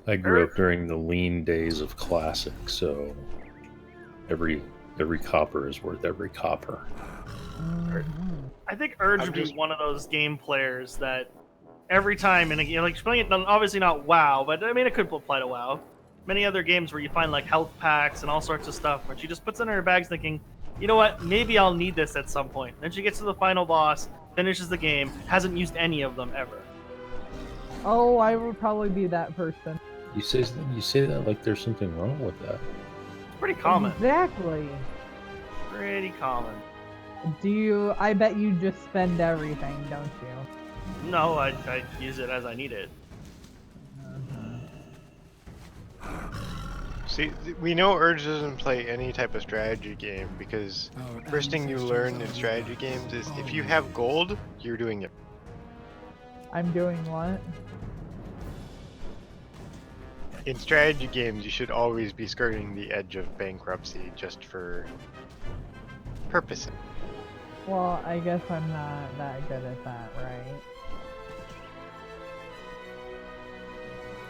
I grew up during the lean days of Classic, so every copper is worth every copper. I think Urge would be one of those game players that every time in a game, like playing it, obviously not WoW, but I mean it could apply to WoW. Many other games where you find like health packs and all sorts of stuff, where she just puts it in her bags thinking, you know what, maybe I'll need this at some point. Then she gets to the final boss, finishes the game, hasn't used any of them ever. Oh, I would probably be that person. You say that like there's something wrong with that. It's pretty common. Exactly. Pretty common. Do you? I bet you just spend everything, don't you? No, I use it as I need it. See, we know Urge doesn't play any type of strategy game because first thing you learn in strategy games is if you have gold, you're doing it. I'm doing what? In strategy games, you should always be skirting the edge of bankruptcy just for purposes. Well, I guess I'm not that good at that, right?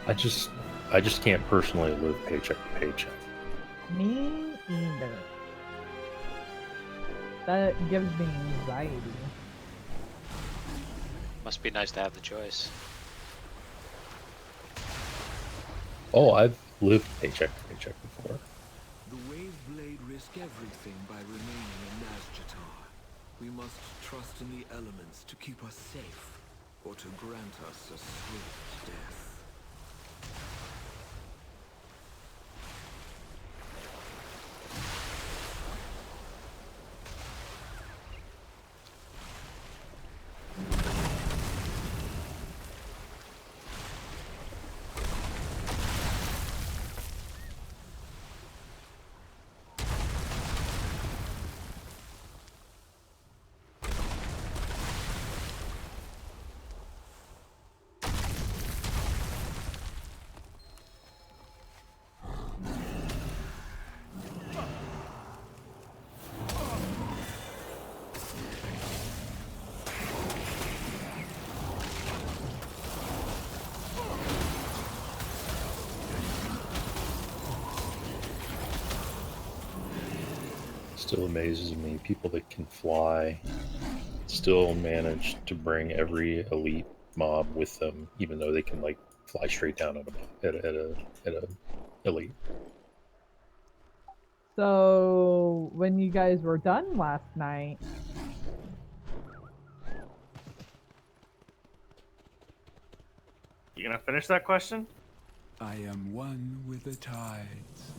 I just can't personally live paycheck to paycheck. Me either. That gives me anxiety. Must be nice to have the choice. Oh, I've lived paycheck to paycheck before. The Wave Blade risk everything by remaining in Nazjatar. We must trust in the elements to keep us safe, or to grant us a swift death. Still amazes me, people that can fly still manage to bring every elite mob with them, even though they can like fly straight down at a elite. So, when you guys were done last night, You gonna finish that question? I am one with the tides.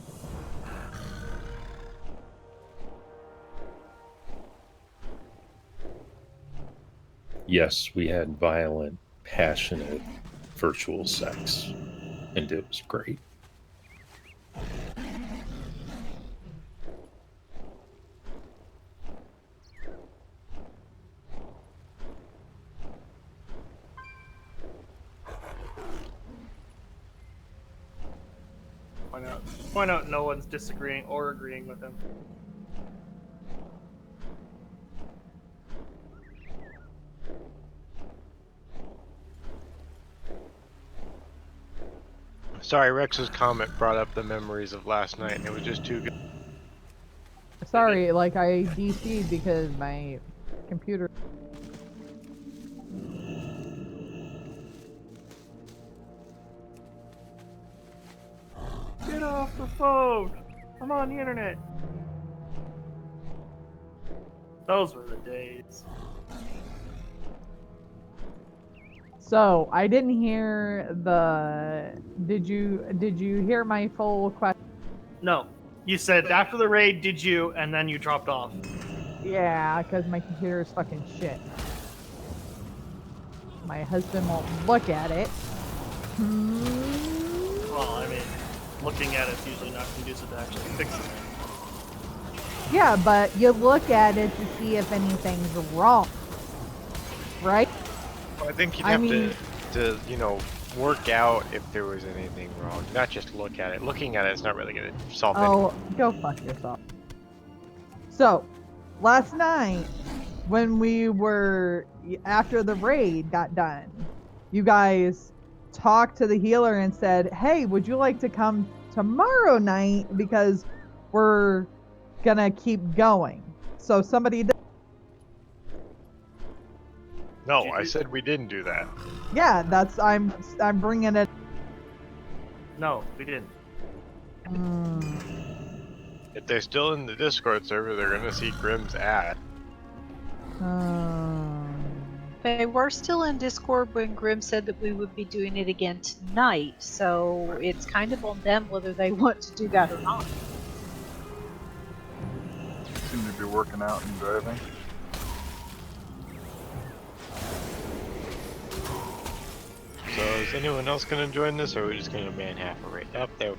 Yes, we had violent, passionate virtual sex, and it was great. Point out no one's disagreeing or agreeing with him. Sorry, Rex's comment brought up the memories of last night, and it was just too good. sorry, like I DC'd because my computer. Get off the phone! I'm on the internet. Those were the days. So I didn't hear the. Did you hear my full question? No. You said after the raid, did you, and then you dropped off. Yeah, because my computer is fucking shit. My husband won't look at it. Well, I mean, looking at it's usually not conducive to actually fixing it. Yeah, but you look at it to see if anything's wrong, right? Well, I think you'd have to, you know, work out if there was anything wrong, not just look at it. Looking at it's not really going to solve anything. Oh, go fuck yourself. So, last night, when we were, after the raid got done, you guys talked to the healer and said, "Hey, would you like to come tomorrow night because we're gonna keep going?" So somebody did. No, I said we didn't do that. Yeah, that's I'm bringing it. No, we didn't. If they're still in the Discord server, they're gonna see Grimm's ad. They were still in Discord when Grim said that we would be doing it again tonight, so it's kind of on them whether they want to do that or not. Seem to be working out and driving. So is anyone else gonna join this, or are we just gonna ban half a rate? Up there.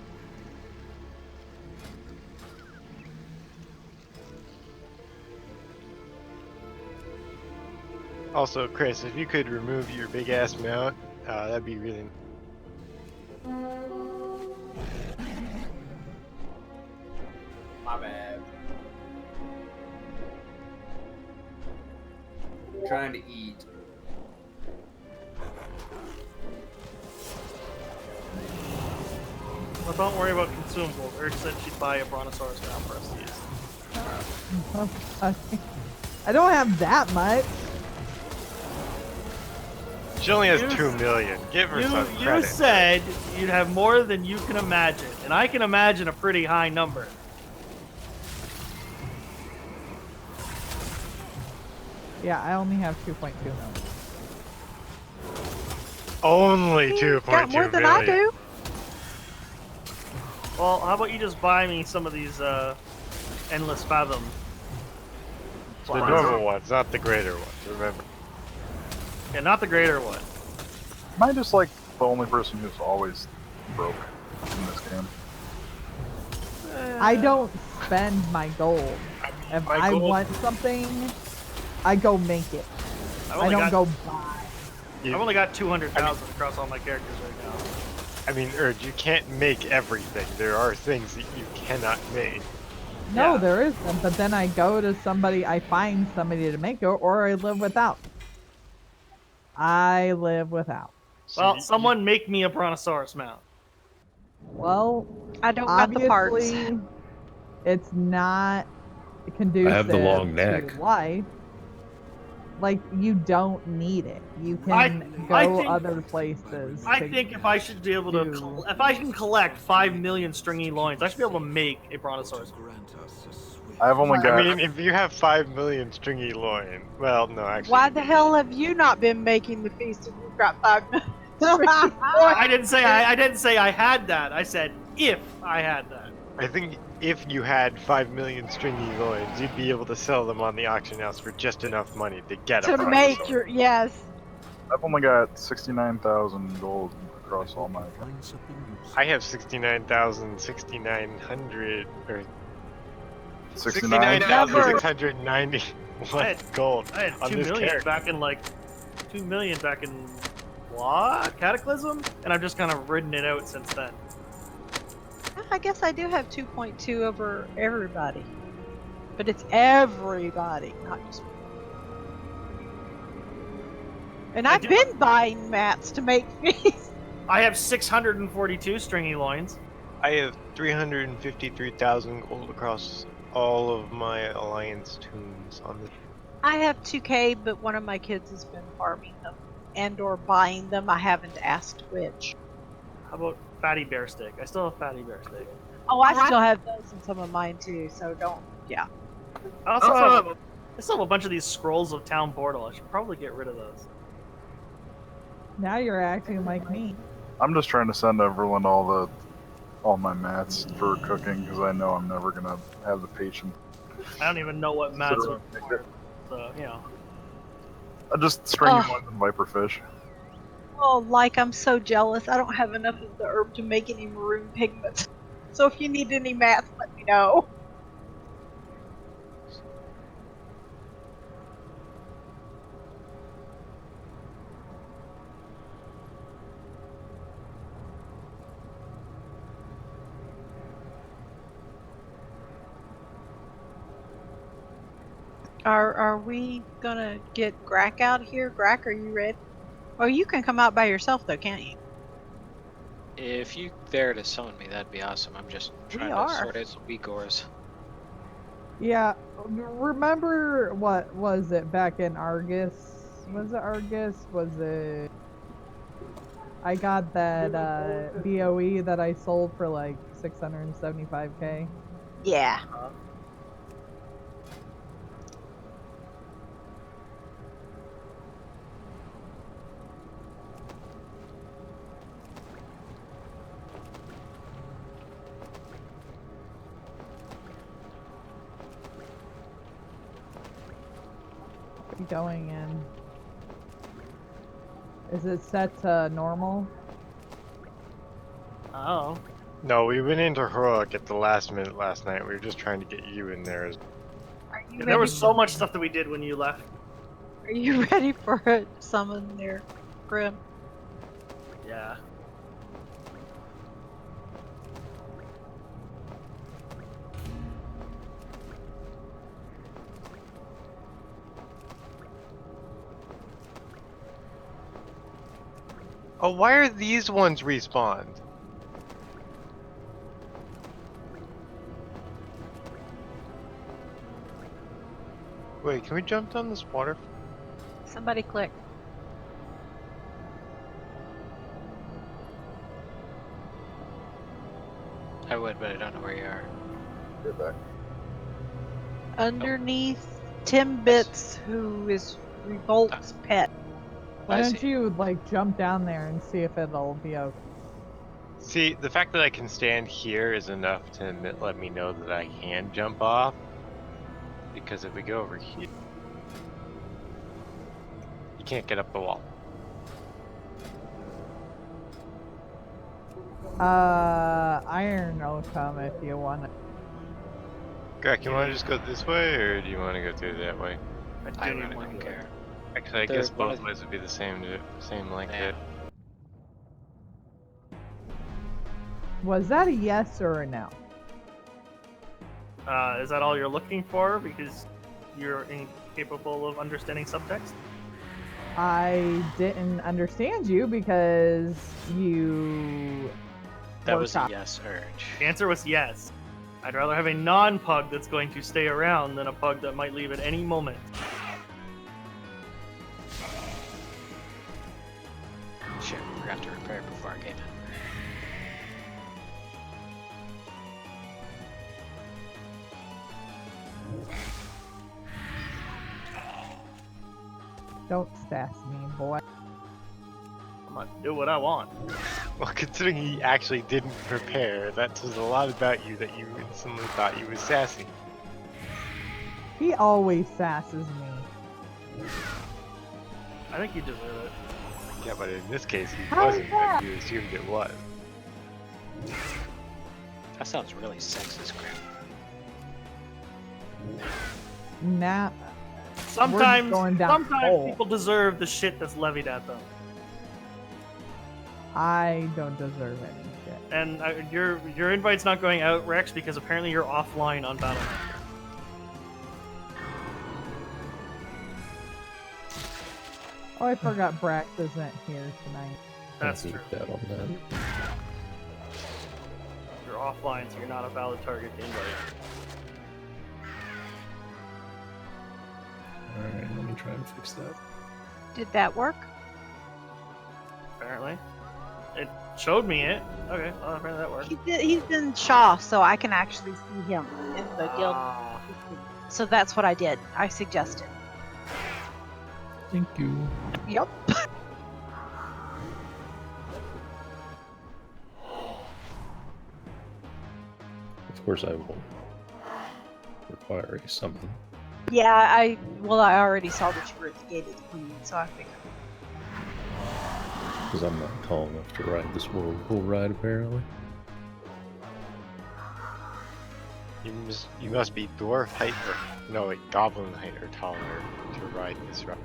Also, Chris, if you could remove your big ass mount, that'd be really. My bad. I'm trying to eat. Well, don't worry about consumables. Urge said she'd buy a Brontosaurus now for us to use. I don't have that much. She only has 2 million. Give her some credit. You said you'd have more than you can imagine, and I can imagine a pretty high number. Yeah, I only have 2.2 million. Only 2.2 Got more than I do. Well, how about you just buy me some of these Endless Fathom? The normal ones, not the greater ones, remember. Yeah, not the greater one. Am I just like the only person who's always broke in this game? I don't spend my gold. If I want something, I go make it. I don't go buy. I've only got 200,000 across all my characters right now. I mean, Urge, you can't make everything. There are things that you cannot make. No, there isn't. But then I go to somebody, I find somebody to make it, or I live without. I live without. Well, someone make me a Brontosaurus mount. Well, I don't got the parts. obviously, it's not conducive I have the long neck. to life. Like, you don't need it. You can I go think- other places. I to think if I should be able to, if I can collect 5 million stringy loins, I should be able to make a Brontosaurus. I've only got. I mean, if you have 5 million stringy loin, well, no, actually. Why the hell have you not been making the feast if you've got 5 million? I didn't say I had that. I said if I had that. I think if you had 5 million stringy loins, you'd be able to sell them on the auction house for just enough money to get a To make your, yes. I've only got 69,000 gold across all my accounts. I have 69,690 or 69? 69,691 gold I had on 2 this million character. back in like 2 million back in what Cataclysm, and I've just kind of ridden it out since then. I guess I do have 2.2 over everybody. But it's everybody, not just me. And I've been buying mats to make feasts. I have 642 stringy loins. I have 353,000 gold across all of my Alliance tombs on this. I have 2K, but one of my kids has been farming them and or buying them. I haven't asked which. How about Fatty Bear Steak? I still have Fatty Bear Steak. Oh, I still have those in some of mine too, so don't, yeah. I still have a bunch of these scrolls of Town Portal. I should probably get rid of those. Now you're acting like me. I'm just trying to send Everland all my mats for cooking because I know I'm never gonna have the patience. I don't even know what mats So, are for, so, you know. I just string ones and viperfish. Oh, like I'm so jealous. I don't have enough of the herb to make any maroon pigments. So if you need any mats, let me know. Are we gonna get Grack out here? Grack, are you ready? Oh, you can come out by yourself though, can't you? If you there to summon me, that'd be awesome. I'm just trying to are. sort out some weak ores. Yeah, remember what was it back in Argus? Was it Argus? Was it? I got that BOE that I sold for like 675K. Yeah. Going in. Is it set to normal? Oh. No, we went into heroic at the last minute last night. We were just trying to get you in there. Are you Yeah, ready? there was so much stuff that we did when you left. Are you ready for a summon there, Grim? Yeah. Oh, why are these ones respawned? Wait, can we jump down this water? Somebody click. I would, but I don't know where you are. Get back. Underneath Tim Bits, who is Revolt's pet. Why I don't see. you like jump down there and see if it'll be okay? See, the fact that I can stand here is enough to let me know that I can jump off. Because if we go over here, you can't get up the wall. Iron will come if you want it. Greg, you want to just go this way, or do you want to go through that way? I do really need one don't good. care. Actually, I They're guess one both of- ways would be the same length. Yeah. Was that a yes or a no? Is that all you're looking for? Because you're incapable of understanding subtext? I didn't understand you because you. That were was a shocked. yes urge. The answer was yes. I'd rather have a non-pug that's going to stay around than a pug that might leave at any moment. Shit, we forgot to repair it before I came in. Don't sass me, boy. I'm gonna do what I want. Well, considering he actually didn't prepare, that says a lot about you that you instantly thought he was sassy. He always sasses me. I think you deserve it. Yeah, but in this case, he How is wasn't, that? but you assumed it was. That sounds really sexist, Grim. Now, Sometimes, going down the sometimes hole. people deserve the shit that's levied at them. I don't deserve any shit. And your invite's not going out, Rex, because apparently you're offline on Battle.net. Oh, I forgot Brax isn't here tonight. That's Can't true. beat that on that. You're offline, so you're not a valid target to invite. Alright, let me try and fix that. Did that work? Apparently. It showed me it. Okay, well, apparently that worked. He's in Shaw, so I can actually see him in the guild. Ah. So that's what I did. I suggested. Thank you. Yep. Of course, I will require a summon. Yeah, I already saw that you were at the gated queen, so I figured. Because I'm not tall enough to ride this whirlpool ride, apparently. You must be dwarf height or no, wait, goblin height or taller to ride this ride.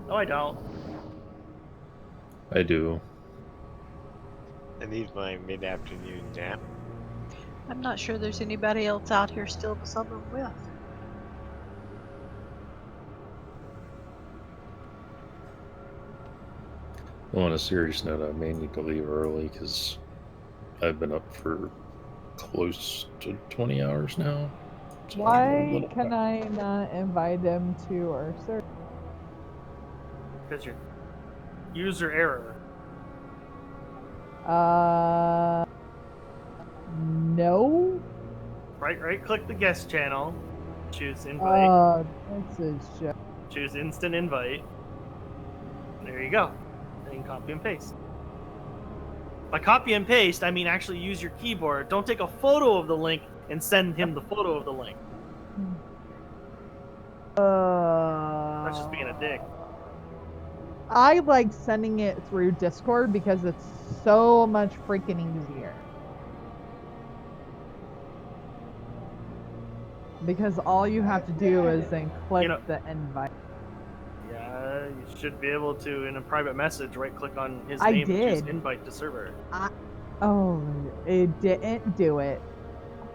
No, I don't. I do. I need my mid-afternoon nap. I'm not sure there's anybody else out here still to summon with. Well, on a serious note, I may need to leave early because I've been up for close to 20 hours now. So I'm a Why little can I not invite him to our server? Because you're user error. No. Right click the guest channel, choose invite, This is just. choose instant invite. There you go. And you can copy and paste. By copy and paste, I mean actually use your keyboard. Don't take a photo of the link and send him the photo of the link. That's just being a dick. I like sending it through Discord because it's so much freaking easier. Because all you have to do is then click the invite. Yeah, you should be able to, in a private message, right-click on his I name and choose did. invite to server. It didn't do it.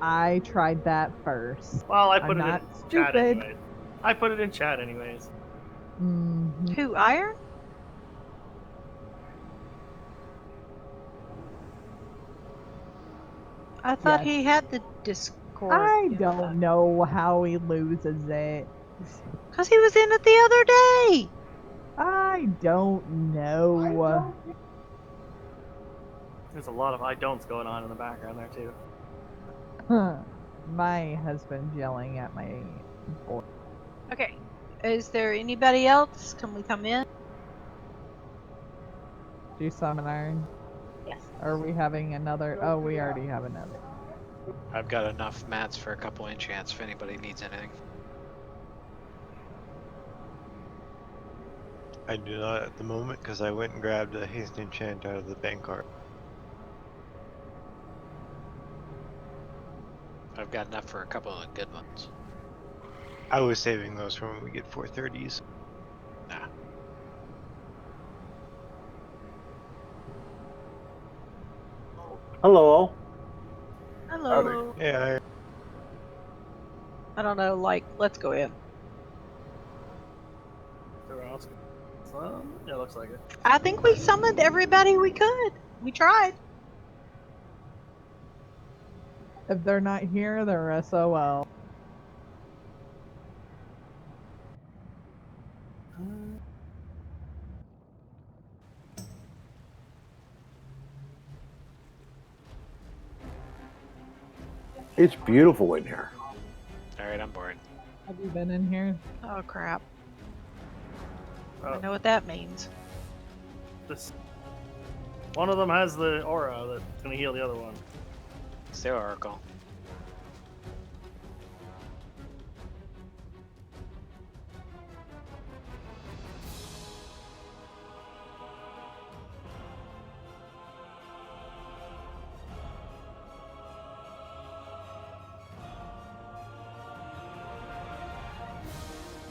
I tried that first. Well, I put I'm it not in chat stupid. anyways. I put it in chat anyways. Mhm. Who, Iron? I thought Yes. he had the Discord. I don't know how he loses it. Because he was in it the other day. I don't know. There's a lot of I don'ts going on in the background there too. My husband's yelling at my boy. Okay. Is there anybody else? Can we come in? Do summon iron? Yes. Are we having another? Oh, we already have another. I've got enough mats for a couple enchants if anybody needs anything. I do not at the moment because I went and grabbed a haste enchant out of the bank cart. I've got enough for a couple of the good ones. I was saving those for when we get 430s. Nah. Hello. Hello. Yeah. I don't know, like, let's go in. Everyone else? Yeah, looks like it. I think we summoned everybody we could. We tried. If they're not here, they're SOL. It's beautiful in here. Alright, I'm bored. Have you been in here? Oh, crap. Oh. I know what that means. This one of them has the aura that's gonna heal the other one. It's the Oracle.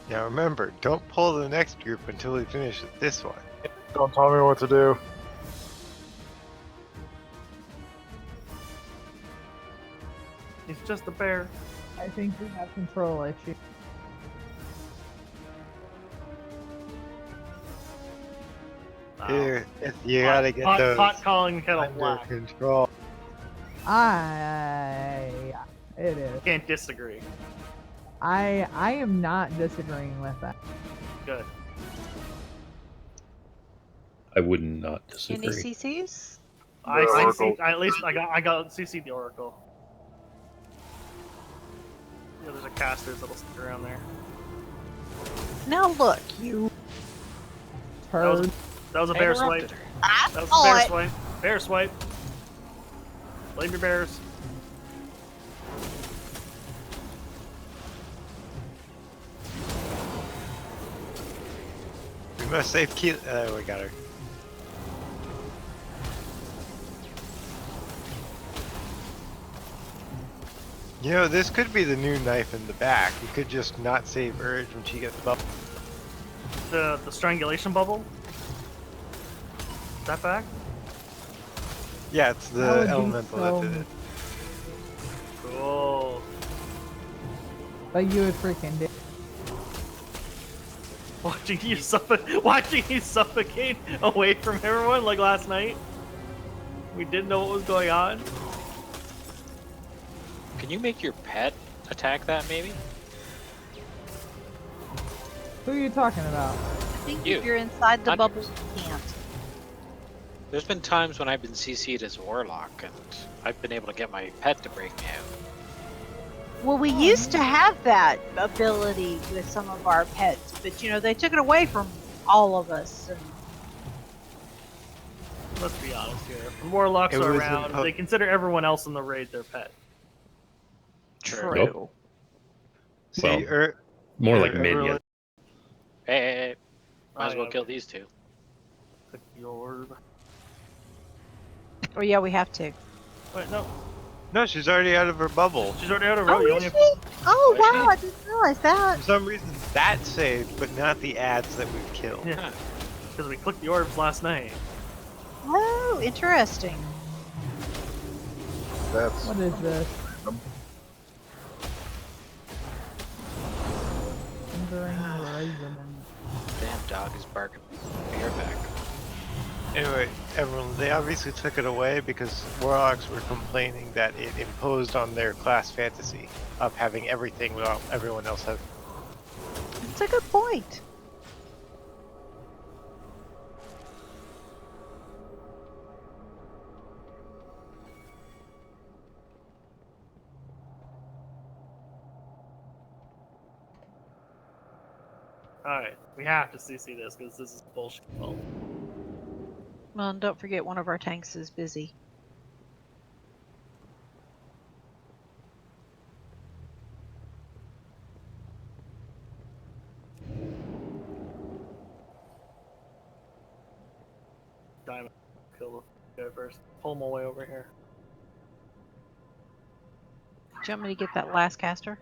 Yeah, remember, don't pull the next group until we finish this one. Don't tell me what to do. He's just a bear. I think we have control issues. Here, you gotta get those pot calling the kettle under black. control. It is. Can't disagree. I am not disagreeing with that. Good. I would not Any disagree. CCs? I Oracle. at least I got CC the Oracle. Yeah, there's a casters that'll stick around there. Now look, you. Turd. That was a bear swipe. Interrupted her. That was a bear swipe. Bear swipe. Blame your bears. We must save Keely. We got her. You know, this could be the new knife in the back. You could just not save Urge when she gets buffed. The strangulation bubble. Is that back? Yeah, it's That the would be elemental so- that did it. Cool. But you would freaking do. Watching you suffocate away from everyone like last night. We didn't know what was going on. Can you make your pet attack that maybe? Who are you talking about? I think You. if you're inside the Not bubble, yours. you can't. There's been times when I've been CC'd as Warlock, and I've been able to get my pet to break me out. Well, we used to have that ability with some of our pets, but you know, they took it away from all of us. And Let's be honest here. When Warlocks It are was around, they consider everyone else in the raid their pet. true. Nope. See, Well, more like everyone- minion. Hey, might as Oh, well yeah, kill okay. these two. Click the orb. Oh yeah, we have to. Wait, no. No, she's already out of her bubble. She's already out of Oh, row. You is only she? Oh Oh, is wow, she? I didn't realize that. For some reason, that saved, but not the ads that we've killed. Yeah. Because we clicked the orbs last night. Oh, interesting. That's What is this? Enduring Horizon. Damn dog is barking. You're back. Anyway, everyone, they obviously took it away because Warlocks were complaining that it imposed on their class fantasy of having everything without everyone else having. That's a good point. Alright, we have to CC this because this is bullshit. Well, Well, and don't forget one of our tanks is busy. Diamond. Kill the guy first. Pull him away over here. Do you want me to get that last caster?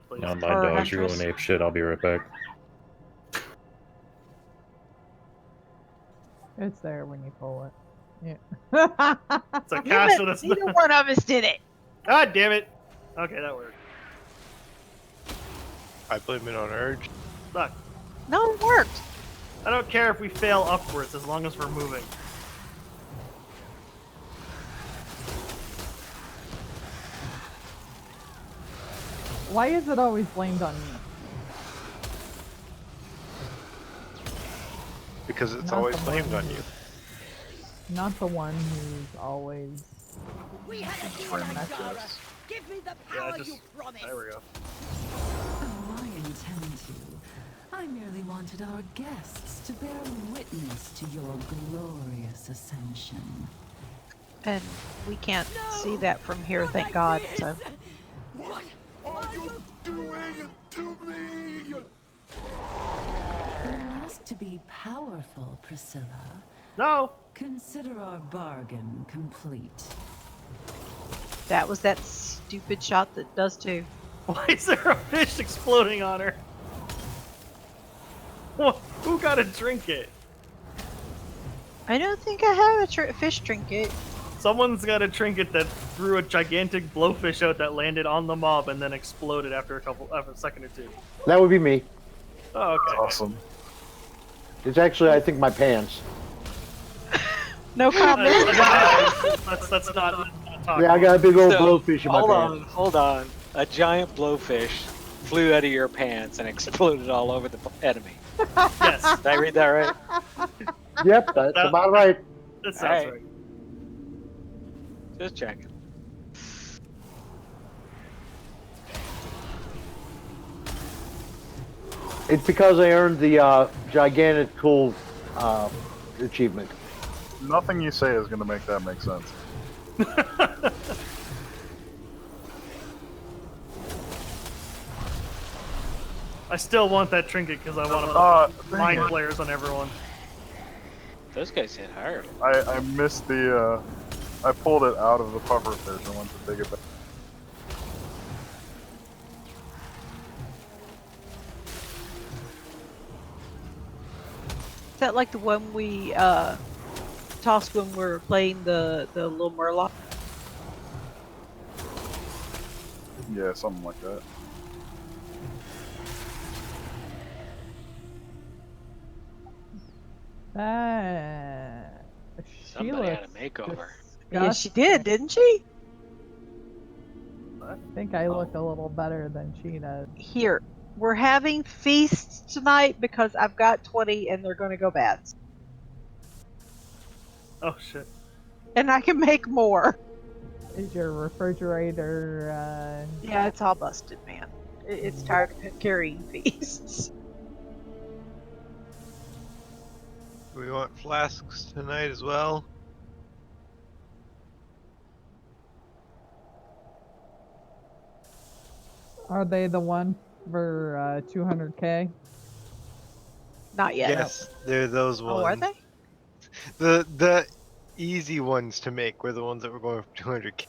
Please. On my Or dogs are Huntress. going ape shit. I'll be right back. It's there when you pull it. Yeah. It's a caster that's Neither not. one of us did it. God damn it! Okay, that worked. I blame it on Urge. Look, No, it worked. I don't care if we fail upwards as long as we're moving. Why is it always blamed on me? Because it's Not always the blamed one on you. Not the one who's always. We had a deal, Zara. Give me the Yeah, power just. you promised. There we go. Oh, I intend to. I merely wanted our guests to bear witness to your glorious ascension. And we can't see that from here, thank God. So What are you doing to me? You must to be powerful, Priscilla. No! Consider our bargain complete. that was that stupid shot that does too. Why is there a fish exploding on her? Who got a trinket? I don't think I have a fish trinket. Someone's got a trinket that threw a gigantic blowfish out that landed on the mob and then exploded after a second or two. That would be me. Oh, okay. awesome. It's actually, I think, my pants. No comment. Let's not talk. Yeah, I got a big old So, blowfish in my pants. Hold on. A giant blowfish flew out of your pants and exploded all over the enemy. Yes, Did I read that right? Yep, that's about right. that sounds Alright. right. Just checking. It's because I earned the gigantic cool achievement. Nothing you say is going to make that make sense. I still want that trinket because I want to put mind flares on everyone. Those guys hit hard. I missed the, I pulled it out of the pufferfish and went to dig it back. Is that like the one we tossed when we were playing the little Murloc? Yeah, something like that. She Somebody had a looks makeover. Yes, she did, didn't she? I think I look a little better than she does. Here, we're having feasts tonight because I've got 20 and they're going to go bad. Oh shit. And I can make more. Is your refrigerator? Yeah, it's all busted, man. It's tired of carrying feasts. We want flasks tonight as well. Are they the one for 200K? Not yet. Yes, they're those ones. Oh, are they? The easy ones to make were the ones that were going for 200K.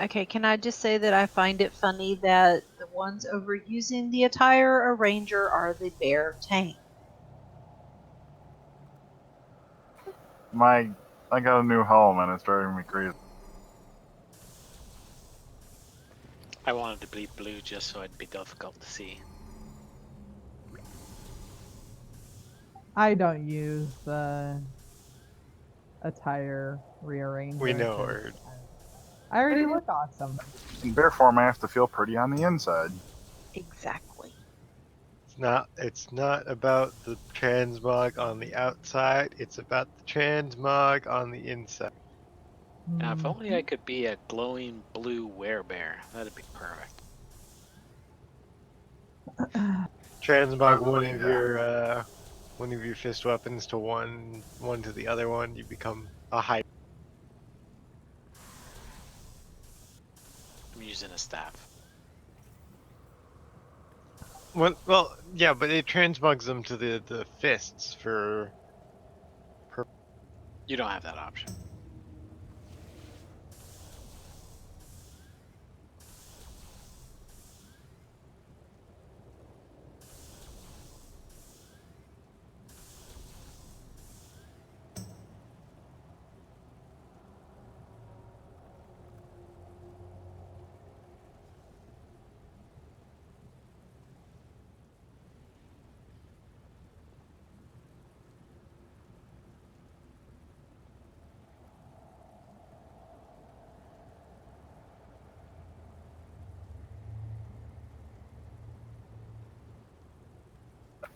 Okay, can I just say that I find it funny that the ones overusing the attire arranger are the bear tank. I got a new home and it's driving me crazy. I wanted to bleed blue just so it'd be difficult to see. I don't use the attire rearranger. We know, 'cause Erd. I already look awesome. In bear form, I have to feel pretty on the inside. Exactly. It's not about the transmog on the outside, it's about the transmog on the inside. Now, if only I could be a glowing blue werebear, that'd be perfect. Transmog one of your fist weapons to one to the other one, you become a high. I'm using a staff. Well, yeah, but it transmogs them to the fists for. You don't have that option.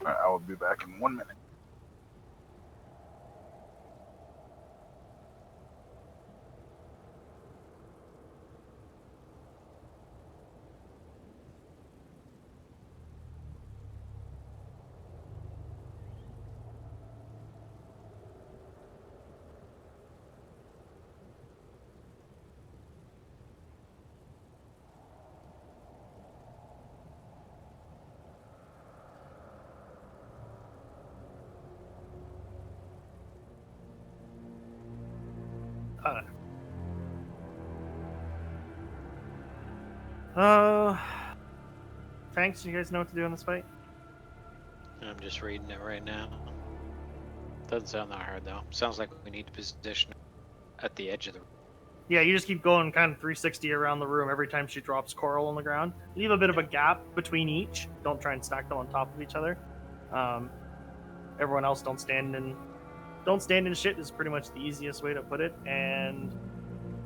I will be back in 1 minute. Thanks. You guys know what to do in this fight? I'm just reading it right now. Doesn't sound that hard though. Sounds like we need to position at the edge of the. Yeah, you just keep going kind of 360 around the room every time she drops coral on the ground. Leave a bit of a gap between each. Don't try and stack them on top of each other. Everyone else don't stand in shit is pretty much the easiest way to put it. And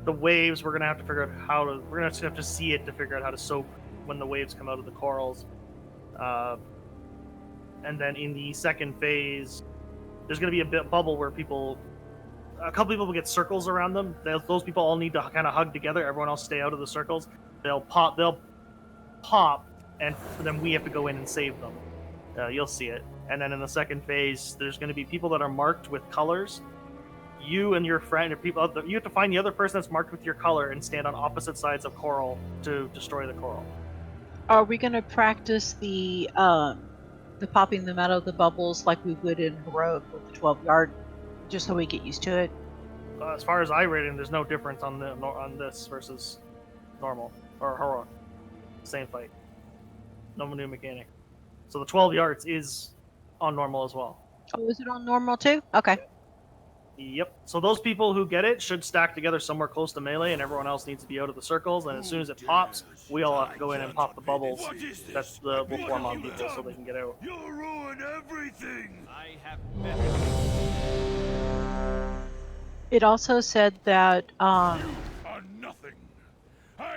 the waves, we're gonna have to figure out how to. We're gonna have to see it to figure out how to soak when the waves come out of the corals. And then in the second phase, there's gonna be a bubble where a couple people will get circles around them. Those people all need to kind of hug together. Everyone else stay out of the circles. They'll pop, and then we have to go in and save them. You'll see it. And then in the second phase, there's going to be people that are marked with colors. You and your friend, or people, you have to find the other person that's marked with your color and stand on opposite sides of coral to destroy the coral. Are we going to practice the popping them out of the bubbles like we would in Heroic with the 12-yard, just so we get used to it? As far as I read it, there's no difference on this versus normal or Heroic. Same fight. No new mechanic. So the 12 yards is on normal as well. Oh, is it on normal too? Okay. Yep. So those people who get it should stack together somewhere close to melee, and everyone else needs to be out of the circles. And as soon as it pops, we all have to go in and pop the bubbles. That's the we'll form on people so they can get out. You'll ruin everything. I have It also said that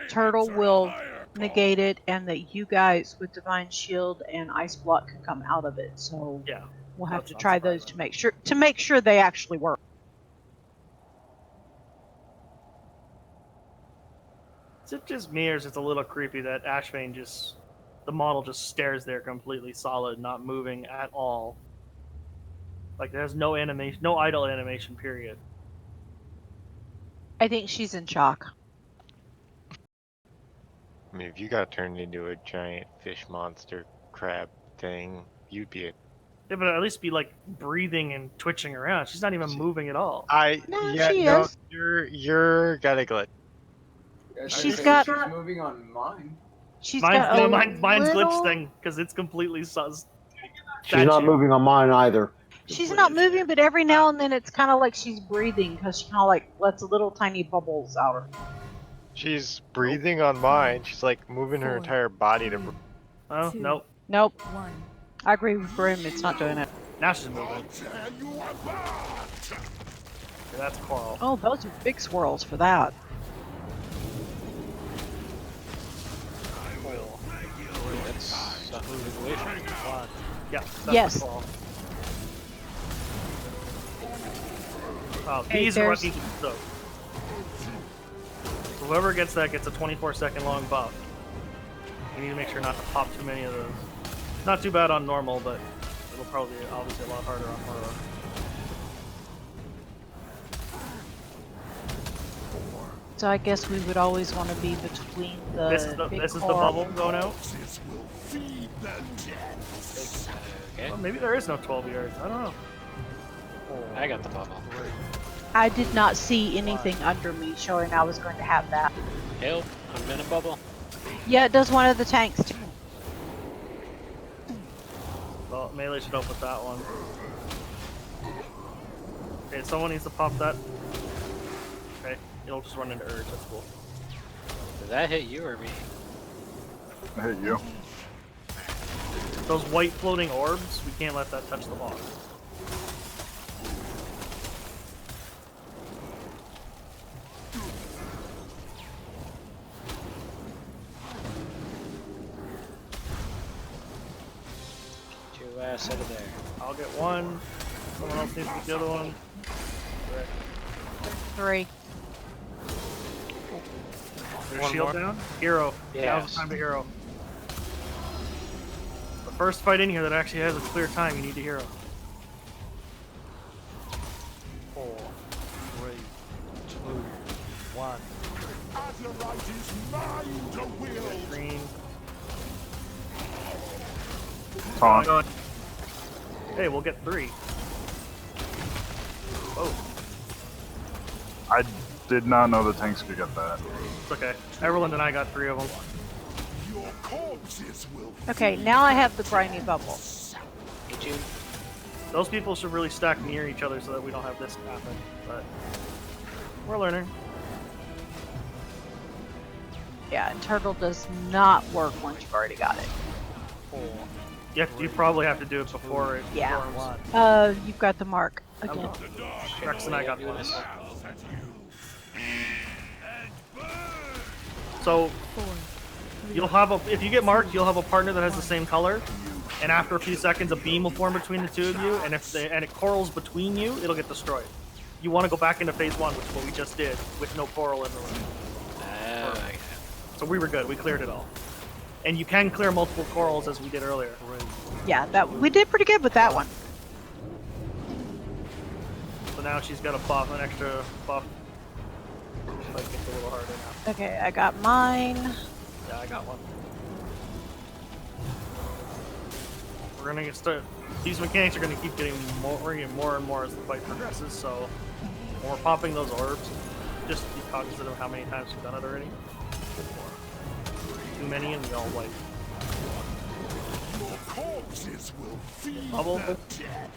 Turtle will negate it, and that you guys with Divine Shield and Ice Block can come out of it. So Yeah, we'll have that's to not try those surprising. to make sure they actually work. Is it just me, or is it a little creepy that Ashvane the model just stares there completely solid, not moving at all? Like there's no animation, no idle animation, period. I think she's in shock. I mean, if you got turned into a giant fish monster crab thing, you'd be a... Yeah, but at least be like breathing and twitching around. She's not even moving at all. No, she is. You're got a glitch. Yeah, She's got- She's moving on mine. She's Mine's, got a mine's little... glitch thing because it's completely sus. She's not moving on mine either. She's not moving, but every now and then it's kind of like she's breathing because she kind of like lets little tiny bubbles out. She's breathing on mine. She's like moving her entire body to... Oh, nope. Nope. I agree with Grim. It's not doing it. Now she's moving. Okay, that's Coral. Oh, those are big swirls for that. That's not moving away from you. Yeah. That's Yes. Coral. Oh, Hey, these are what there's- need to be soaked. Whoever gets that gets a 24-second long buff. You need to make sure not to pop too many of those. Not too bad on normal, but it'll probably be obviously a lot harder on horror. So I guess we would always want to be between the. This is the bubble going out. Okay. Well, maybe there is no 12 yards. I don't know. I got the bubble. I did not see anything under me showing I was going to have that. Help! I'm in a bubble. Yeah, it does one of the tanks too. Well, melee should help with that one. Okay, someone needs to pop that. Okay, it'll just run into Urge. That's cool. Did that hit you or me? I hit you. Those white floating orbs, we can't let that touch the box. Get your ass out of there. I'll get one. Someone else needs to get the other one. Right. 3. Their One shield more. down. Hero. Now's Yes. the time to hero. The first fight in here that actually has a clear time, you need to hero. 4, 3, 2, 1. Green. Taunt. Hey, we'll get 3. Oh, I did not know the tanks could get that. it's okay. Everland and I got 3 of them. Okay, now I have the briny bubble. Me too. Those people should really stack near each other so that we don't have this happen. But we're learning. Yeah, and turtle does not work once you've already got it. You probably have to do it before it Yeah. forms. You've got the mark again. Rex and I got one. So you'll have if you get marked, you'll have a partner that has the same color, and after a few seconds, a beam will form between the two of you, and if it corals between you, it'll get destroyed. You want to go back into phase 1, which is what we just did, with no coral in the room. So we were good. We cleared it all. And you can clear multiple corals as we did earlier. Yeah, that we did pretty good with that one. So now she's got a buff, an extra buff. Like it's a little harder now. Okay, I got mine. Yeah, I got one. We're gonna get started. These mechanics are gonna keep getting more, we're getting more and more as the fight progresses. So when we're popping those orbs, just be cognizant of how many times we've done it already. Too many, and we all wipe. Bubble.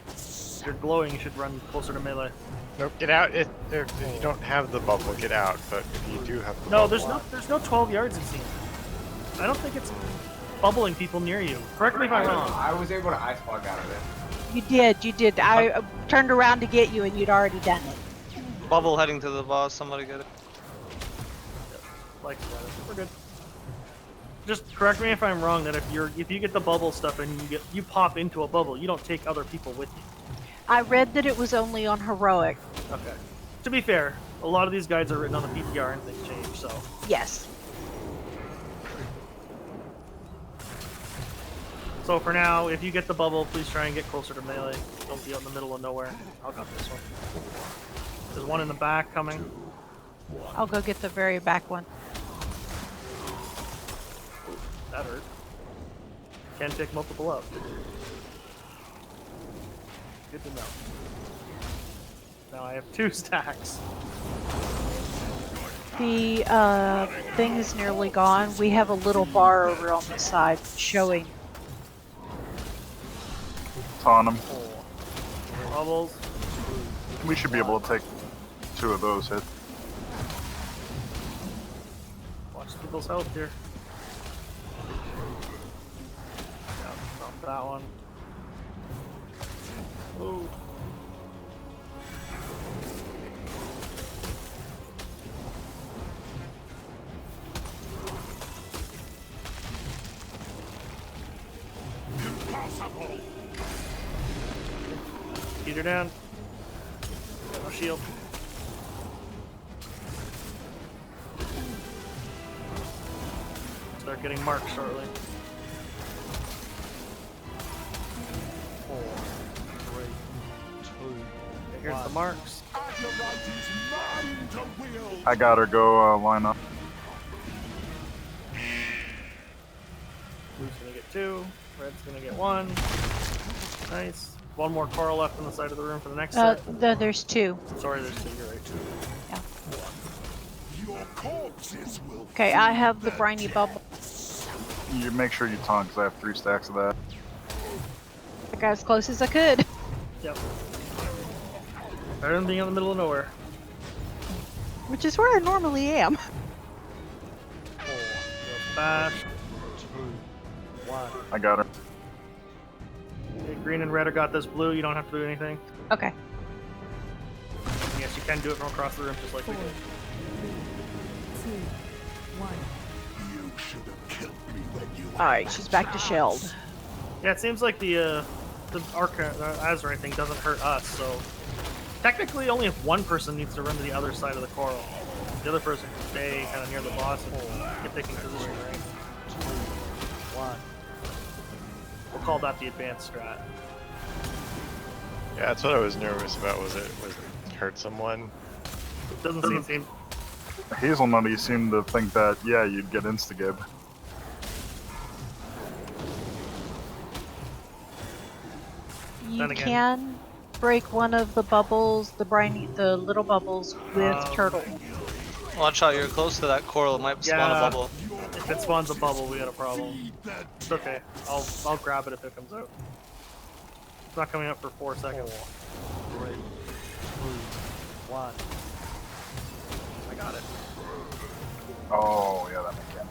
If you're glowing, you should run closer to melee. Nope, get out. If you don't have the bubble, get out. But if you do have the No, bubble, there's no 12 yards it seems. I don't think it's bubbling people near you. Correct me if I'm wrong. I was able to ice block out of it. You did. I turned around to get you and you'd already done it. Bubble heading to the boss. Somebody get it. Like, we're good. Just correct me if I'm wrong. That if you get the bubble stuff and you pop into a bubble, you don't take other people with you. I read that it was only on heroic. Okay. To be fair, a lot of these guides are written on the PTR and things change. So Yes. So for now, if you get the bubble, please try and get closer to melee. Don't be out in the middle of nowhere. I'll got this one. There's one in the back coming. I'll go get the very back one. That hurt. Can pick multiple up. Good to know. Now I have 2 stacks. The thing is nearly gone. We have a little bar over on the side showing. On them. Bubbles. We should be able to take 2 of those hits. Watch people's health here. Yeah, not that one. Ooh. Impossible. Peter down. Got no shield. Start getting marked shortly. 4, 3, 2. Here's the marks. I got her. Go line up. Blue's gonna get 2. Red's gonna get 1. Nice. One more coral left on the side of the room for the next set. There's 2. Sorry, there's 2. You're right. Yeah. Your corpses will. Okay, I have the briny bubble. You make sure you taunt, because I have 3 stacks of that. I got as close as I could. Yep. Better than being in the middle of nowhere. Which is where I normally am. 4. Bash. 2. 1. I got her. Okay, green and red have got this. Blue, you don't have to do anything. Okay. Yes, you can do it from across the room just like we did. 2, 1. You should have killed me when you. Alright, she's back to shelled. Yeah, it seems like the Azurite thing doesn't hurt us, so technically only if one person needs to run to the other side of the coral. The other person can stay kind of near the boss and get taking position, right? 2, 1. We'll call that the advanced strat. yeah, that's what I was nervous about. Was it hurt someone? Doesn't seem. Hazelnut, you seem to think that, yeah, you'd get insta-gib. You can break one of the bubbles, the little bubbles, with turtle. Watch out, you're close to that coral. It might spawn a bubble. If it spawns a bubble, we got a problem. It's okay. I'll grab it if it comes out. It's not coming out for 4 seconds. 4, 3, 2, 1. I got it. Oh, yeah, that makes sense.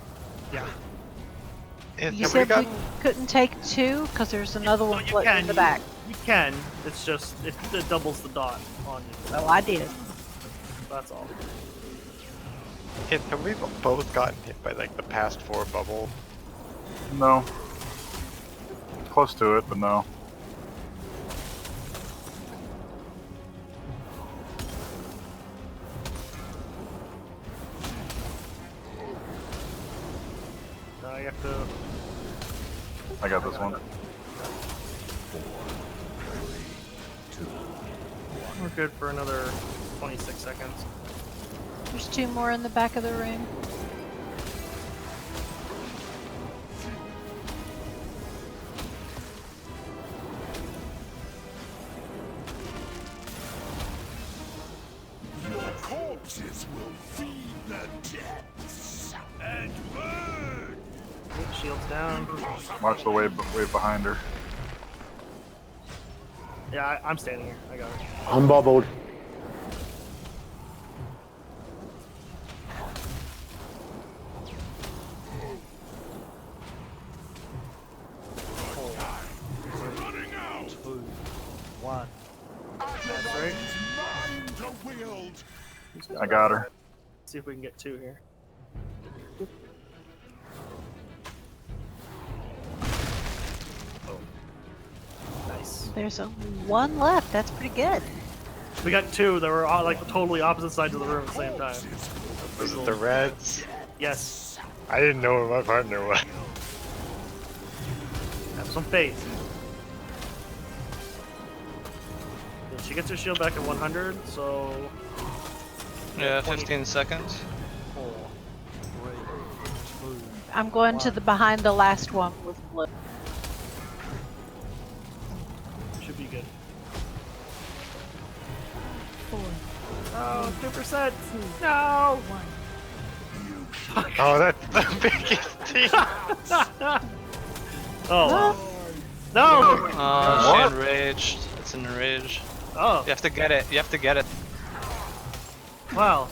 Yeah. You said we couldn't take 2 because there's another one floating in the back. You can. It's just it doubles the dot on you. Oh, I did. That's all. Have we both gotten hit by like the past 4 bubble? No. Close to it, but no. Now you have to. I got this one. We're good for another 26 seconds. There's 2 more in the back of the room. Your corpses will feed the depths and burn. Shields down. Watch the wave behind her. Yeah, I'm standing here. I got it. I'm bubbled. I got her. See if we can get 2 here. Oh. Nice. There's only 1 left. That's pretty good. We got 2 that were all, like totally opposite sides of the room at the same time. Was it the Reds? Yes. I didn't know where my partner was. Have some faith. And she gets her shield back at 100, so... Yeah, 15 seconds. I'm going to the behind the last one with blue. Should be good. 4. Oh, 2%! No! 1. Oh, that's the biggest team. Oh. No! Oh, she enraged. It's enraged. Oh. You have to get it. You have to get it. Wow.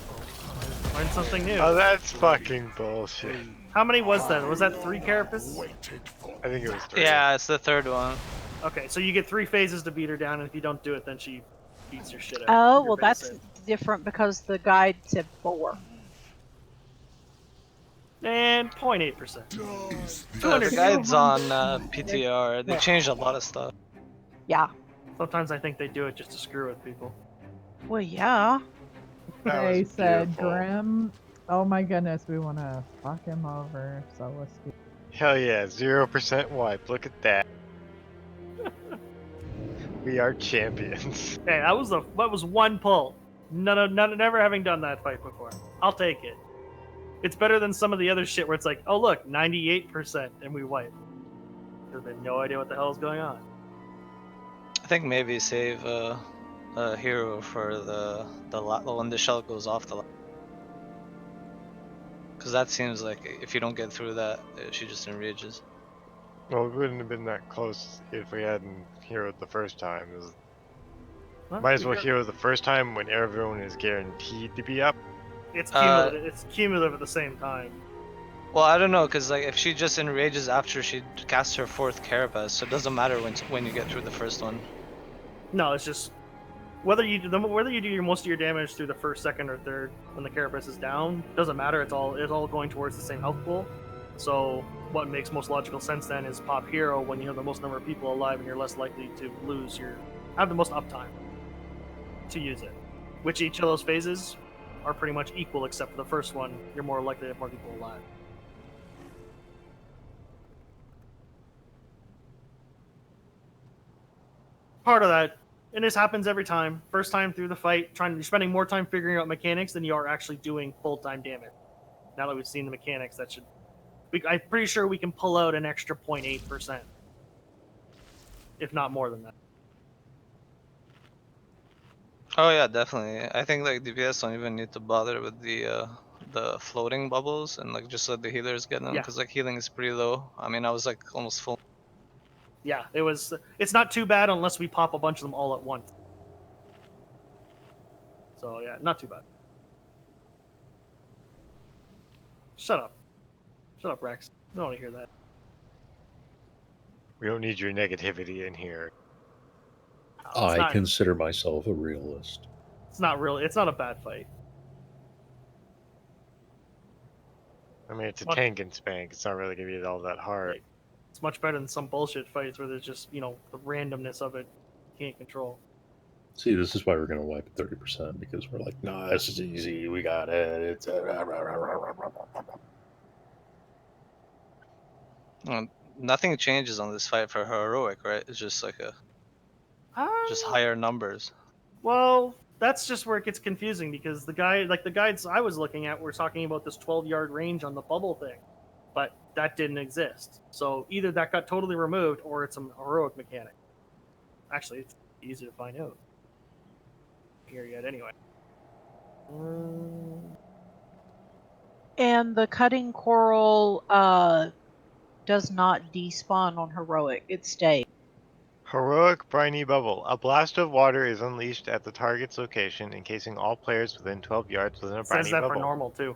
Learned something new. Oh, that's fucking bullshit. How many was that? Was that 3 carapaces? I think it was 3. Yeah, it's the third one. Okay, so you get 3 phases to beat her down, and if you don't do it, then she beats your shit out. Oh, Your well, base that's save. different because the guide said 4. And 0.8%. The guide's on PTR. They changed a lot of stuff. Yeah. Sometimes I think they do it just to screw with people. Well, yeah. They said beautiful. Grim. Oh my goodness, we want to fuck him over. So let's do. Hell yeah, 0% wipe. Look at that. We are champions. Hey, that was 1 pull. Never having done that fight before. I'll take it. It's better than some of the other shit where it's like, oh look, 98% and we wipe. There's been no idea what the hell is going on. I think maybe save a hero for the when the shell goes off the. Because that seems like if you don't get through that, she just enrages. Well, we wouldn't have been that close if we hadn't heroed the first time. Well, Might as well hero the first time when everyone is guaranteed to be up. It's cumulative. It's cumulative at the same time. Well, I don't know, because like if she just enrages after she casts her 4th carapace, so it doesn't matter when you get through the first one. No, it's just whether you do most of your damage through the 1st, 2nd, or 3rd when the carapace is down doesn't matter. It's all going towards the same health pool. So what makes most logical sense then is pop hero when you have the most number of people alive and you're less likely to have the most uptime to use it. Which each of those phases are pretty much equal, except for the first one, you're more likely to have more people alive. Part of that, and this happens every time. First time through the fight, you're spending more time figuring out mechanics than you are actually doing full-time damage. Now that we've seen the mechanics, I'm pretty sure we can pull out an extra 0.8%. If not more than that. Oh yeah, definitely. I think like DPS don't even need to bother with the floating bubbles and like just let the healers get them, Yeah. because like healing is pretty low. I mean, I was like almost full. Yeah, it's not too bad unless we pop a bunch of them all at once. So yeah, not too bad. Shut up, Rex. I don't want to hear that. We don't need your negativity in here. I consider myself a realist. It's not really. It's not a bad fight. I mean, it's a tank and spank. It's not really gonna be all that hard. It's much better than some bullshit fights where there's just the randomness of it you can't control. See, this is why we're going to wipe at 30%, because we're like, nah, this is easy. We got it. It's Nothing changes on this fight for heroic, right? It's just like just higher numbers. Well, that's just where it gets confusing because the guides I was looking at were talking about this 12-yard range on the bubble thing, but that didn't exist. So either that got totally removed or it's a heroic mechanic. Actually, it's easy to find out. Here yet, anyway. And the cutting coral does not despawn on heroic. It stays. Heroic briny bubble. A blast of water is unleashed at the target's location, encasing all players within 12 yards within a briny Says that bubble. for normal too.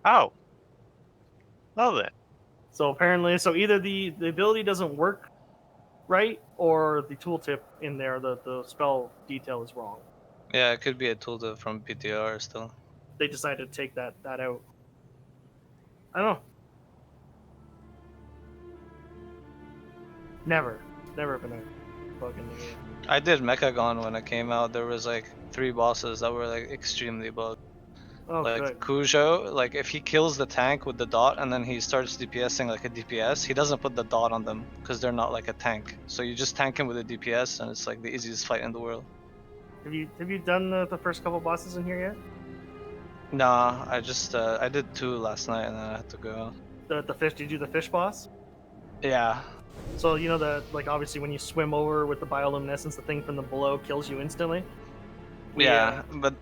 Oh. Well then. So apparently, either the ability doesn't work right, or the tooltip in there, the spell detail is wrong. Yeah, it could be a tool from PTR still. They decided to take that out. I don't know. Never been a bug in the game. I did Mechagon when it came out. There was like 3 bosses that were like extremely bugged. Oh, Like good. Cujo, like if he kills the tank with the dot and then he starts DPSing like a DPS, he doesn't put the dot on them because they're not like a tank. So you just tank him with a DPS and it's like the easiest fight in the world. Have you done the first couple bosses in here yet? Nah, I just I did 2 last night and then I had to go. The fish? Did you do the fish boss? Yeah. So you know like obviously when you swim over with the bioluminescence, the thing from the below kills you instantly. Yeah, but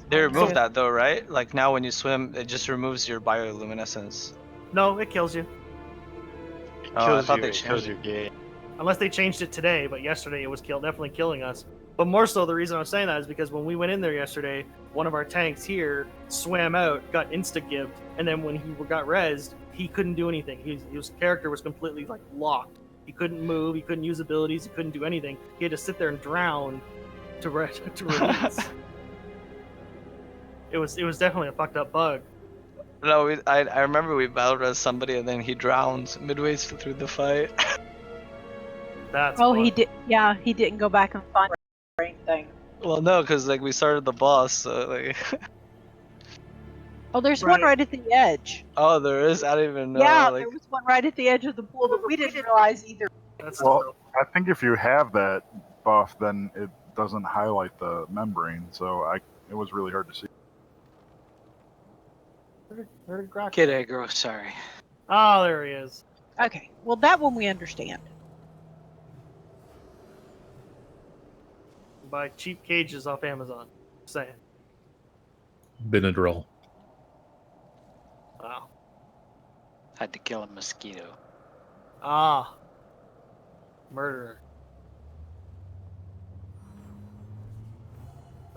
they removed that though, right? Like now when you swim, it just removes your bioluminescence. No, it kills you. Oh, I thought they changed your game. Unless they changed it today, but yesterday it was definitely killing us. But more so, the reason I'm saying that is because when we went in there yesterday, one of our tanks here swam out, got insta-gibbed, and then when he got rezzed, he couldn't do anything. His character was completely like locked. He couldn't move, he couldn't use abilities, he couldn't do anything. He had to sit there and drown to release. It was definitely a fucked up bug. No, I remember we battled as somebody and then he drowned midway through the fight. That's oh, fun. he did. Yeah, he didn't go back and find anything. Well, no, because like we started the boss, so like. Oh, there's one right at the edge. Oh, there is. I didn't even know. Yeah, like... there was one right at the edge of the pool that we didn't realize either. Well, I think if you have that buff, then it doesn't highlight the membrane, so it was really hard to see. Where did Grok Kid Aggro, sorry. Oh, there he is. Okay, well that one we understand. Buy cheap cages off Amazon. Just saying. Benadryl. Wow. Had to kill a mosquito. Ah. Murderer.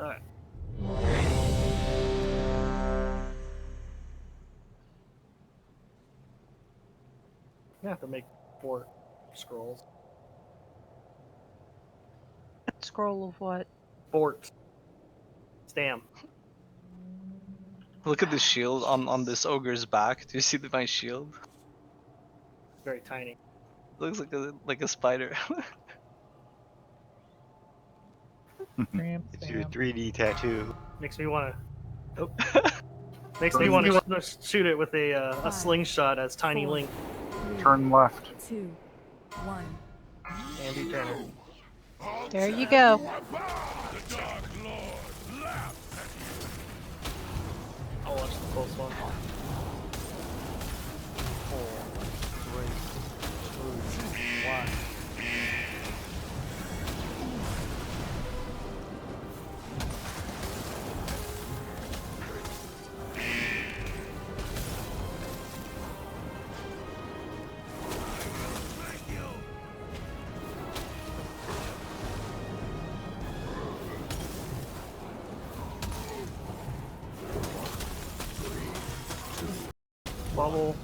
Alright. You have to make 4 scrolls. Scroll of what? Fort. Stam. Look at the shield on this ogre's back. Do you see my shield? Very tiny. Looks like a spider. It's your 3D tattoo. Makes me want to. Oh. Makes me want to shoot it with a slingshot as Tiny Link. Turn left. 2, 1. Andy Turner. There you go. I'll watch the close one. 4, 3, 2, 1. Bubble.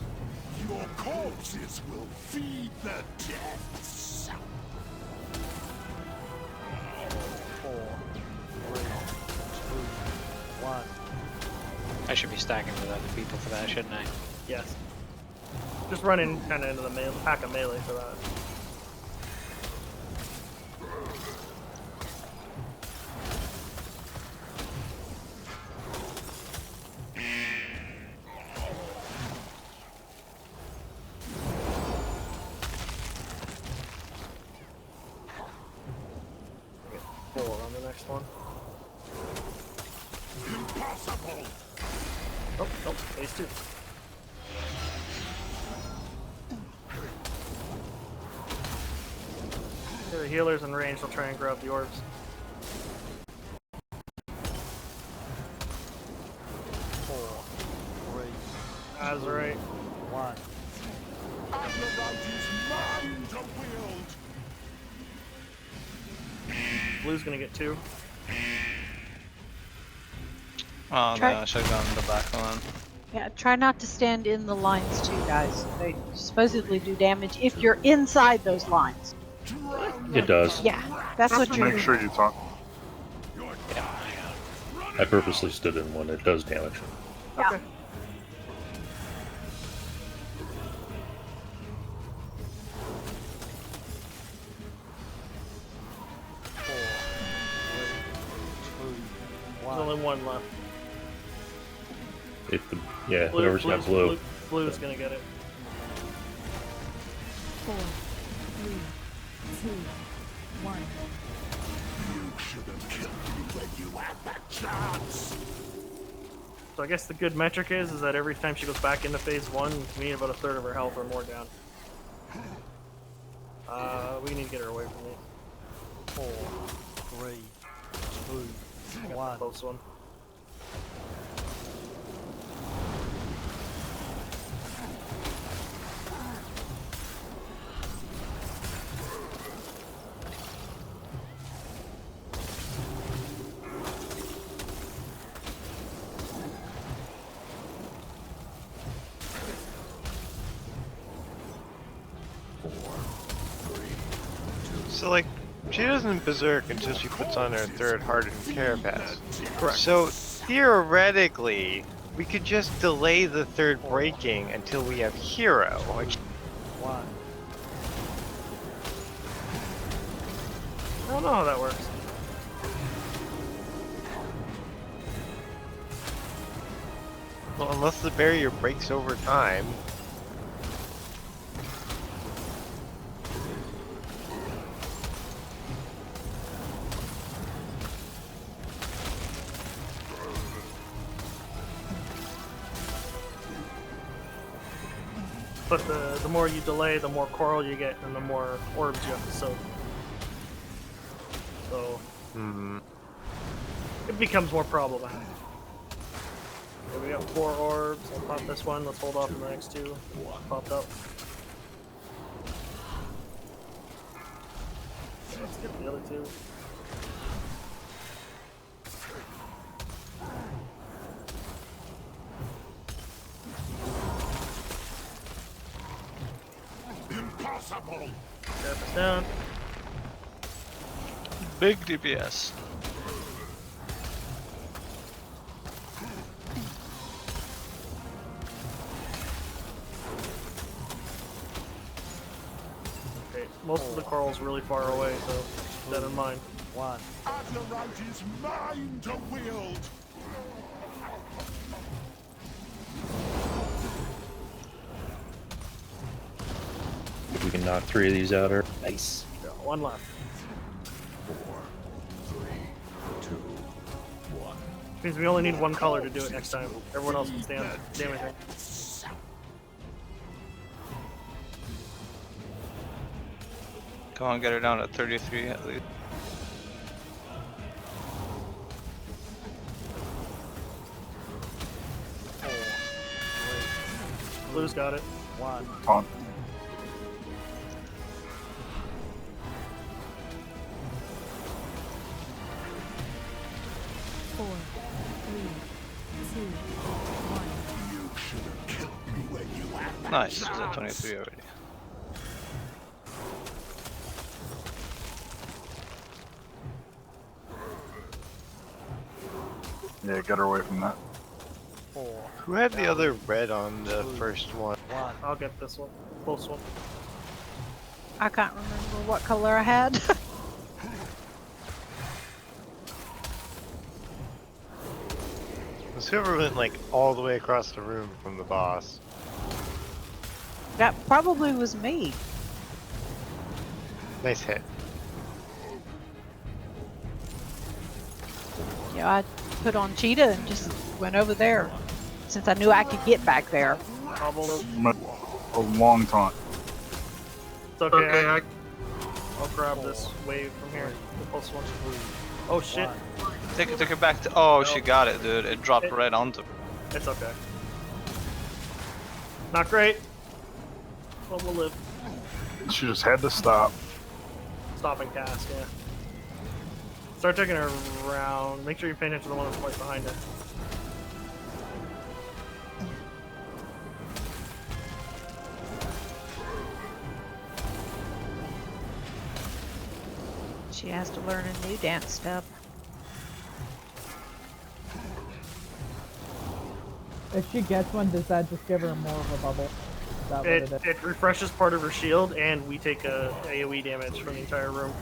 Your corpses will feed the depths. 4, 3, 2, 1. I should be stacking with other people for that, shouldn't I? Yes. Just run in kind of into the pack of melee for that. One. Impossible. Oh, nope, phase 2. Okay, the healer's in range, they'll try and grab the orbs. Azurite. 1. Mine to wield. Blue's gonna get 2. Oh no, I should have gone the back one. Yeah, try not to stand in the lines too, guys. They supposedly do damage if you're inside those lines. It does. Yeah, that's what you're. Make sure you talk. Yeah, I purposely stood in one. It does damage. Okay. There's only one left. If the whoever's got blue. Blue's gonna get it. 4, 3, 2, 1. You should have killed me when you had that chance. So I guess the good metric is that every time she goes back into phase 1, we need about a third of her health or more down. We need to get her away from me. 4, 3, 2, 1. Close one. So like, she doesn't berserk until she puts on her third hardened carapace. Correct. So theoretically, we could just delay the third breaking until we have hero. Which 1. I don't know how that works. well, unless the barrier breaks over time. But the more you delay, the more coral you get, and the more orbs you have to soak. So it becomes more problematic. Okay, we got 4 orbs. I'll pop this one. Let's hold off on the next 2. Popped up. Let's get the other 2. Impossible. Carapace down. Big DPS. Okay, most of the coral's really far away, so keep that in mind. 1. Adlerite is mine to wield. If we can knock 3 of these out, or nice. Got 1 left. 4, 3, 2, 1. Means we only need 1 color to do it next time. Everyone else can stand damaging. Come on, get her down to 33 at least. Blue's got it. 1. On. Four, 3, 2, 1. You should have killed me when you had that Nice, she's chance. at 23 already. Yeah, get her away from that. 4. Who had the other red on the first one? 1. I'll get this one. Close one. I can't remember what color I had. Was whoever went like all the way across the room from the boss. That probably was me. Nice hit. Yeah, I put on cheetah and just went over there. Since I knew I could get back there. Hobble. A long taunt. It's okay. I'll grab this wave from here. The pulse one. Oh shit. Take it back to. Oh, she got it, dude. It dropped right onto. It's okay. Not great. But we'll live. She just had to stop. Stop and cast, yeah. Start taking her around. Make sure you're paying attention to the one that's right behind it. She has to learn a new dance step. If she gets one, does that just give her more of a bubble? Is that what it is? It refreshes part of her shield, and we take a AoE damage from the entire room.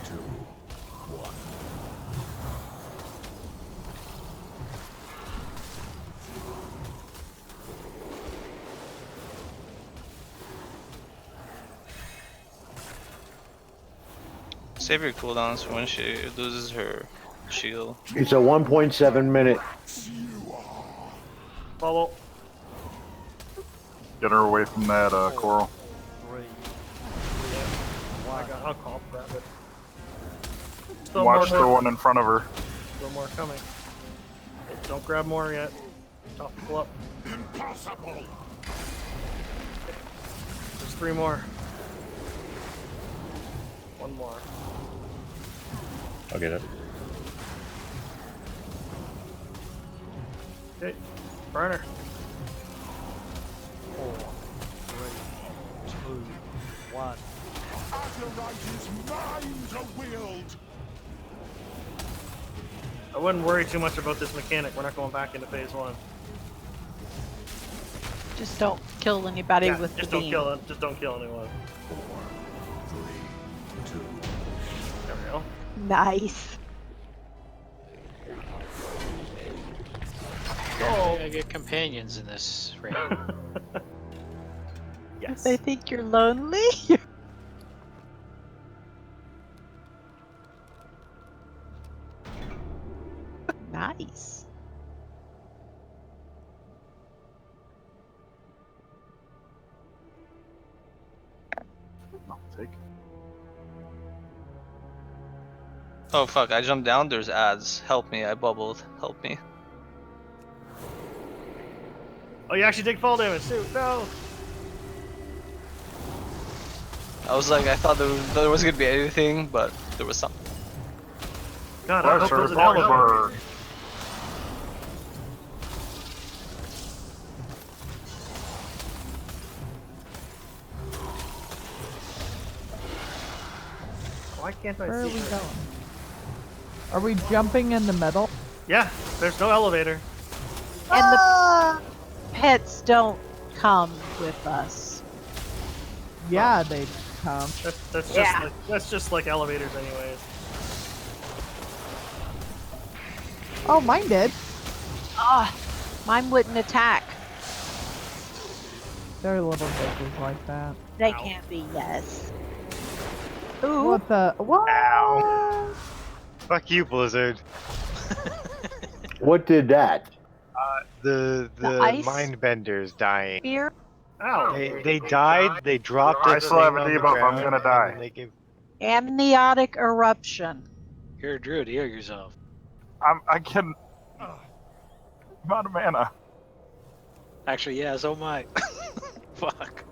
Save your cooldowns for when she loses her shield. It's a 1.7 minute. Bubble. Get her away from that coral. 3, I'll call grab it. Still Watch more, the one in front of her. Still more coming. Don't grab more yet. Top people up. Impossible. There's 3 more. 1 more. I'll get it. Okay. Burner. 4, 3, 2, 1. Azerite is mine to wield. I wouldn't worry too much about this mechanic. We're not going back into phase 1. Just don't kill anybody Yeah, with just the don't beam. kill it. Just don't kill anyone. 4, 3, 2. There we go. Nice. I get companions in this raid. Yes. They think you're lonely. Nice. No, take. Oh fuck, I jumped down, there's ads. Help me, I bubbled. Help me. Oh, you actually take fall damage too. No. I was like, I thought there wasn't gonna be anything, but there was something. God, I hope Pressure, those are Oliver. Why can't I Where are see we her? going? Are we jumping in the middle? Yeah, there's no elevator. And the pets don't come with us. Yeah, they come. That's just like elevators, anyways. Oh, mine did. Ah, mine wouldn't attack. They're little bitches like that. They can't be, yes. Ooh. What the? What? Ow. Fuck you, Blizzard. What did that? The ice mind benders dying. Fear? Ow. They died. They dropped I this still have thing a on the debuff, I'm ground, gonna and die. then they give. Amniotic eruption. You're a druid, heal yourself. I can. I'm out of mana. Actually, yeah, so am I. Fuck.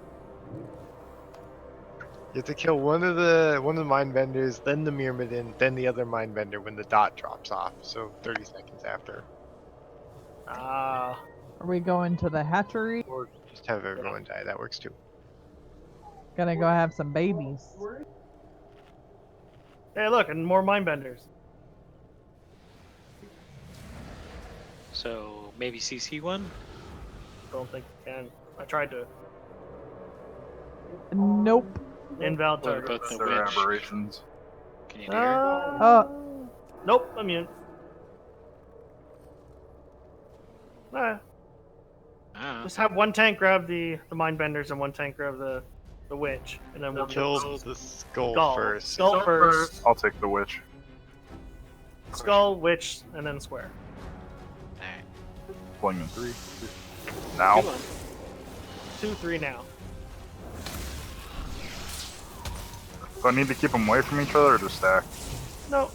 You have to kill one of the mind benders, then the Myrmidon, then the other mind bender when the dot drops off. So 30 seconds after. Ah. Are we going to the hatchery? Or just have everyone die. That works too. Gonna go have some babies. Hey, look, and more mindbenders. So maybe CC one? Don't think you can. I tried to. Nope. Invalid What target. about the They're witch? aberrations. Can you hear? Nope, immune. Just have one tank grab the mindbenders and one tank grab the witch, and then we'll Kill kill the skull first. Skull first. I'll take the witch. Skull, witch, and then square. Pulling in 3. Now. 2, 3 now. Do I need to keep them away from each other or just stack? No,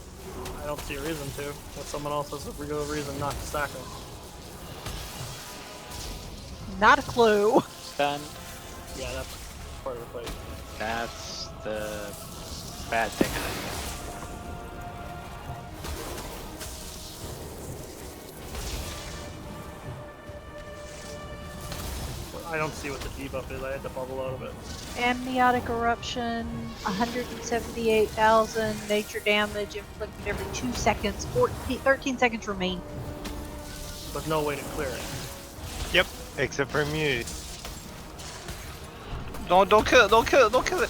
I don't see a reason to. But someone else has a real reason not to stack them. Not a clue. Stun. Yeah, that's part of the play. That's the bad thing. I don't see what the debuff is. I had to bubble out of it. Amniotic eruption, 178,000 nature damage inflicted every 2 seconds. 13 seconds remain. But no way to clear it. Yep. Except for immunity. Don't kill it, don't kill it, don't kill it.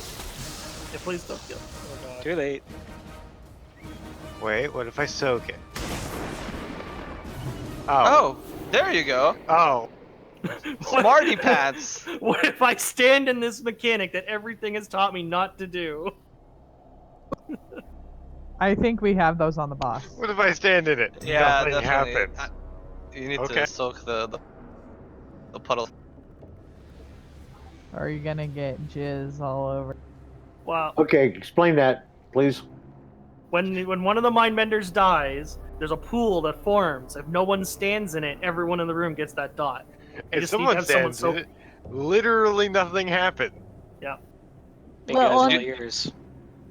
Yeah, please don't kill. Oh, God. Too late. Wait, what if I soak it? Oh, there you go. Oh. Smarty pants. What if I stand in this mechanic that everything has taught me not to do? I think we have those on the boss. What if I stand in it? Yeah, Nothing definitely. happens. You need Okay. to soak the puddle. Or are you gonna get jizz all over? Wow. Okay, explain that, please. When one of the mind benders dies, there's a pool that forms. If no one stands in it, everyone in the room gets that dot. You If just need to someone have someone stands in it, literally nothing happens. Yeah. Big Well, guy's on- all ears.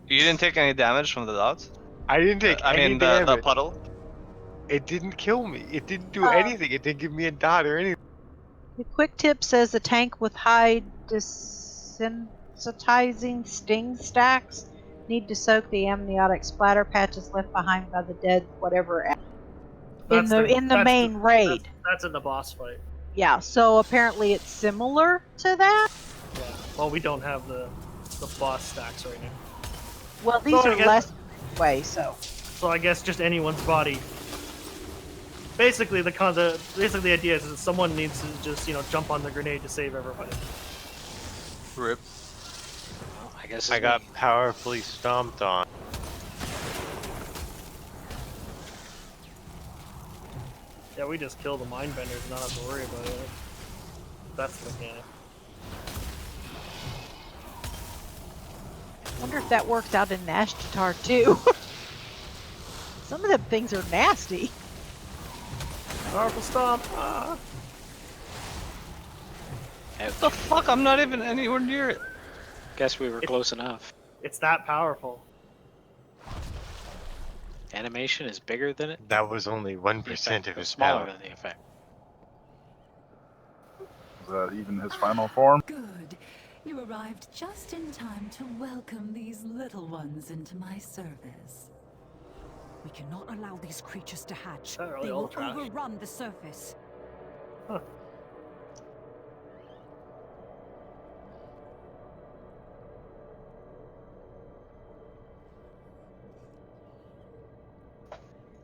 You didn't take any damage from the dots? I didn't take I any mean, damage. the puddle? It didn't kill me. It didn't do anything. It didn't give me a dot or anything. The quick tip says a tank with high desensitizing sting stacks need to soak the amniotic splatter patches left behind by the dead whatever in the main raid. That's in the boss fight. Yeah, so apparently it's similar to that. Yeah. Well, we don't have the boss stacks right now. Well, these So I are guess- less way, so. So I guess just anyone's body. Basically, the idea is that someone needs to just jump on the grenade to save everybody. Rip. Well, I guess I got powerfully stomped on. Yeah, we just kill the mind benders and not have to worry about it. That's the mechanic. I wonder if that works out in Nashtar too. Some of them things are nasty. Powerful stomp. Ah. What the fuck? I'm not even anywhere near it. Guess we were close enough. It's that powerful. Animation is bigger than it. That was only 1% Effect of was his smaller power. than the effect. Is that even his final form? Good. You arrived just in time to welcome these little ones into my service. We cannot allow these creatures to hatch. They're really They all will trash. overrun the surface. Huh.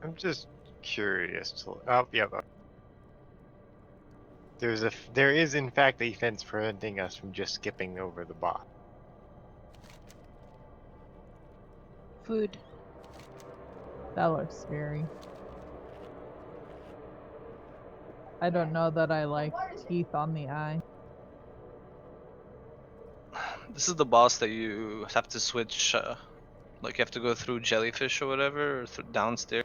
I'm just curious to. Oh, yeah. There is in fact a fence preventing us from just skipping over the bot. Food. That looks scary. I don't know that I like teeth on the eye. This is the boss that you have to switch, like you have to go through jellyfish or whatever, or downstairs.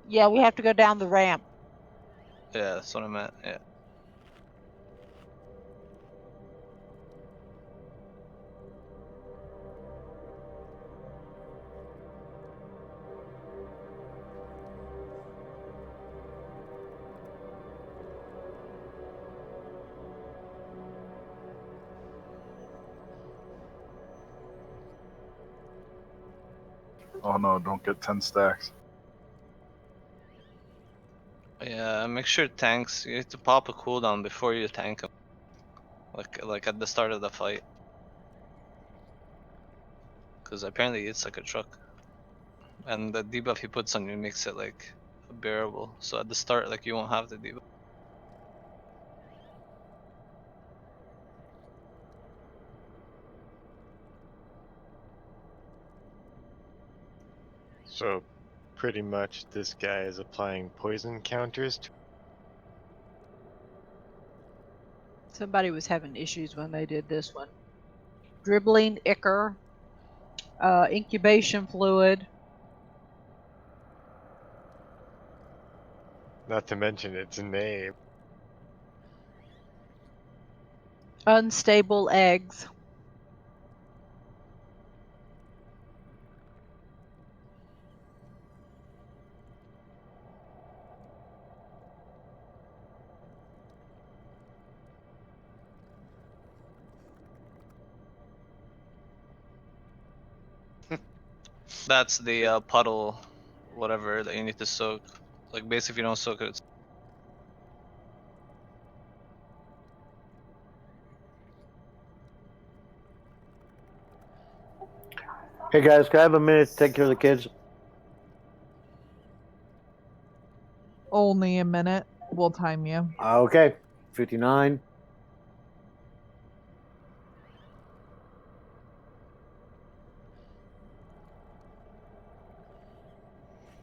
Yeah, we have to go down the ramp. Yeah, that's what I meant, yeah. Oh no, don't get 10 stacks. Yeah, make sure tanks, you have to pop a cooldown before you tank them. Like at the start of the fight. Because apparently it's like a truck. And the debuff he puts on you makes it like bearable. So at the start, like you won't have the debuff. So, pretty much, this guy is applying poison counters to. Somebody was having issues when they did this one. Dribbling ichor, incubation fluid. Not to mention its name. Unstable eggs. That's the puddle, whatever, that you need to soak. Like basically if you don't soak it, it's... Hey guys, can I have a minute to take care of the kids? Only a minute. We'll time you. Okay. 59.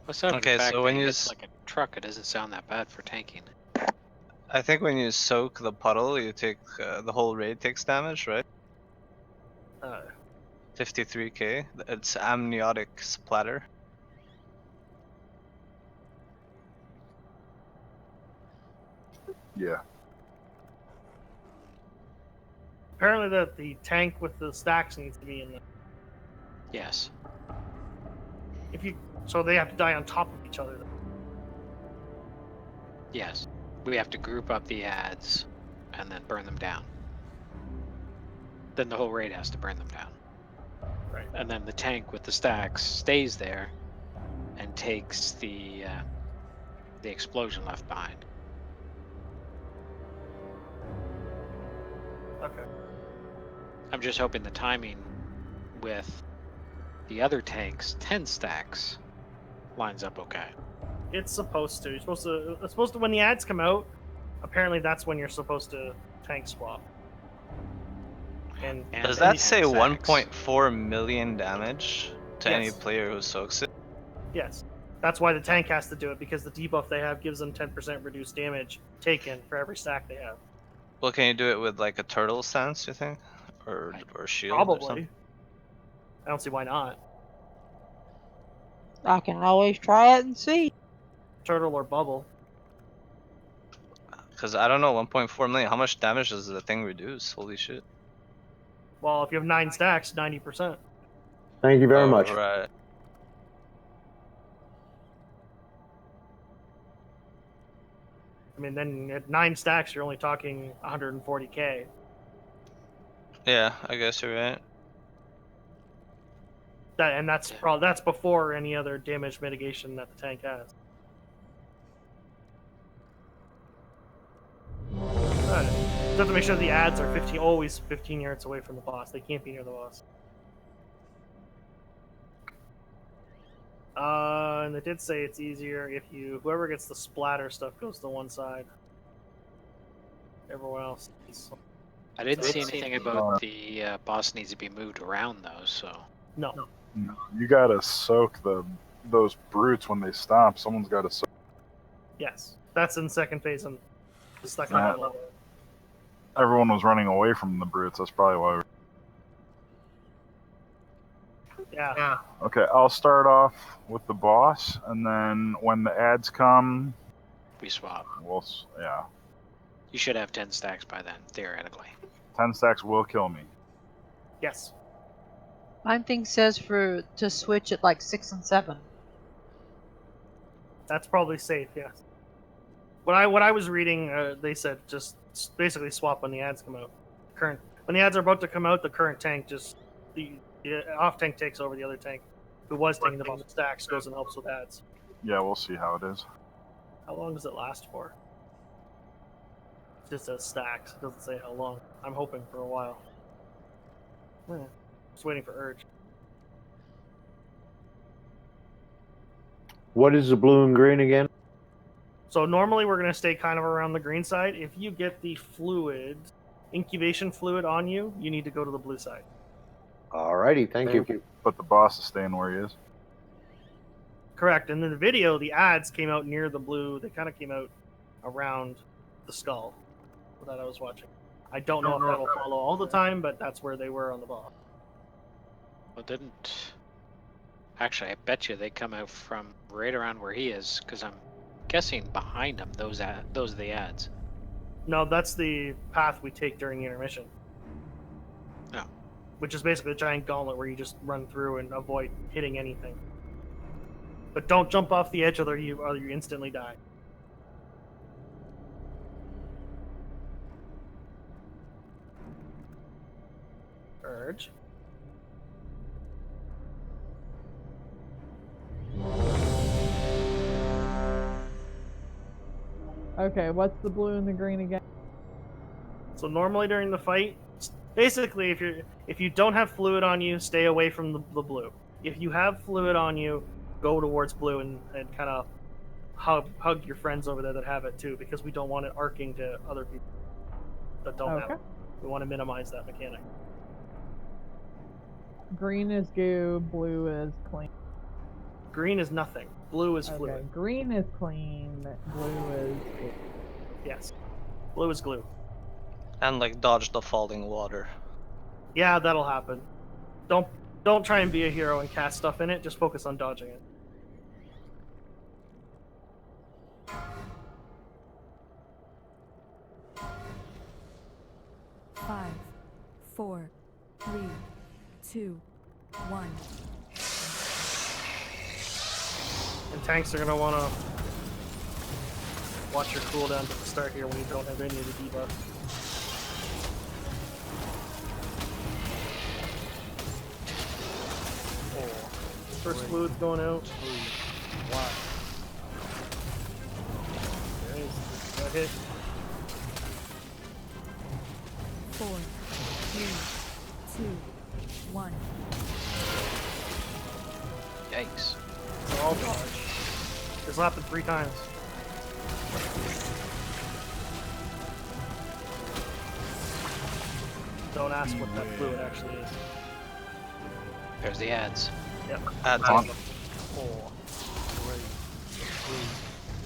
Aside from Okay, the fact so that when he you hits like a truck, it doesn't sound that bad for tanking. I think when you soak the puddle, you take the whole raid takes damage, right? 53k. It's amniotic splatter. Yeah. Apparently, the tank with the stacks needs to be in there. Yes. So they have to die on top of each other. Yes. We have to group up the ads and then burn them down. Then the whole raid has to burn them down. Right. And then the tank with the stacks stays there and takes the explosion left behind. Okay. I'm just hoping the timing with the other tank's 10 stacks lines up okay. It's supposed to. It's supposed to when the ads come out. Apparently, that's when you're supposed to tank swap. And Does that say 1.4 million damage to any Yes. player who soaks it? Yes. That's why the tank has to do it, because the debuff they have gives them 10% reduced damage taken for every stack they have. Well, can you do it with like a turtle stance, you think? Or shield or Probably. something? I don't see why not. I can always try it and see. Turtle or bubble. Because I don't know, 1.4 million. How much damage does the thing reduce? Holy shit. Well, if you have 9 stacks, 90%. Thank you very much. Right. I mean, then at 9 stacks, you're only talking 140k. Yeah, I guess you're right. That's before any other damage mitigation that the tank has. Alright. Just have to make sure the ads are always 15 yards away from the boss. They can't be near the boss. And they did say it's easier if whoever gets the splatter stuff goes to one side. Everyone else. I didn't see anything about the boss needs to be moved around though, so. No. No, you gotta soak those brutes when they stop. Someone's gotta soak. Yes. That's in second phase and the second Nah. level. Everyone was running away from the brutes. That's probably why. Yeah. Okay, I'll start off with the boss, and then when the ads come, we swap. Yeah. You should have 10 stacks by then, theoretically. 10 stacks will kill me. Yes. Mine thing says to switch at like 6 and 7. That's probably safe, yes. What I was reading, they said just basically swap when the ads come out. When the ads are about to come out, the current tank the off tank takes over the other tank, who was taking the most stacks, goes and helps with ads. Yeah, we'll see how it is. How long does it last for? It just says stacks. It doesn't say how long. I'm hoping for a while. Just waiting for Urge. What is the blue and green again? So normally we're going to stay kind of around the green side. If you get the incubation fluid on you, you need to go to the blue side. Alrighty, thank you. But the boss is staying where he is. Correct. And in the video, the ads came out near the blue. They kind of came out around the skull that I was watching. I don't know if that'll follow all the time, but that's where they were on the boss. Well, actually, I bet you they come out from right around where he is, because I'm guessing behind him, those are the ads. No, that's the path we take during the intermission. No. Which is basically a giant gauntlet where you just run through and avoid hitting anything. But don't jump off the edge or you instantly die. Urge. Okay, what's the blue and the green again? So normally during the fight, Basically, if you don't have fluid on you, stay away from the blue. If you have fluid on you, go towards blue and kind of hug your friends over there that have it too, because we don't want it arcing to other people that don't have Okay. it. We want to minimize that mechanic. Green is goo, blue is clean. Green is nothing. Blue is Okay, fluid. green is clean, blue is glue. Yes. Blue is glue. And like dodge the falling water. Yeah, that'll happen. Don't try and be a hero and cast stuff in it. Just focus on dodging it. Five, 4, 3, 2, 1. And tanks are gonna want to watch your cooldown at the start here when you don't have any of the debuff. First fluid's going out. 2, 1. There is. Got hit. 4, 3, 2, 1. Yikes. So I'll dodge. This will happen 3 times. Don't ask what that fluid actually is. There's the ads. Yep. Ads on. 4, 3,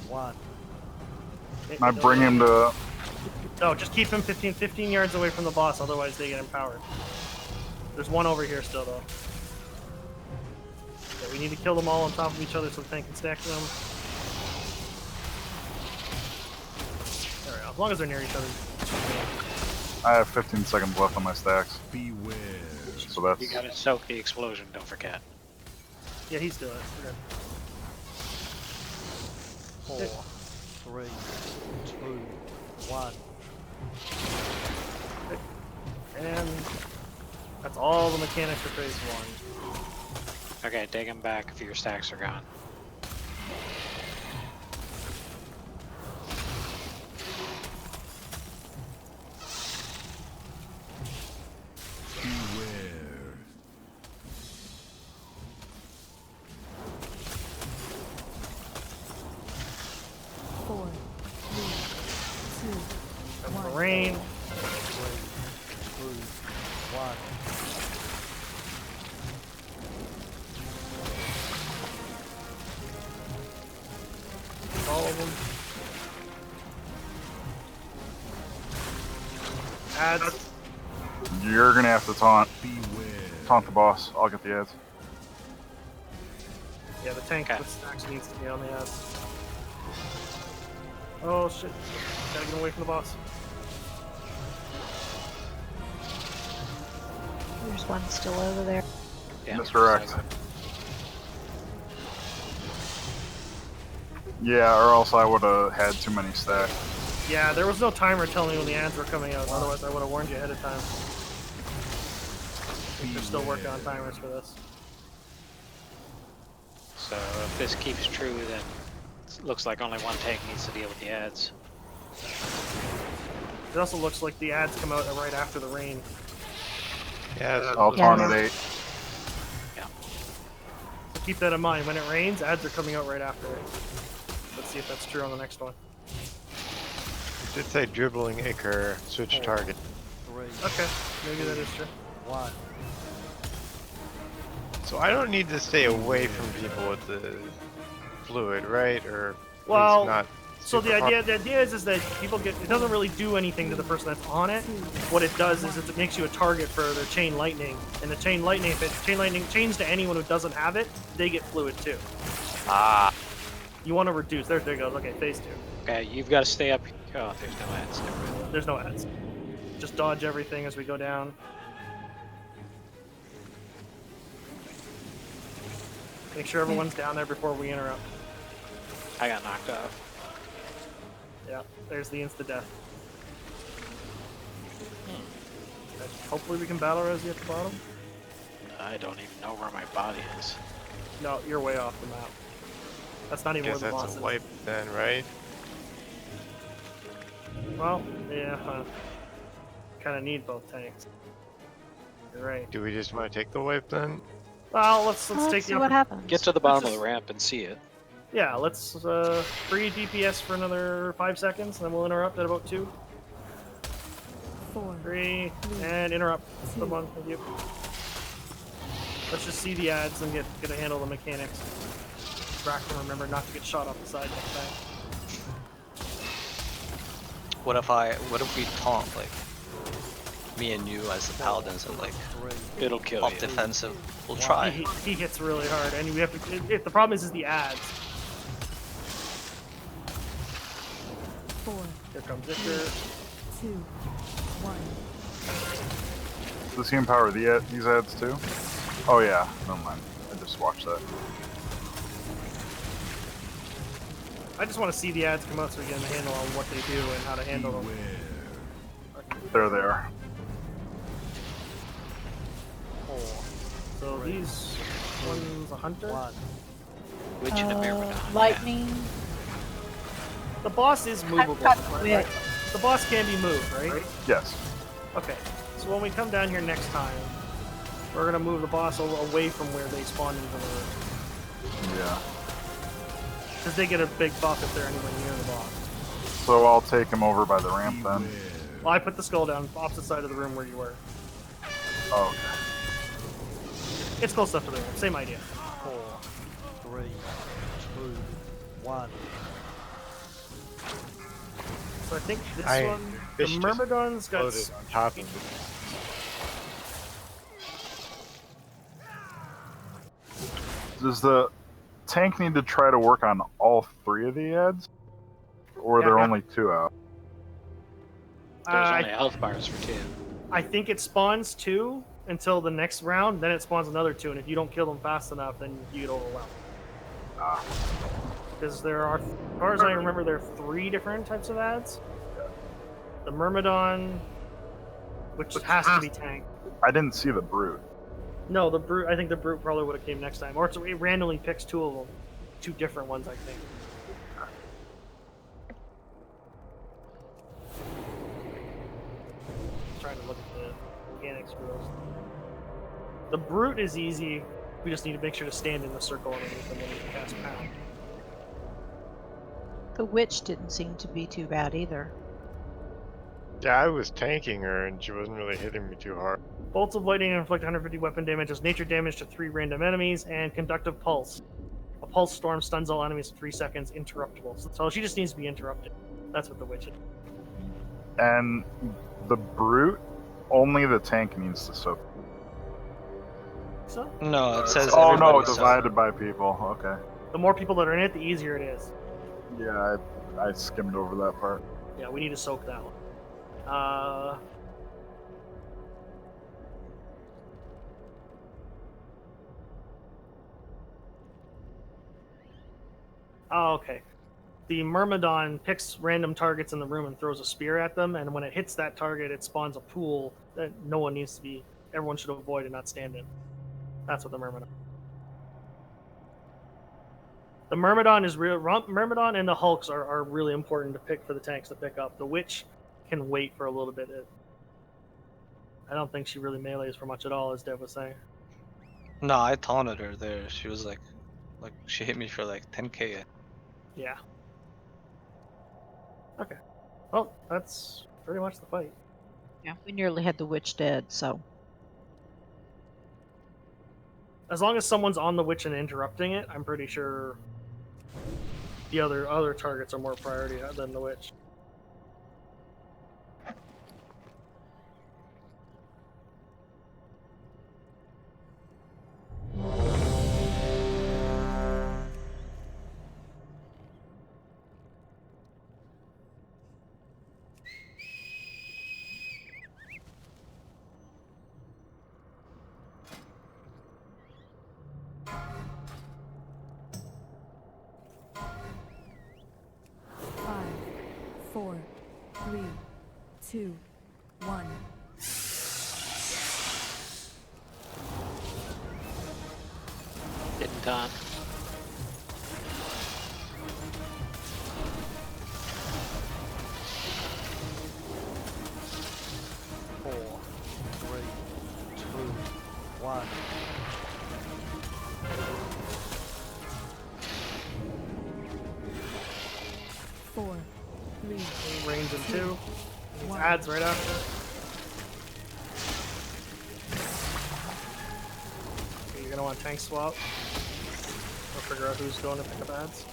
2, 1. I bring him to. No, just keep him 15 yards away from the boss, otherwise they get empowered. There's one over here still, though. Yeah, we need to kill them all on top of each other so the tank can stack them. There we go. As long as they're near each other. I have 15 seconds left on my stacks. Beware. So that's. You gotta soak the explosion, don't forget. Yeah, he's doing it. Okay. 4, 3, 2, 1. And that's all the mechanics for phase 1. Okay, take him back if your stacks are gone. Beware. 4, 3, 2, That's 1. the rain. 3, 2, 1. All of them. Ads. You're gonna have to taunt. Beware. Taunt the boss. I'll get the ads. Yeah, the tank with stacks needs to be on the ads. Oh shit. Gotta get away from the boss. There's one still over there. Yeah, Misdirect. Yeah, or else I would have had too many stacks. Yeah, there was no timer telling me when the ads were coming out, otherwise I would have warned you ahead of time. I think they're still working on timers for this. So if this keeps true, then it looks like only one tank needs to deal with the ads. It also looks like the ads come out right after the rain. Yeah, I'll taunt at 8. So keep that in mind. When it rains, ads are coming out right after it. Let's see if that's true on the next one. it did say dribbling Icar, switch target. 3, Okay, maybe that is true. 1. So I don't need to stay away from people with the fluid, right? Or at Well, least not so the super far. idea is that people get, it doesn't really do anything to the person that's on it. What it does is it makes you a target for their chain lightning, and the chain lightning, if it chain lightning chains to anyone who doesn't have it, they get fluid too. Ah. You want to reduce. There it goes. Okay, phase 2. Okay, you've got to stay up. Oh, there's no ads. Never mind. There's no ads. Just dodge everything as we go down. Make sure everyone's down there before we interrupt. I got knocked off. Yeah, there's the insta-death. Hopefully we can battle Rosie at the bottom. I don't even know where my body is. No, you're way off the map. That's not even Guess where the that's boss a is. wipe then, right? Well, yeah, kind of need both tanks. You're right. Do we just want to take the wave then? Well, let's Let's take see the what happens. Get to the bottom of the ramp and see it. Yeah, let's free DPS for another 5 seconds, and then we'll interrupt at about 2. 4, 3, and interrupt. Come on, with you. Let's just see the ads and get a handle of the mechanics. Bracken, remember not to get shot off the side next time. What if we taunt like me and you as the paladins and like it'll kill off you. defensive? We'll try. He hits really hard, and we have to. The problem is the ads. 4, Here comes Victor. 2, 1. Does he empower these ads too? Oh yeah, never mind. I just watched that. I just want to see the ads come out so we get a handle on what they do and how to handle them. There they are. So these one's a hunter. Witch and a Myrmidon. Lightning. The boss is movable. Right? The boss can be moved, right? Yes. Okay. So when we come down here next time, we're gonna move the boss away from where they spawn into the room. Yeah. Because they get a big buff if they're anywhere near the boss. So I'll take him over by the ramp then. Well, I put the skull down opposite side of the room where you were. Oh, okay. It's close enough to the room. Same idea. 4, 3, 2, 1. So I think this Iron one, Fish the just Myrmidon's got. Floated on top of it. Does the tank need to try to work on all 3 of the ads? Or are there only 2 out? There's only health bars for 2. I think it spawns 2 until the next round, then it spawns another 2, and if you don't kill them fast enough, then you get overwhelmed. Because there are, as far as I remember, there are 3 different types of ads. The Myrmidon, which has to be tanked. I didn't see the brute. No, the Brute, I think the Brute probably would have came next time. Or it randomly picks 2 of them. 2 different ones, I think. Trying to look at the mechanics for those. The Brute is easy. We just need to make sure to stand in the circle underneath them when you cast Pound. The witch didn't seem to be too bad either. Yeah, I was tanking her and she wasn't really hitting me too hard. Bolts of lightning inflict 150 weapon damage as nature damage to 3 random enemies, and conductive pulse. A pulse storm stuns all enemies for 3 seconds, interruptible. So she just needs to be interrupted. That's what the witch is. And the brute, only the tank needs to soak. So? No, it says. Oh no, everybody divided by people. Okay. The more people that are in it, the easier it is. Yeah, I skimmed over that part. Yeah, we need to soak that one. Oh, okay. The Myrmidon picks random targets in the room and throws a spear at them, and when it hits that target, it spawns a pool that no one needs to be. Everyone should avoid and not stand in. That's what the Myrmidon. The Myrmidon is real. Myrmidon and the Hulks are really important to pick for the tanks to pick up. The Witch can wait for a little bit. I don't think she really melees for much at all, as Dev was saying. No, I taunted her there. She was like she hit me for like 10k. Yeah. Okay. Well, that's pretty much the fight. Yeah, we nearly had the witch dead, so. As long as someone's on the witch and interrupting it, I'm pretty sure the other targets are more priority than the witch. Didn't taunt. Four, three, two, 1. 4, 3, Range in 2. These 1. ads right after. Okay, you're gonna want tank swap. We'll figure out who's going to pick up ads.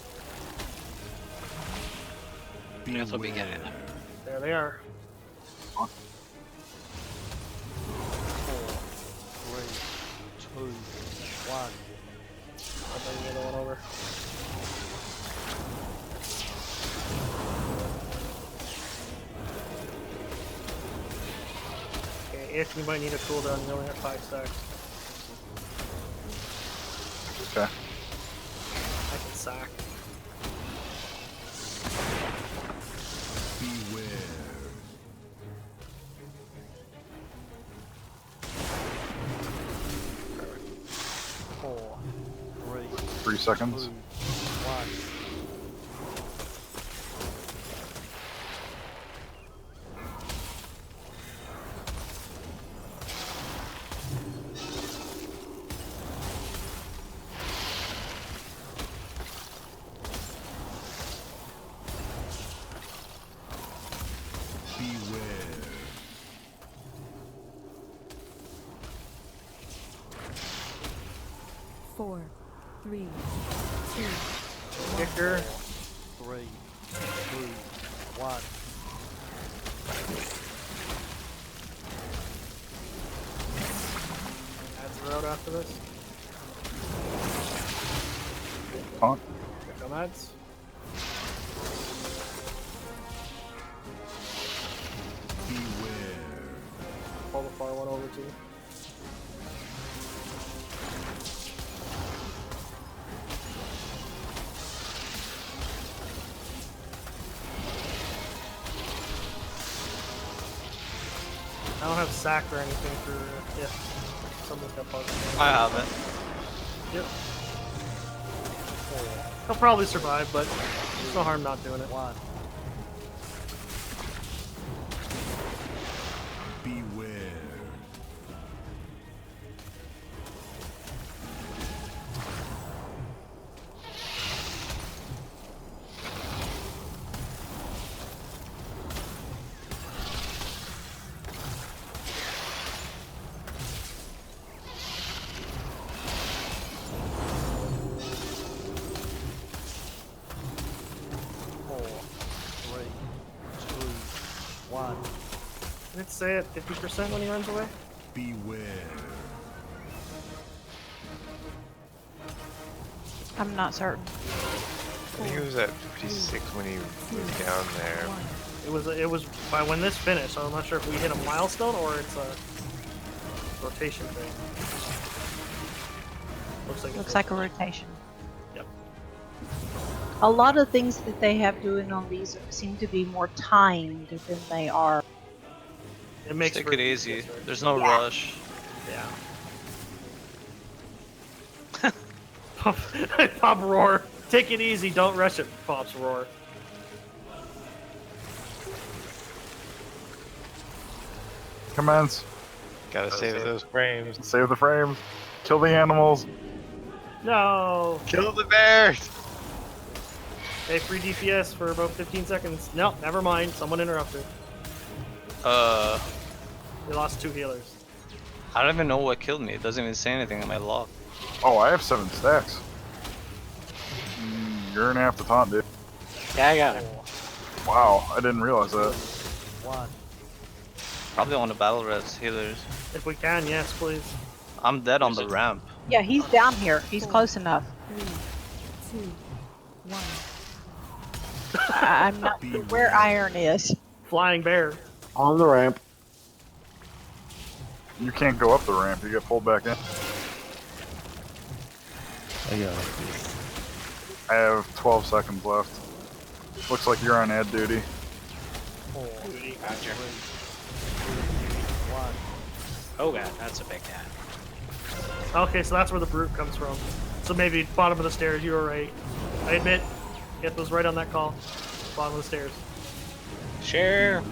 That's what we get it. There they are. 4, 3, 2, 1. I'll bring the other one over. Okay, if you might need a cooldown, you only have 5 stacks. Okay. I can sack. Beware. 4, 3, 3 seconds. 2, 1. Beware. 4, 3, 2, Kicker. 3, 2, 1. Ads are out after this. Taunt. Here come ads. Beware. Pull the far one over to you. I don't have sack or anything for if someone's got bugs. I have it. Yep. He'll probably survive, but there's no harm not doing it. 1. Beware. 1. Did it say at 50% when he runs away? Beware. I'm not certain. I think it was at 56 when he was down there. It was by when this finished, so I'm not sure if we hit a milestone or it's a rotation thing. Looks like a rotation. Yep. A lot of things that they have doing on these seem to be more timed than they are. It makes Take for it easy. faster. There's no Yeah. rush. Yeah. Pop roar. Take it easy, don't rush it, Pops roar. Commence. Gotta save those frames. Save the frames. Kill the animals. No. Kill the bears. Hey, free DPS for about 15 seconds. No, never mind. Someone interrupted. We lost 2 healers. I don't even know what killed me. It doesn't even say anything in my log. Oh, I have 7 stacks. You're gonna have to taunt, dude. Yeah, I got it. Wow, I didn't realize that. 1. Probably on the battle res healers. If we can, yes, please. I'm dead on the ramp. Yeah, he's down here. He's close enough. 3, 2, 1. I'm not sure where Iron is. Flying bear. On the ramp. You can't go up the ramp, you get pulled back in. I got it. I have 12 seconds left. Looks like you're on ad duty. 4, Gotcha. 3, 2, 1. Oh god, that's a big cat. Okay, so that's where the brute comes from. So maybe bottom of the stairs, you were right. I admit, it was right on that call. Bottom of the stairs. Share.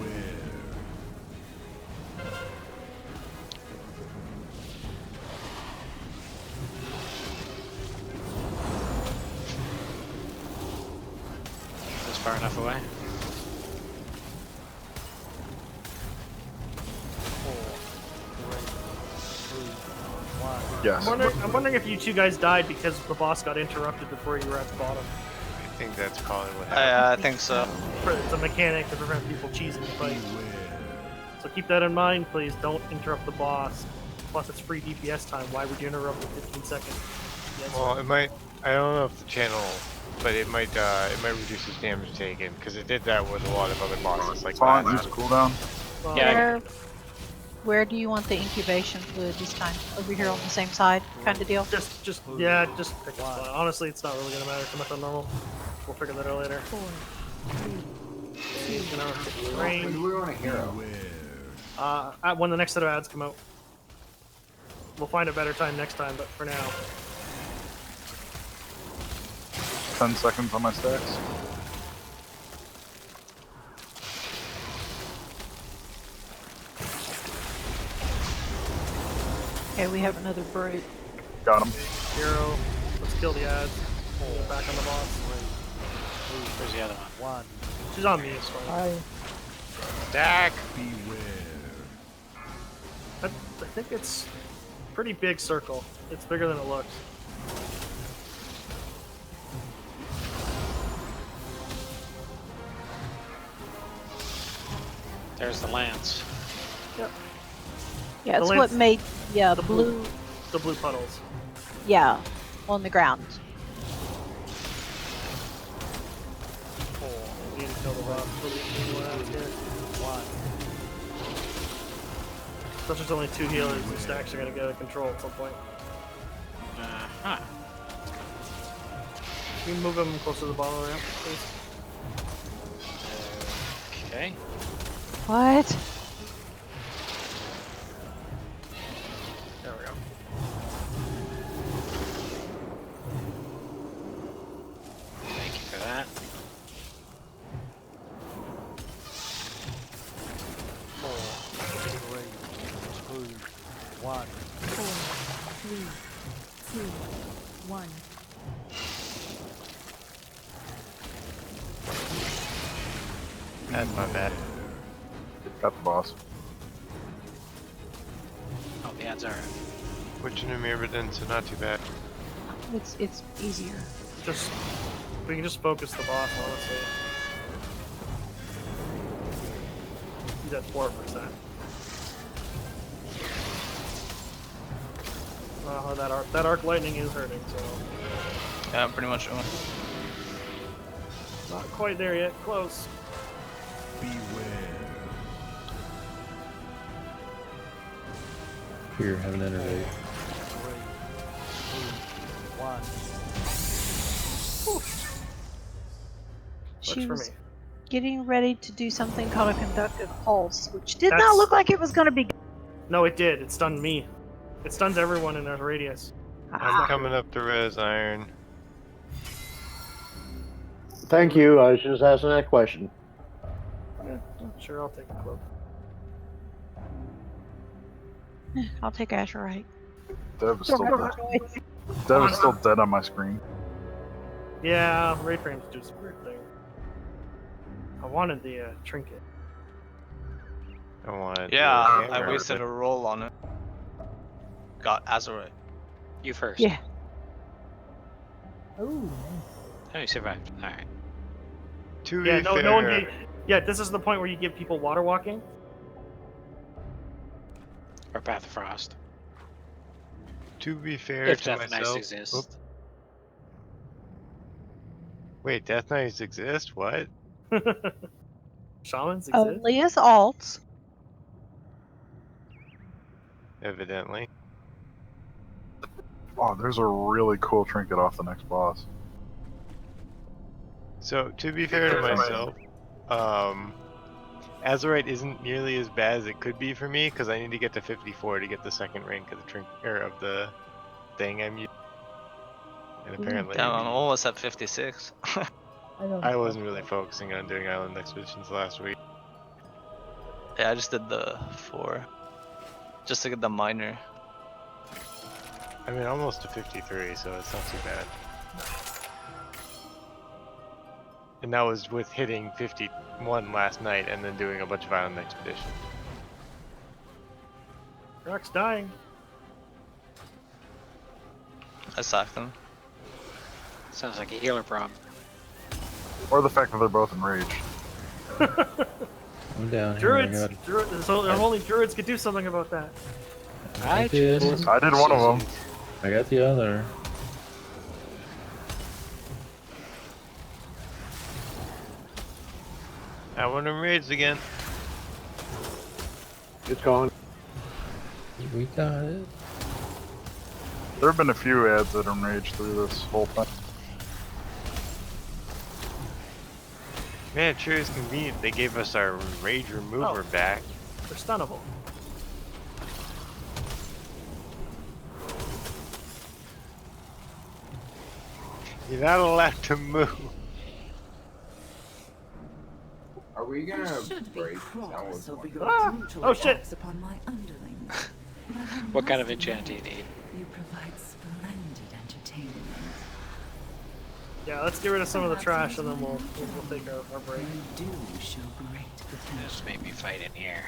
far enough away. 4, 3, 2, 1. Yes. I'm wondering if you two guys died because the boss got interrupted before you were at the bottom. I think that's probably what happened. I think so. It's a mechanic to prevent people cheesing the fight. So keep that in mind, please. Don't interrupt the boss. Plus, it's free DPS time. Why would you interrupt in 15 seconds? Yes. Well, it might. I don't know if the channel, but it might reduce his damage taken because it did that with a lot of other bosses. Like Fine, last use time. cooldown. Well, Yeah. Where do you want the incubation fluid this time? Over here on the same side, kind of deal? Just pick a spot. Honestly, it's not really going to matter too much on normal. We'll figure that out later. 4, 3, He's going to hit the range. We were on a hero. When the next set of ads come out. We'll find a better time next time, but for now. 10 seconds on my stacks. Okay, we have another break. Got him. Hero. Let's kill the ads. Get back on the boss. Where's the other one? 1. She's on me, it's fine. Stack. I think it's a pretty big circle. It's bigger than it looks. There's the lance. Yep. Yeah, it's The what lance- made The blue puddles. yeah, on the ground. 4, We need to kill the boss. Since there's only 2 healers, the stacks are gonna get out of control at some point. Uh-huh. Can you move them closer to the bottom of the ramp, please? Okay. What? There we go. Thank you for that. 4, 3, 2, 1. 4, 3, 2, 1. That's my bad. Got the boss. Oh, the ads are. Switching to mirror, but then so not too bad. It's easier. Just we can just focus the boss, honestly. He's at 4%. Oh, that arc lightning is hurting, so Yeah, pretty much. not quite there yet. Close. Here, have an innervate. 3, 2, 1. She for was me. getting ready to do something called a conductive pulse, which did not That's- look like it was going to be. No, it did. It stunned me. It stuns everyone in their radius. I'm coming up to res iron. Thank you. I was just asking that question. Yeah, sure, I'll take a cloak. I'll take Azurite. Dev is still dead. Dev is still dead on my screen. Yeah, ray frames do some weird thing. I wanted the trinket. I wanted. Yeah, the I hammer, wasted but- a roll on it. Got Azurite. You first. Yeah. Ooh. Oh, you survived. Alright. To Yeah, be no, fair, no one gave. Yeah, this is the point where you give people water walking. Or Path of Frost. To be fair If to Death Knights myself. exist. Oop. Wait, Death Knights exist? What? Shamans exist. Only as alts. Evidently. Oh, there's a really cool trinket off the next boss. So to be fair to myself, Azurite isn't nearly as bad as it could be for me because I need to get to 54 to get the second rank of the of the thing I'm using. And apparently, Damn, I'm almost at 56. I wasn't really focusing on doing island expeditions last week. Yeah, I just did the 4. Just to get the minor. I mean, almost to 53, so it's not too bad. And that was with hitting 51 last night and then doing a bunch of Island Expedition. Rock's dying. I sacked him. Sounds like a healer problem. Or the fact that they're both enraged. I'm down Druids, here. so only druids could do something about that. I did. I did one of them. I got the other. I want enraged again. It's gone. We got it. There have been a few ads that enraged through this whole thing. Man, it sure is convenient. They gave us our rage remover back. They're stunnable. You're not allowed to move. Are we gonna break? Oh shit! Upon my underlings. What kind of enchant do you need? You provide splendid entertainment. Yeah, let's get rid of some of the trash and then we'll take our break. You do show great potential. Just made me fight in here.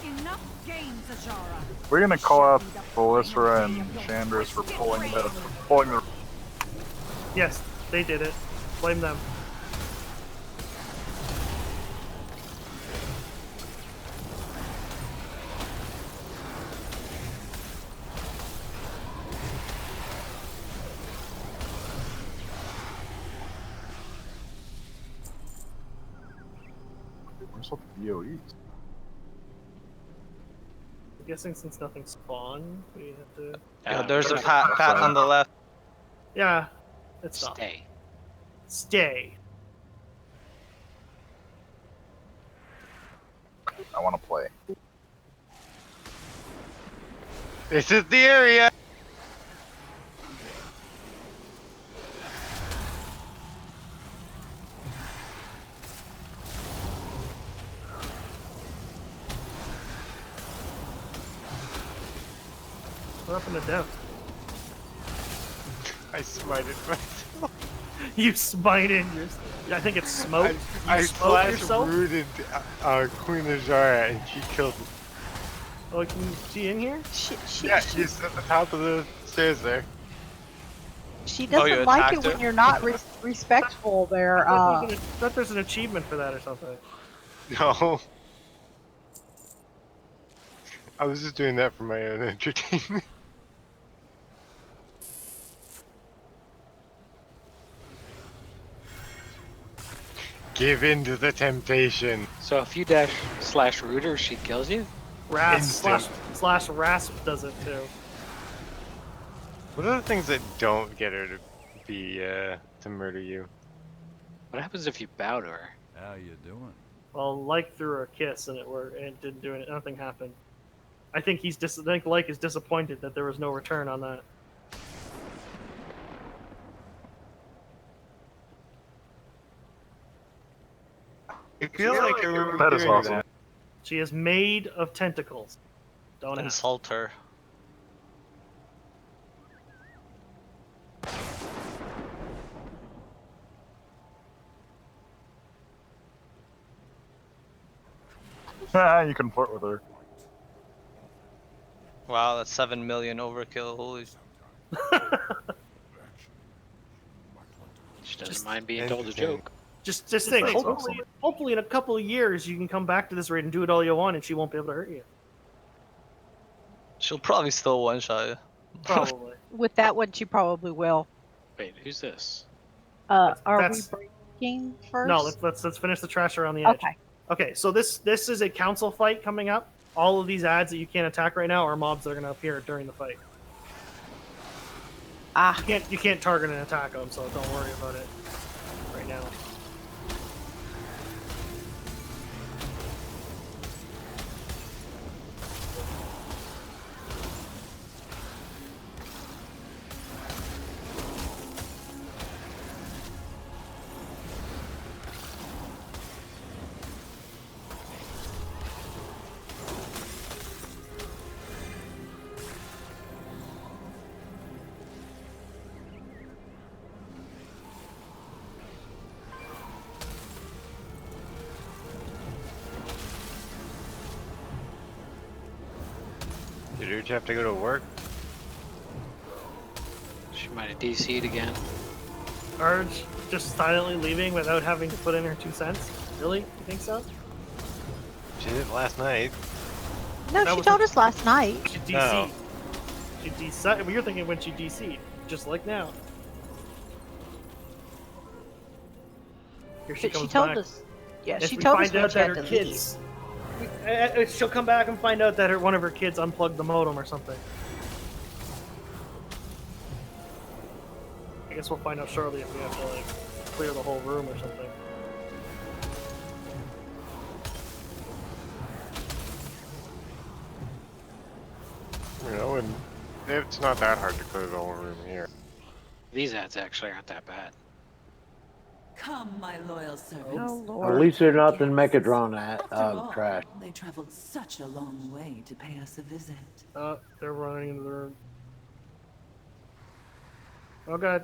Enough games, Ajara. We're gonna call out Belisra and Chandris for pulling the. Yes, they did it. Blame them. Where's all the DOEs? I'm guessing since nothing spawned, we have to. Yeah, there's a pat on the left. Yeah, it's Stay. Stay. I want to play. This is the area. What happened to Dev? I smited myself. You smited yourself. I think it's smoke. I You smoke flash yourself? rooted Queen Ajara and she killed me. Oh, can she in here? Yeah, she's at the top of the stairs there. She Oh, you doesn't like attacked it when her? you're not respectful there. I thought there's an achievement for that or something. No. I was just doing that for my own entertainment. Give in to the temptation. So if you dash slash rooter, she kills you? Rasp slash rasp does it too. What are the things that don't get her to be to murder you? What happens if you bow to her? How you doing? Well, like threw her a kiss and it didn't do it. Nothing happened. I think I think Like is disappointed that there was no return on that. I feel like I remember That is hearing awesome. that. She is made of tentacles. Don't ask. Insult her. You can flirt with her. Wow, that's 7 million overkill. Holy. She doesn't mind being told a joke. Just think. Hopefully, in a couple of years, you can come back to this raid and do it all you want, and she won't be able to hurt you. She'll probably still one-shot you. Probably. With that one, she probably will. Wait, who's this? Are that's- we breaking first? No, let's finish the trash around the edge. Okay. Okay, so this is a council fight coming up. All of these ads that you can't attack right now are mobs that are going to appear during the fight. Ah. You can't target and attack them, so don't worry about it right now. Did Urge have to go to work? She might have DC'd again. Urge just silently leaving without having to put in her 2 cents? Really? You think so? She did last night. No, That she was told her- us last night. She DC'd. No. She DC'd. Well, you're thinking when she DC'd, just like now. Here she But comes she told back. us. Yeah, If she we told find us when out she that had her to kids, she'll come back and find out that one of her kids unplugged the modem or something. I guess we'll find out shortly if we have to like clear the whole room or something. You know, and it's not that hard to clear the whole room here. These ads actually aren't that bad. Come, my loyal servants. Oh, At Lord. least they're not the Mechadron After all, trash. they traveled such a long way to pay us a visit. They're running into the room. Oh god.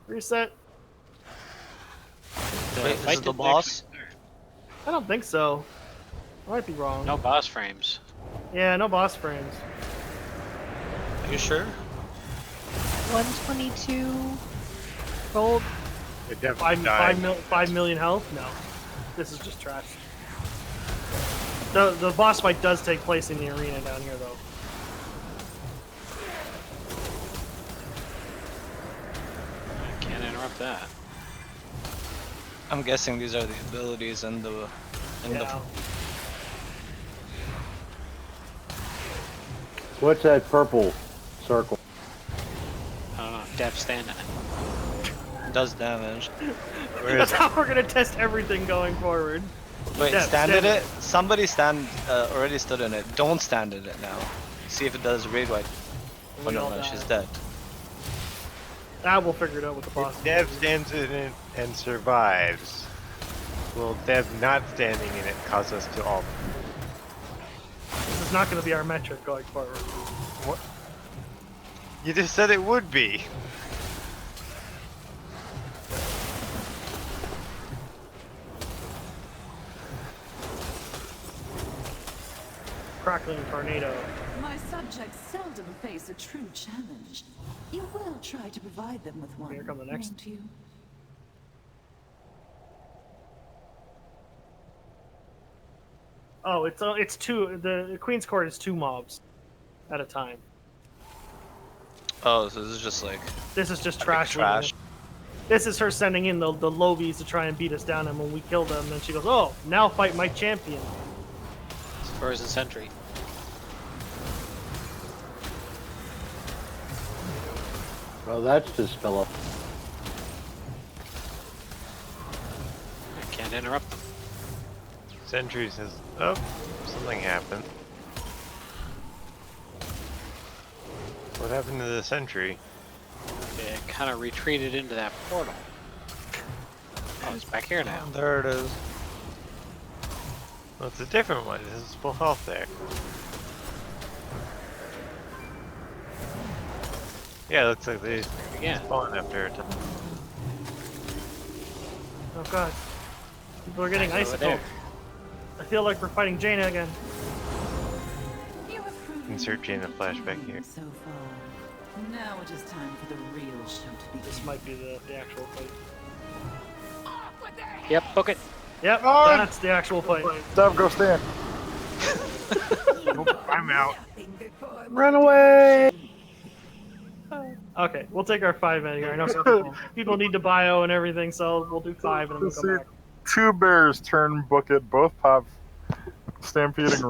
Reset. Wait, is fight it the didn't boss? actually start. I don't think so. I might be wrong. No boss frames. Yeah, no boss frames. Are you sure? 122 gold. It definitely died. 5 million health? No. This is just trash. The boss fight does take place in the arena down here, though. Can't interrupt that. I'm guessing these are the abilities and the Yeah. What's that purple circle? I don't know. Dev stand in it. does damage. That's how we're gonna test everything going forward. Wait, Dev, stand in stand it? Somebody already stood in it. Don't stand in it now. See if it does raid wipe. Oh We no, all no, die. she's dead. We'll figure it out with the boss. If Dev stands in it and survives, will Dev not standing in it cause us to all? This is not gonna be our metric going forward. What? You just said it would be. Crackling tornado. My subjects seldom face a true challenge. You will try to provide them with one, Here come the next. won't you? Oh, it's two. The Queen's Court is 2 mobs at a time. Oh, so this is just like This is just epic trash. trash. This is her sending in the lobies to try and beat us down, and when we kill them, then she goes, "Oh, now fight my champion." It's Frozen Sentry. Oh, that's just Philip. I can't interrupt them. Sentry says, "Oh, something happened." What happened to the sentry? It kind of retreated into that portal. Oh, it's back here now. There it is. Well, it's a different one. This is full health there. Yeah, it looks like they spawn after a time. Oh god, people are getting Guys over icicled. there. I feel like we're fighting Jaina again. Insert Jaina flashback here. So far. Now it is time for the real show to begin. This might be the actual fight. Yep, book it. Yep, Oh! that's the actual fight. Dev, go stand. Nope, I'm out. Run away! Okay, we'll take our 5 out here. I know some people need to bio and everything, so we'll do 5 and then we'll See, come back. 2 bears turn book it, both pop stampeding.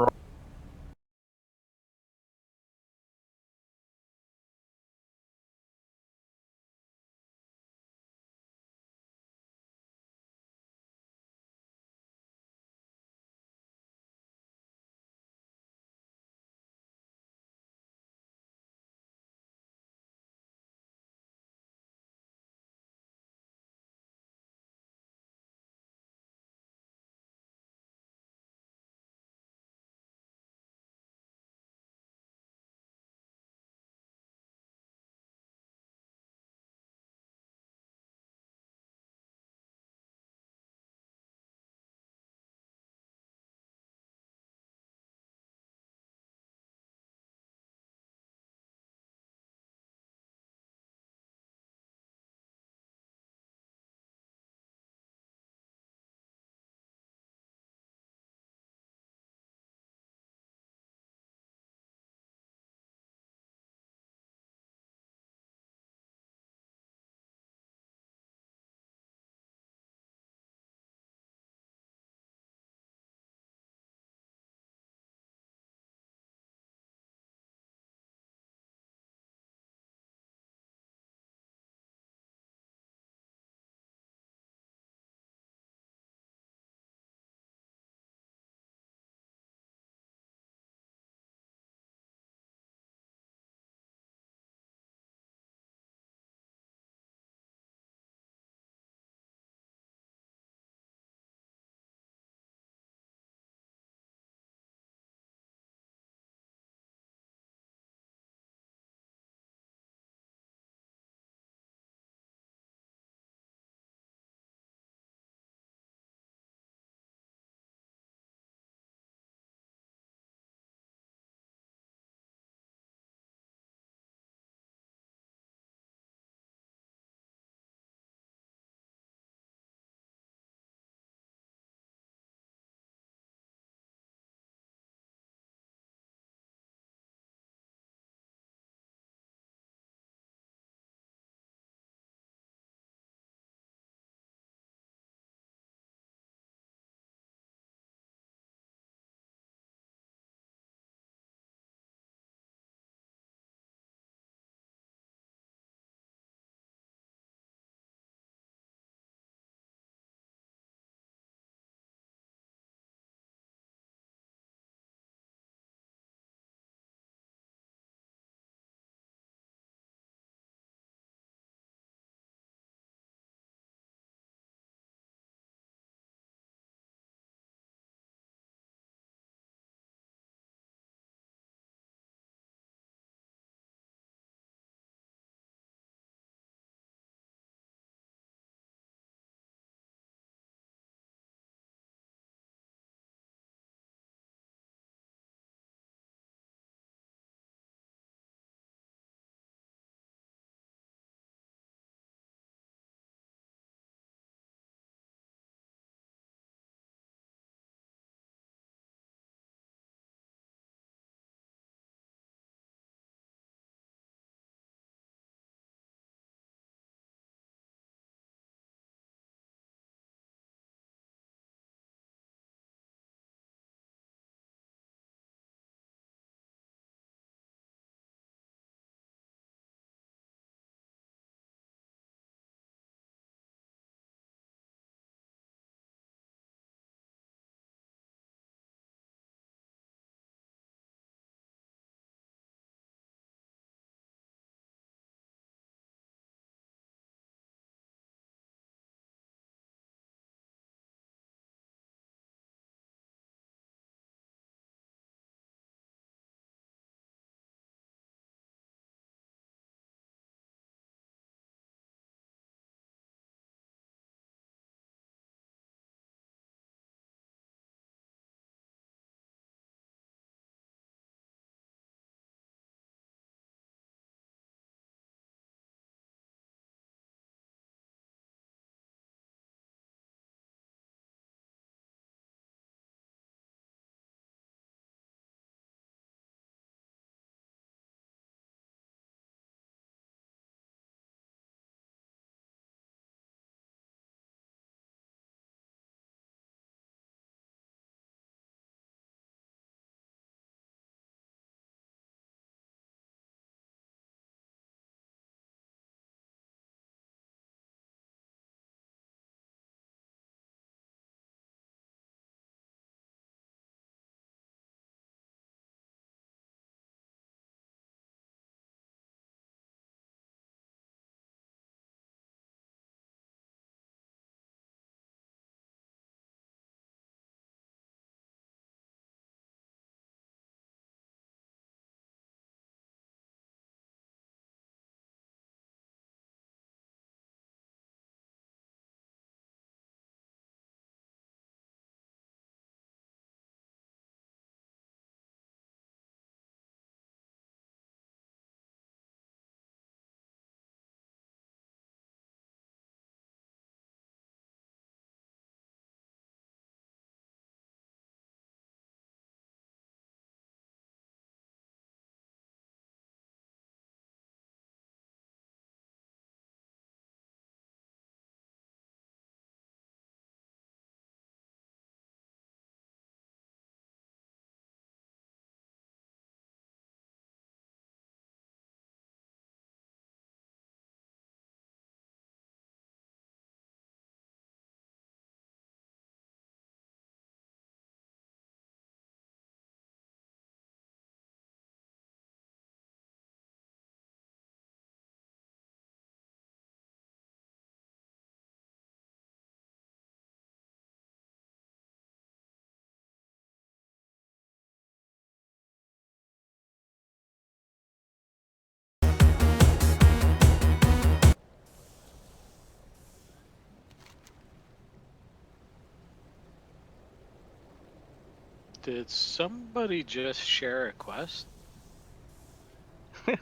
Did somebody just share a quest?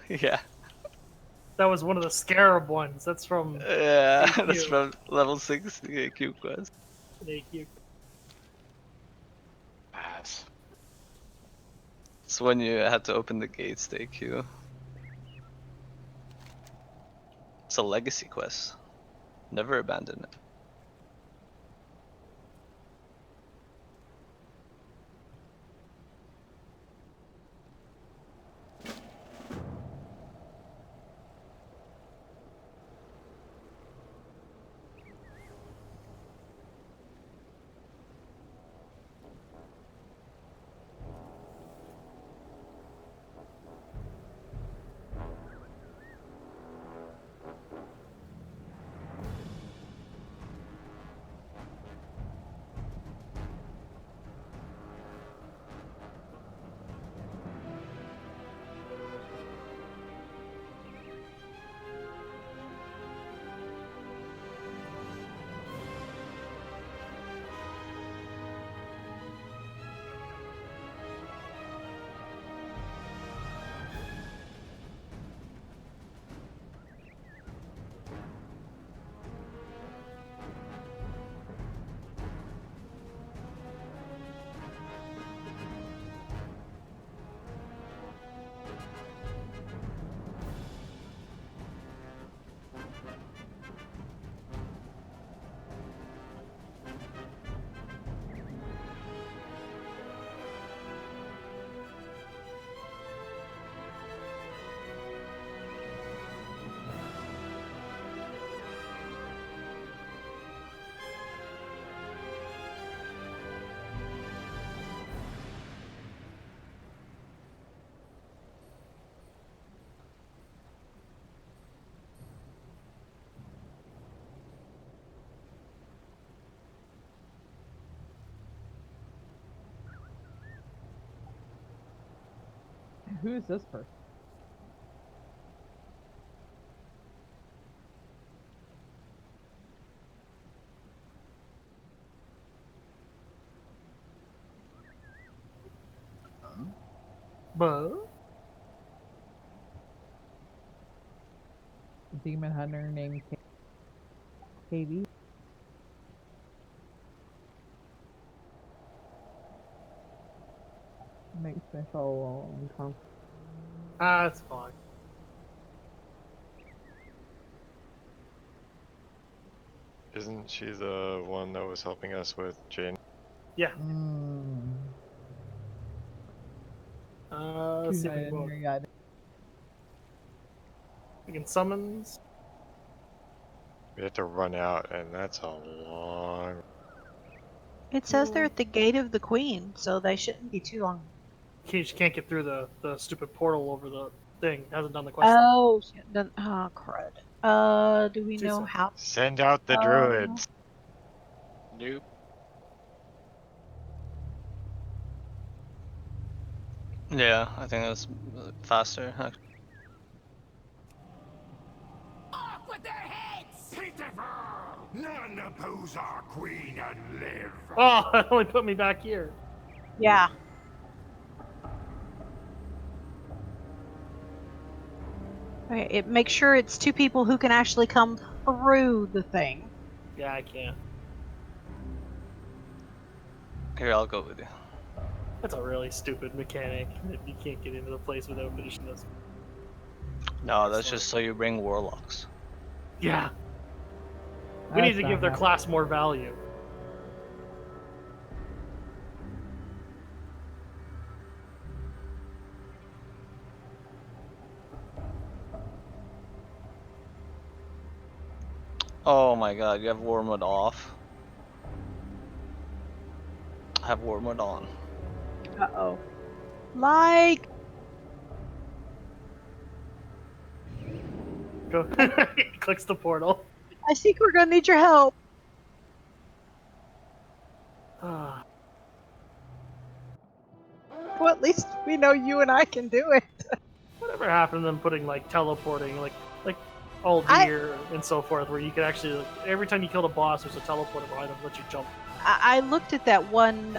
Yeah. That was one of the scarab ones. That's from Yeah, AQ. that's from level 6 the AQ quest. AQ. Pass. It's when you had to open the gates to AQ. It's a legacy quest. Never abandon it. Who is this person? But Demon hunter named Katie. Makes me feel uncomfortable. that's fine. Isn't she the one that was helping us with Jane? Yeah. Mm. Let's see if we can, we can summons. We have to run out, and that's a long. It says they're at the gate of the queen, so they shouldn't be too long. She can't get through the stupid portal over the thing. Hasn't done the quest. Oh, she hasn't done. Oh, crud. Do we Too know soon. how? Send out the druids. Nope. Yeah, I think that's faster. Off with their heads! Pitiful! None oppose our queen and live. Oh, that only put me back here. Yeah. Okay, make sure it's two people who can actually come through the thing. Yeah, I can't. Here, I'll go with you. That's a really stupid mechanic. You can't get into the place without finishing this. No, that's just so you bring warlocks. Yeah. We need to give their class more value. Oh my god, you have Wormwood off. I have Wormwood on. Uh-oh. Like... Go. He clicks the portal. I think we're gonna need your help. Ah. Well, at least we know you and I can do it. Whatever happened to them putting like teleporting, like all deer and so forth, where you could actually every time you killed a boss, there's a teleporter behind them, let you jump I looked at that one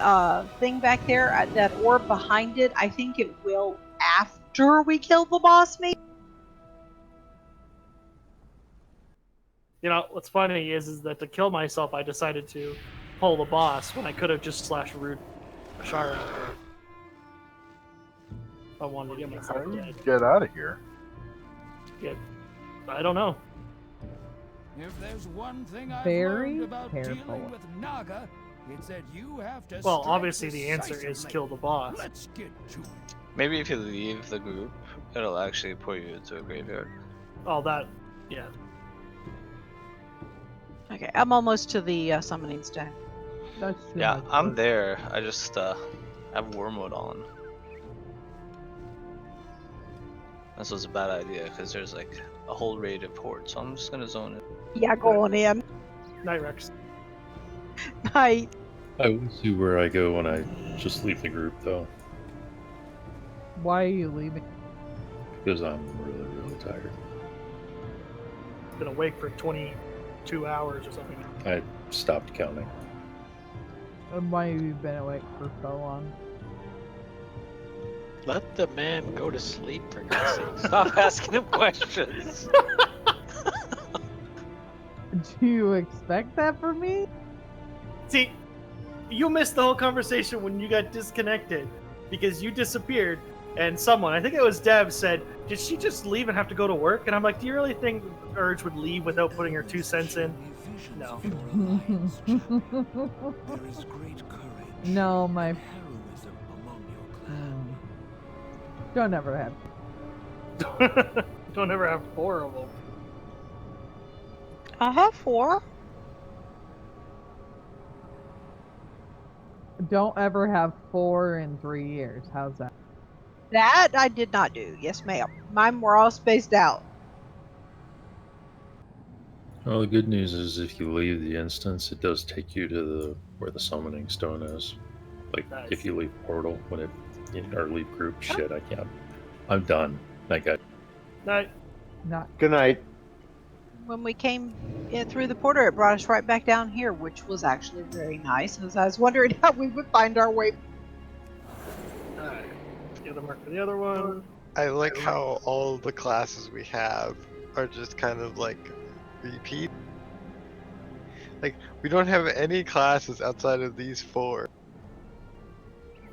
thing back there, that orb behind it. I think it will after we kill the boss, maybe. You know, what's funny is that to kill myself, I decided to pull the boss when I could have just slashed Rude Ashara. I wanted to get How myself do you dead. get out of here? Yeah, I don't know. If there's one thing I've Very learned about careful. dealing with Naga, it's that you have to Well, strike obviously the answer is decisively. kill the boss. Let's get to it. Maybe if you leave the group, it'll actually put you to a graveyard. Oh, that, yeah. Okay, I'm almost to the summoning stone. That's too Yeah, much I'm work. there. I just have war mode on. This was a bad idea because there's like a whole raid of hordes, so I'm just gonna zone it. Yeah, going in. Night Rex. Night. I will see where I go when I just leave the group, though, Why are you leaving? because I'm really, really tired. Been awake for 22 hours or something. I stopped counting. And why have you been awake for so long? Let the man go to sleep, for God's sake. Stop asking him questions. Do you expect that from me? See, you missed the whole conversation when you got disconnected because you disappeared and someone, I think it was Dev, said, did she just leave and have to go to work? And I'm like, do you really think Urge would leave without putting her 2 cents in? No. There is great courage No, my. and heroism among your clan. Don't ever have. Don't ever have 4 of them. I have 4. Don't ever have 4 in 3 years. How's that? That I did not do. Yes, ma'am. Mine were all spaced out. Well, the good news is if you leave the instance, it does take you to where the summoning stone is. Like, Nice. if you leave Portal, or leave group, shit, I can't. I'm done. I got. Night. Not. Good night. When we came in through the portal, it brought us right back down here, which was actually very nice. As I was wondering how we would find our way. Alright. Get a mark for the other one. I like how all the classes we have are just kind of like repeat. Like, we don't have any classes outside of these 4.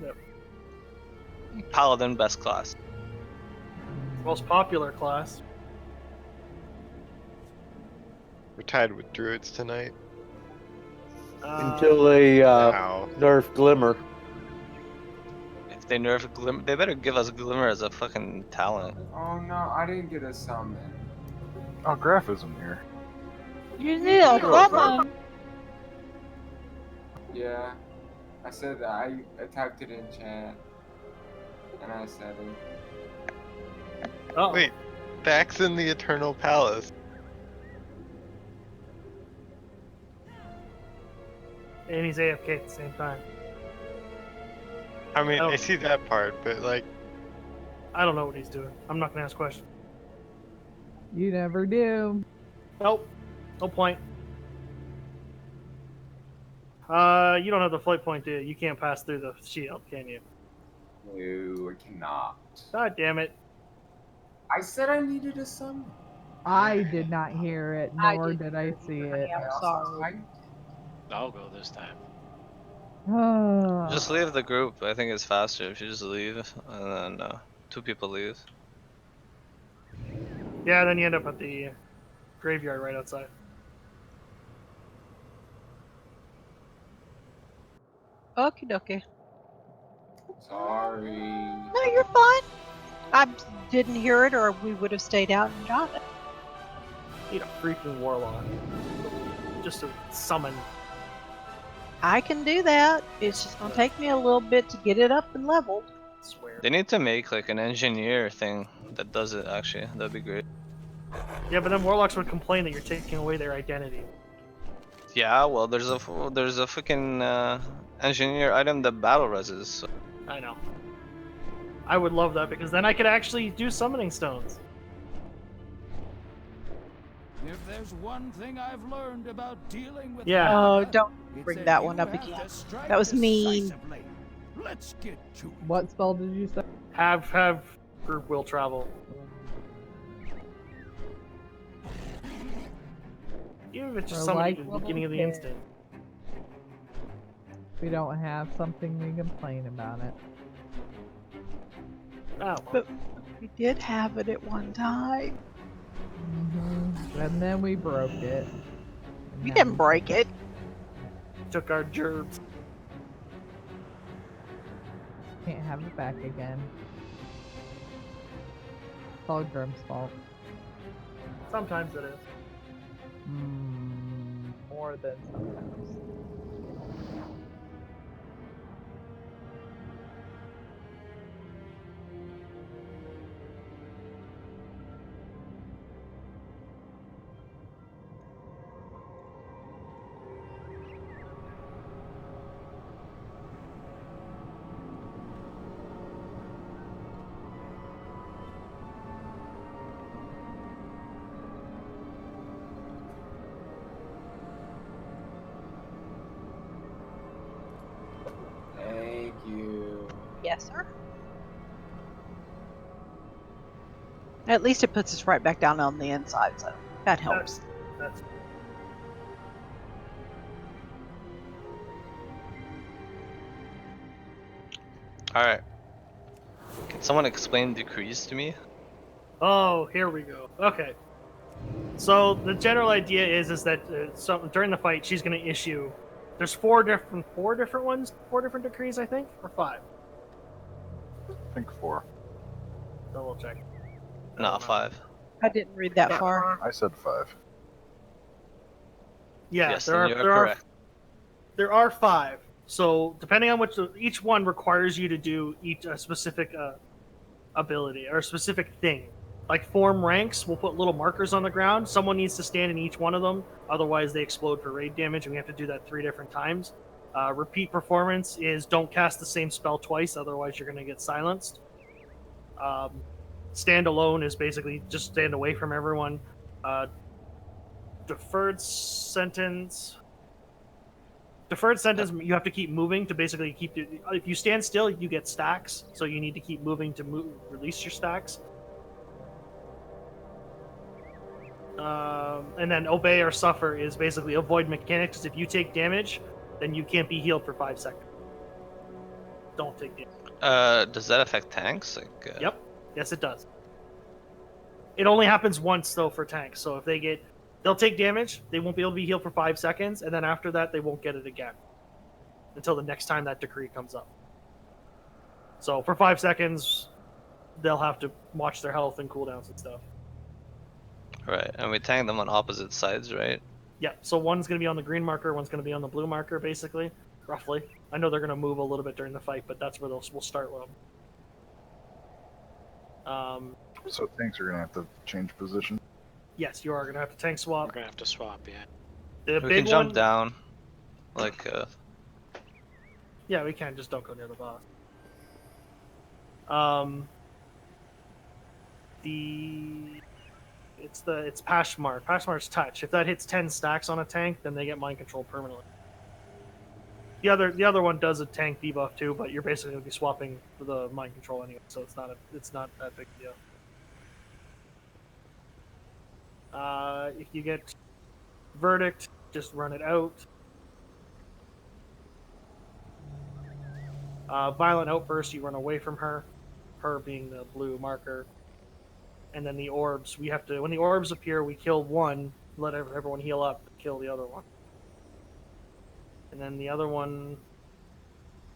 Yep. Paladin, best class. Most popular class. We're tied with druids tonight. Until they Wow. nerf Glimmer. If they nerf Glimmer, they better give us Glimmer as a fucking talent. Oh no, I didn't get a summon. Oh, Graph isn't here. You need a summon. Yeah, I said that. I typed it in chat, and I said it. Oh. Wait, Dax in the Eternal Palace. And he's AFK at the same time. I mean, Oh. I see that part, but like, I don't know what he's doing. I'm not gonna ask questions. You never do. Nope. No point. You don't have the flight point, do you? You can't pass through the shield, can you? No, I cannot. God damn it. I said I needed a summon. I did not hear it, I nor did. did I see it. I'm sorry. I'll go this time. Just leave the group. I think it's faster if you just leave and then 2 people leave. Yeah, then you end up at the graveyard right outside. Okie dokie. Sorry. No, you're fine. I didn't hear it, or we would have stayed out and got it. Need a freaking warlock. Just to summon. I can do that. It's just gonna take me a little bit to get it up and leveled. I swear. They need to make like an engineer thing that does it. Actually, that'd be great. Yeah, but then warlocks would complain that you're taking away their identity. Yeah, well, there's a freaking engineer item that battle reses. So. I know. I would love that because then I could actually do summoning stones. If there's one thing I've learned about dealing with Yeah. Oh, Naga, don't bring that one up again. That was mean. Let's get to it. What spell did you say? Have group will travel. Even if it's just Or somebody like at the beginning of the level instant. We don't have something we complain about it. Oh. But we did have it at one time. And then we broke it. We didn't break it. Took our gerbs. Can't have it back again. It's all Grim's fault. Sometimes it is. More than sometimes. Thank you. Yes, sir. At least it puts us right back down on the inside, so that helps. That's Alright. Can someone explain decrees to me? Oh, here we go. Okay. So the general idea is that during the fight she's going to issue. There's four different ones, 4 different decrees, I think, or 5. I think 4. Double check. No, 5. I didn't read that far. I said 5. Yeah, Yes, there then are you're correct. there are 5. So depending on which, each one requires you to do a specific ability or a specific thing. Like form ranks, we'll put little markers on the ground. Someone needs to stand in each one of them, otherwise they explode for raid damage, and we have to do that 3 different times. Repeat performance is don't cast the same spell twice, otherwise you're going to get silenced. Stand alone is basically just stand away from everyone. Deferred sentence, you have to keep moving to basically keep. If you stand still, you get stacks, so you need to keep moving to release your stacks. And then obey or suffer is basically avoid mechanics. If you take damage, then you can't be healed for 5 seconds. Don't take damage. Does that affect tanks? Like, Yep. Yes, it does. It only happens once though for tanks. So if they'll take damage. They won't be able to be healed for 5 seconds, and then after that, they won't get it again until the next time that decree comes up. So for 5 seconds, they'll have to watch their health and cooldowns and stuff. Right, and we tank them on opposite sides, right? Yeah, so one's going to be on the green marker, one's going to be on the blue marker, basically, roughly. I know they're going to move a little bit during the fight, but that's where we'll start with them. So tanks are going to have to change position? Yes, you are going to have to tank swap. We're going to have to swap, yeah. The We big can jump one, down. Like, yeah, we can, just don't go near the boss. It's Pashmar. Pashmar's touch. If that hits 10 stacks on a tank, then they get mind control permanently. The other one does a tank debuff too, but you're basically going to be swapping for the mind control anyway, so it's not that big a deal. If you get verdict, just run it out. Violent outburst, you run away from her being the blue marker. And then the orbs, when the orbs appear, we kill one, let everyone heal up, kill the other one. And then the other one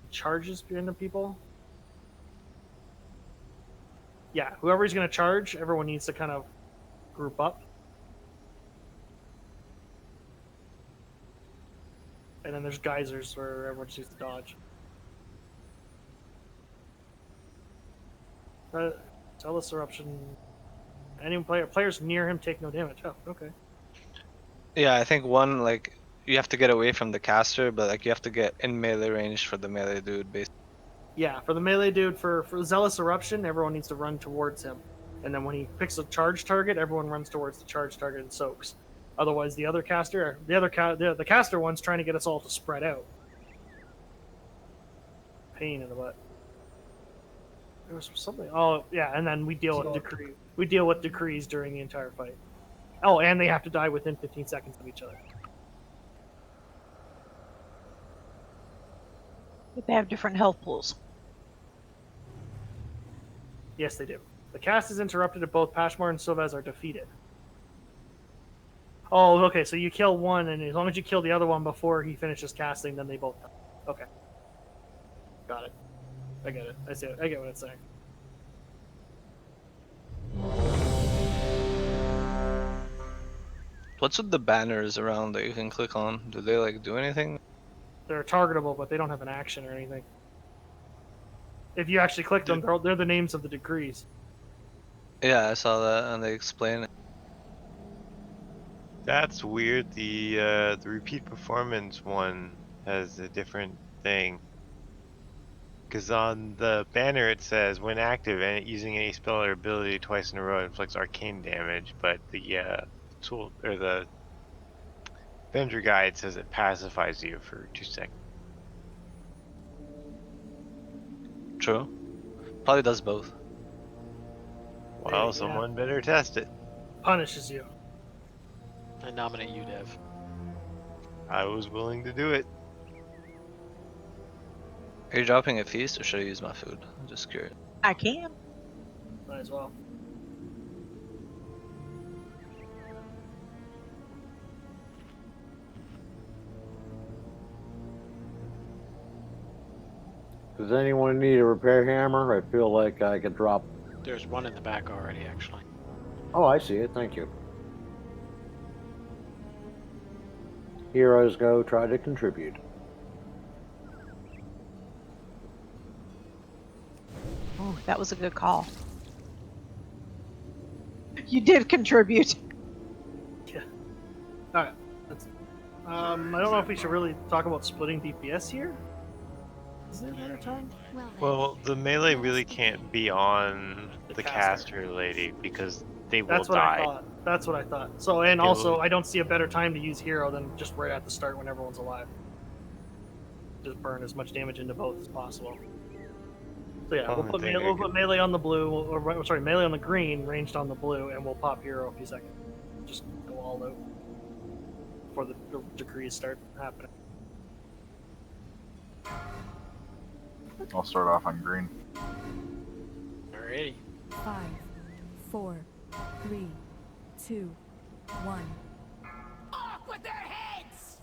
charges random people. Yeah, whoever's going to charge, everyone needs to kind of group up. And then there's geysers where everyone just needs to dodge. Zealous eruption. Any players near him take no damage. Oh, okay. yeah, I think one, like, you have to get away from the caster, but like you have to get in melee range for the melee dude, basically. Yeah, for the melee dude, for Zealous Eruption, everyone needs to run towards him. And then when he picks a charge target, everyone runs towards the charge target and soaks. Otherwise, the the caster one's trying to get us all to spread out. Pain in the butt. There was something. Oh yeah, and then we deal with decree. We deal with decrees during the entire fight. Oh, and they have to die within 15 seconds of each other. But they have different health pools. Yes, they do. The cast is interrupted if both Pashmar and Sylvaz are defeated. Oh, okay. So you kill one, and as long as you kill the other one before he finishes casting, then they both die. Okay. Got it. I get it. I see it. I get what it's saying. What's with the banners around that you can click on? Do they like do anything? They're targetable, but they don't have an action or anything. If you actually click them, they're the names of the decrees. Yeah, I saw that, and they explain it. That's weird. The repeat performance one has a different thing. Because on the banner it says, when active and using any spell or ability twice in a row inflicts arcane damage, but the tool or the vendor guide says it pacifies you for 2 seconds. True. Probably does both. Well, someone better test it. Punishes you. I nominate you, Dev. I was willing to do it. Are you dropping a feast, or should I use my food? I'm just curious. I can. Might as well. Does anyone need a repair hammer? I feel like I could drop. There's one in the back already, actually. Oh, I see it. Thank you. Heroes go try to contribute. Oh, that was a good call. You did contribute. Yeah. All right. I don't know if we should really talk about splitting DPS here. Is there another time? Well, the melee really can't be on the caster lady because they will That's what die. I thought. That's what I thought. So, and also, I don't see a better time to use hero than just right at the start when everyone's alive. Just burn as much damage into both as possible. So yeah, we'll put melee on the blue, or sorry, melee on the green, ranged on the blue, and we'll pop hero a few seconds. Just go all out before the decrees start happening. I'll start off on green. Alrighty. 5, 4, 3, 2, 1. Off with their heads!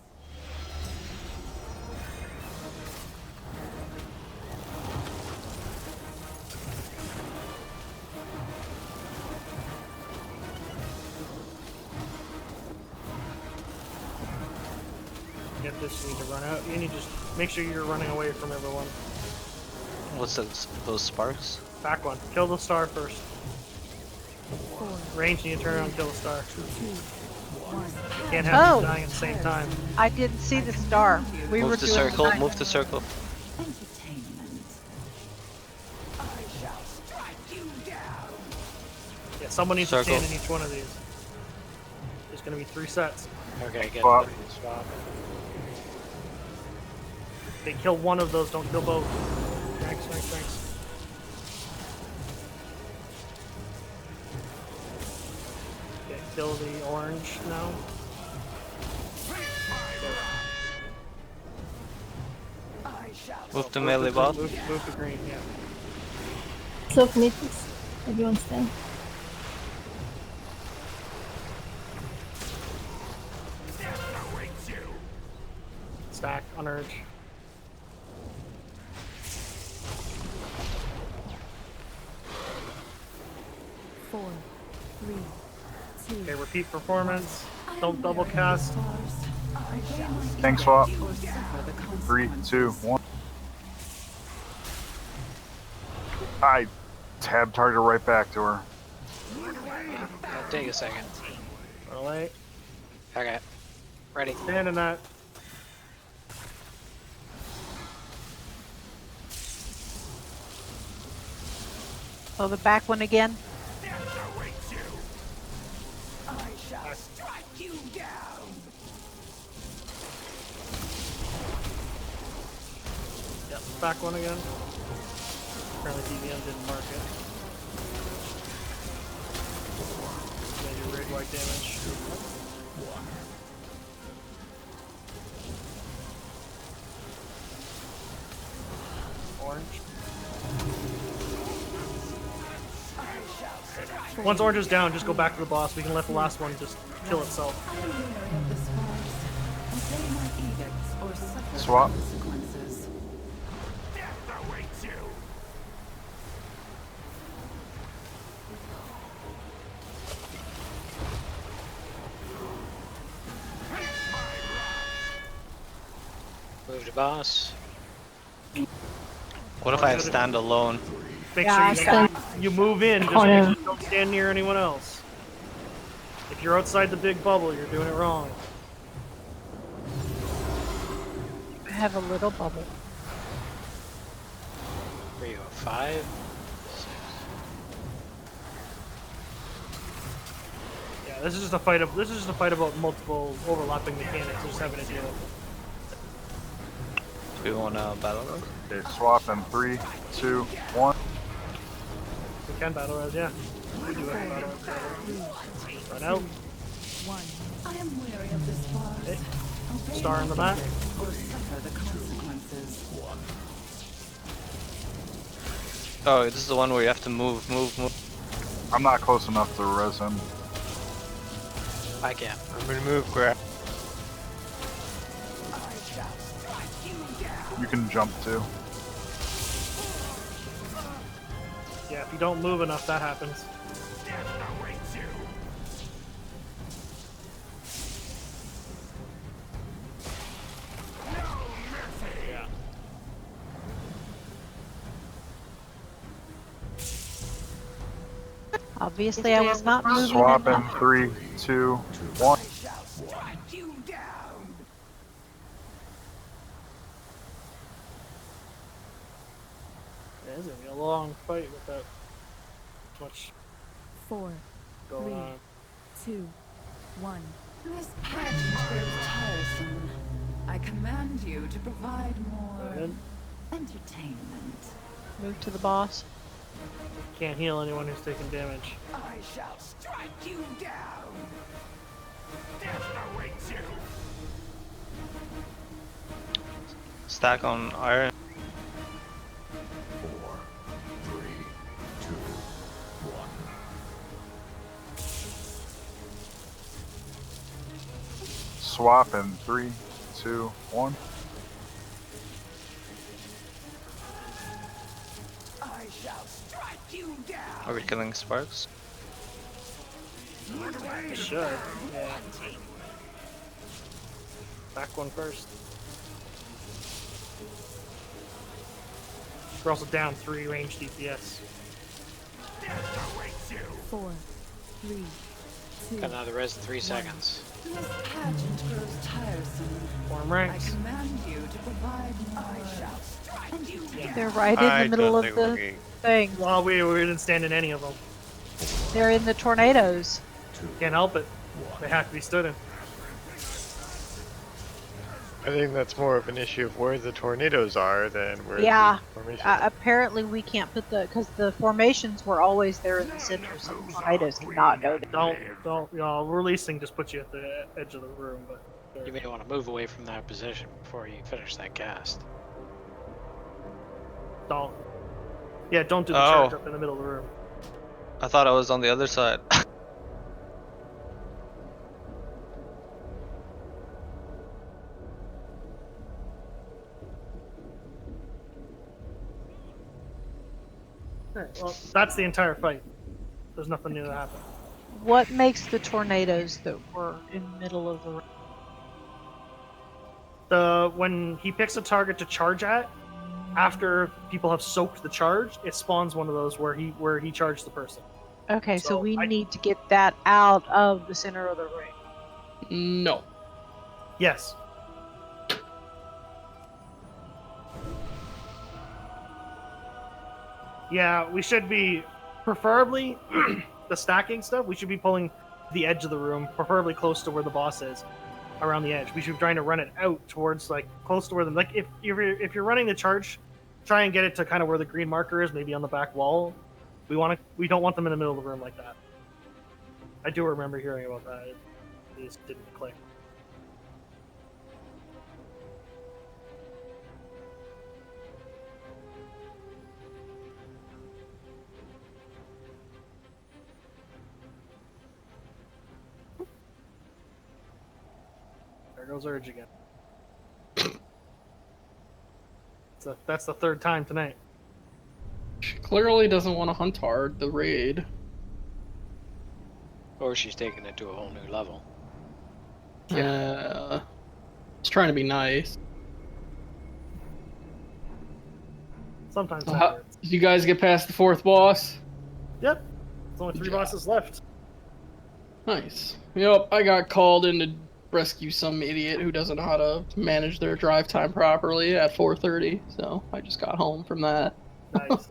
Get this, you need to run out. You need to just make sure you're running away from everyone. What's those sparks? Back one. Kill the star first. 4, Range, and you turn around and kill the star. 2, 1. You can't have them dying at the same time. I didn't see the star. We were Move to doing circle. the Move to circle. Entertainment. I shall strike you down! Yeah, someone needs Circle. to stand in each one of these. There's going to be 3 sets. Okay, get Swap. the swap. They kill one of those, don't kill both. Thanks. Okay, kill the orange now. Move to melee bot. Move to green, yeah. So please, everyone stand. Death awaits you! Stack on urge. Four, 3, 2. Okay, repeat performance. Don't double cast. Tank swap. 3, 2, 1. I tab target right back to her. It'll take a second. Run away. Okay. Ready. Stand in that. Oh, the back one again. Death awaits you! I shall strike you down. Yep, back one again. Apparently DVM didn't mark it. Maybe raid white damage. Orange. Once orange is down, just go back to the boss. We can let the last one just kill itself. Swap. Death awaits you. Move to boss. What if I stand alone? Make Yeah, sure you move in, just kind make sure you don't stand near anyone else. If you're outside the big bubble, you're doing it wrong. I have a little bubble. 305. Yeah, this is just a fight about multiple overlapping mechanics. Just having to deal with it. Do we want to battle them? Okay, swap in 3, 2, 1. We can battle res, yeah. We do have a battle res. Run out. I am weary of this forest. Hey. Star in the back. Or suffer the consequences. Oh, this is the one where you have to move. I'm not close enough to res him. I can. I'm gonna move, grab. You can jump too. Yeah, if you don't move enough, that happens. Death awaits you. No mercy. Yeah. Obviously, I was not moving. Swap in 3, 2, 1. Shall strike you down. Yeah, it's gonna be a long fight with that much 4, going 3, on. 2, 1. This pageant grows tiresome. I command you to provide more Good. entertainment. Move to the boss. Can't heal anyone who's taking damage. I shall strike you down. Death awaits you. Stack on iron. 4, 3, 2, 1. Swap in 3, 2, 1. I shall strike you down. Are we killing sparks? It should. Yeah. Back one first. We're also down 3 range DPS. Death awaits you. 4, 3, 2. Got another res in 3 seconds. This pageant grows tiresome. Form I ranks. command you to provide more I shall strike you down. They're right in the middle of the thing. Well, we didn't stand in any of them. They're in the tornadoes. Can't help it. They have to be stood in. I think that's more of an issue of where the tornadoes are than where Yeah. the formation. Apparently, we can't put because the formations were always there in the center, so the tornadoes cannot go there. Don't. You know, releasing just puts you at the edge of the room, but. You may want to move away from that position before you finish that cast. Don't. Yeah, don't do the charge up in the middle of the room. I thought I was on the other side. Alright, well, that's the entire fight. There's nothing new that happened. What makes the tornadoes that were in the middle of the room? When he picks a target to charge at, after people have soaked the charge, it spawns one of those where he charged the person. Okay, so we need to get that out of the center of the ring. No. Yes. Yeah, we should be, preferably, the stacking stuff, we should be pulling the edge of the room, preferably close to where the boss is, around the edge. We should be trying to run it out towards like close to where the like if you're running the charge, try and get it to kind of where the green marker is, maybe on the back wall. We don't want them in the middle of the room like that. I do remember hearing about that. It just didn't click. There goes Urge again. So that's the third time tonight. She clearly doesn't want to hunt hard the raid. Or she's taking it to a whole new level. Yeah. It's trying to be nice. Sometimes So that how, works. did you guys get past the fourth boss? Yep. There's only 3 bosses left. Nice. Yep, I got called in to rescue some idiot who doesn't know how to manage their drive time properly at 4:30, so I just got home from that. Nice.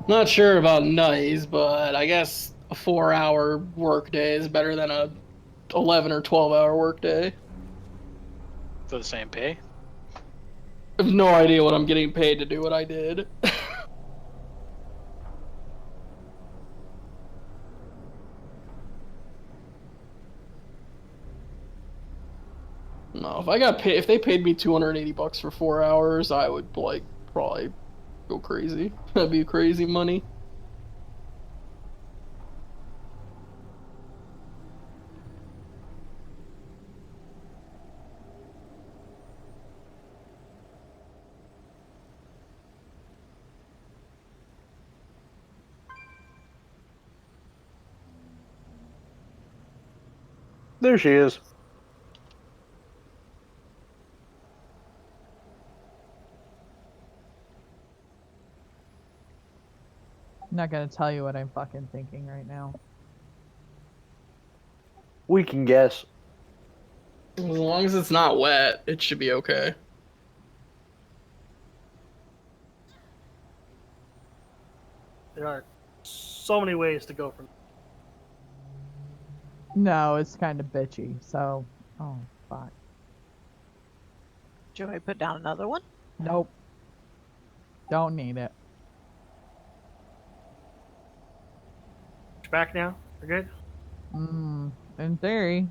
Not sure about nice, but I guess a 4-hour workday is better than a 11 or 12-hour workday. For the same pay? I have no idea what I'm getting paid to do what I did. No, if I got paid, if they paid me $280 for 4 hours, I would like probably go crazy. That'd be crazy money. There she is. I'm not gonna tell you what I'm fucking thinking right now. We can guess. As long as it's not wet, it should be okay. There are so many ways to go from. No, it's kind of bitchy, so... Oh, fuck. Do you want me to put down another one? Nope. Don't need it. Back now? We're good? In theory.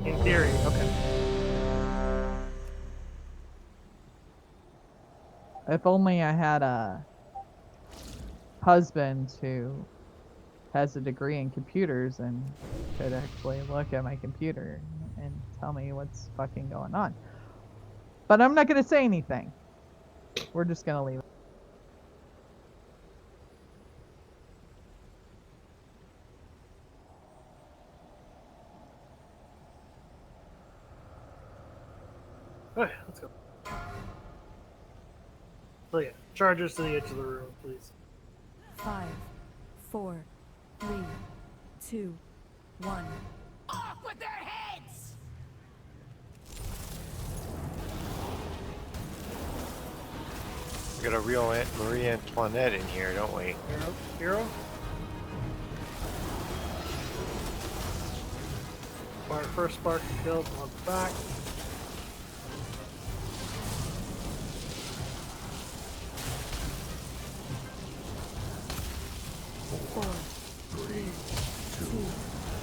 In theory, okay. If only I had a husband who has a degree in computers and could actually look at my computer and tell me what's fucking going on. But I'm not gonna say anything. We're just gonna leave it. Okay, let's go. So yeah, charges to the edge of the room, please. 5, 4, 3, 2, 1. Off with their heads! We got a real Marie Antoinette in here, don't we? Hero? First spark killed on the back.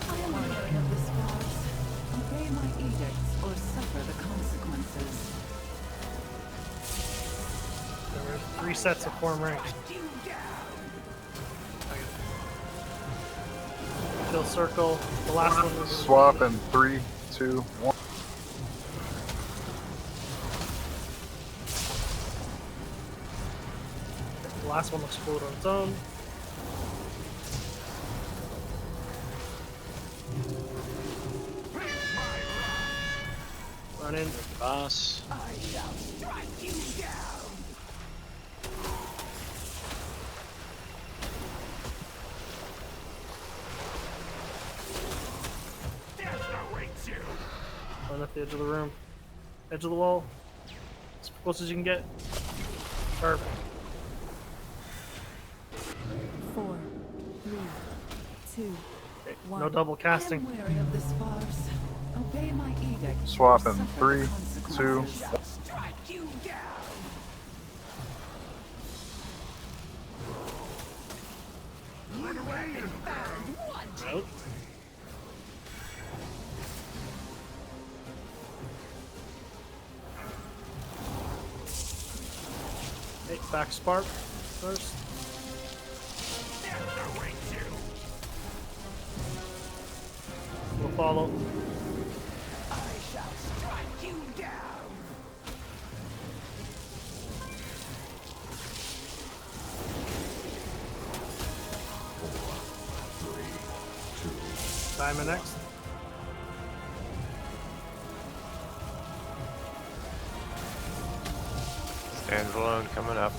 I am weary of this farce. Obey my edicts or suffer the consequences. There were 3 sets of form ranks. Kill circle. The last one was Swap in 3, 2, 1. the last one will explode on its own. Run in. Boss. I shall strike you down! Death awaits you! Run up the edge of the room. Edge of the wall. As close as you can get. Perfect. 4, 3, 2, Okay, 1. no double casting. I am weary of this farce. Obey my edict. Swap or in suffer 3, the 2. consequences. Strike you down. Nope. Hey, back spark first. Death awaits you. We'll follow. I shall strike you down. Diamond next. Standalone coming up.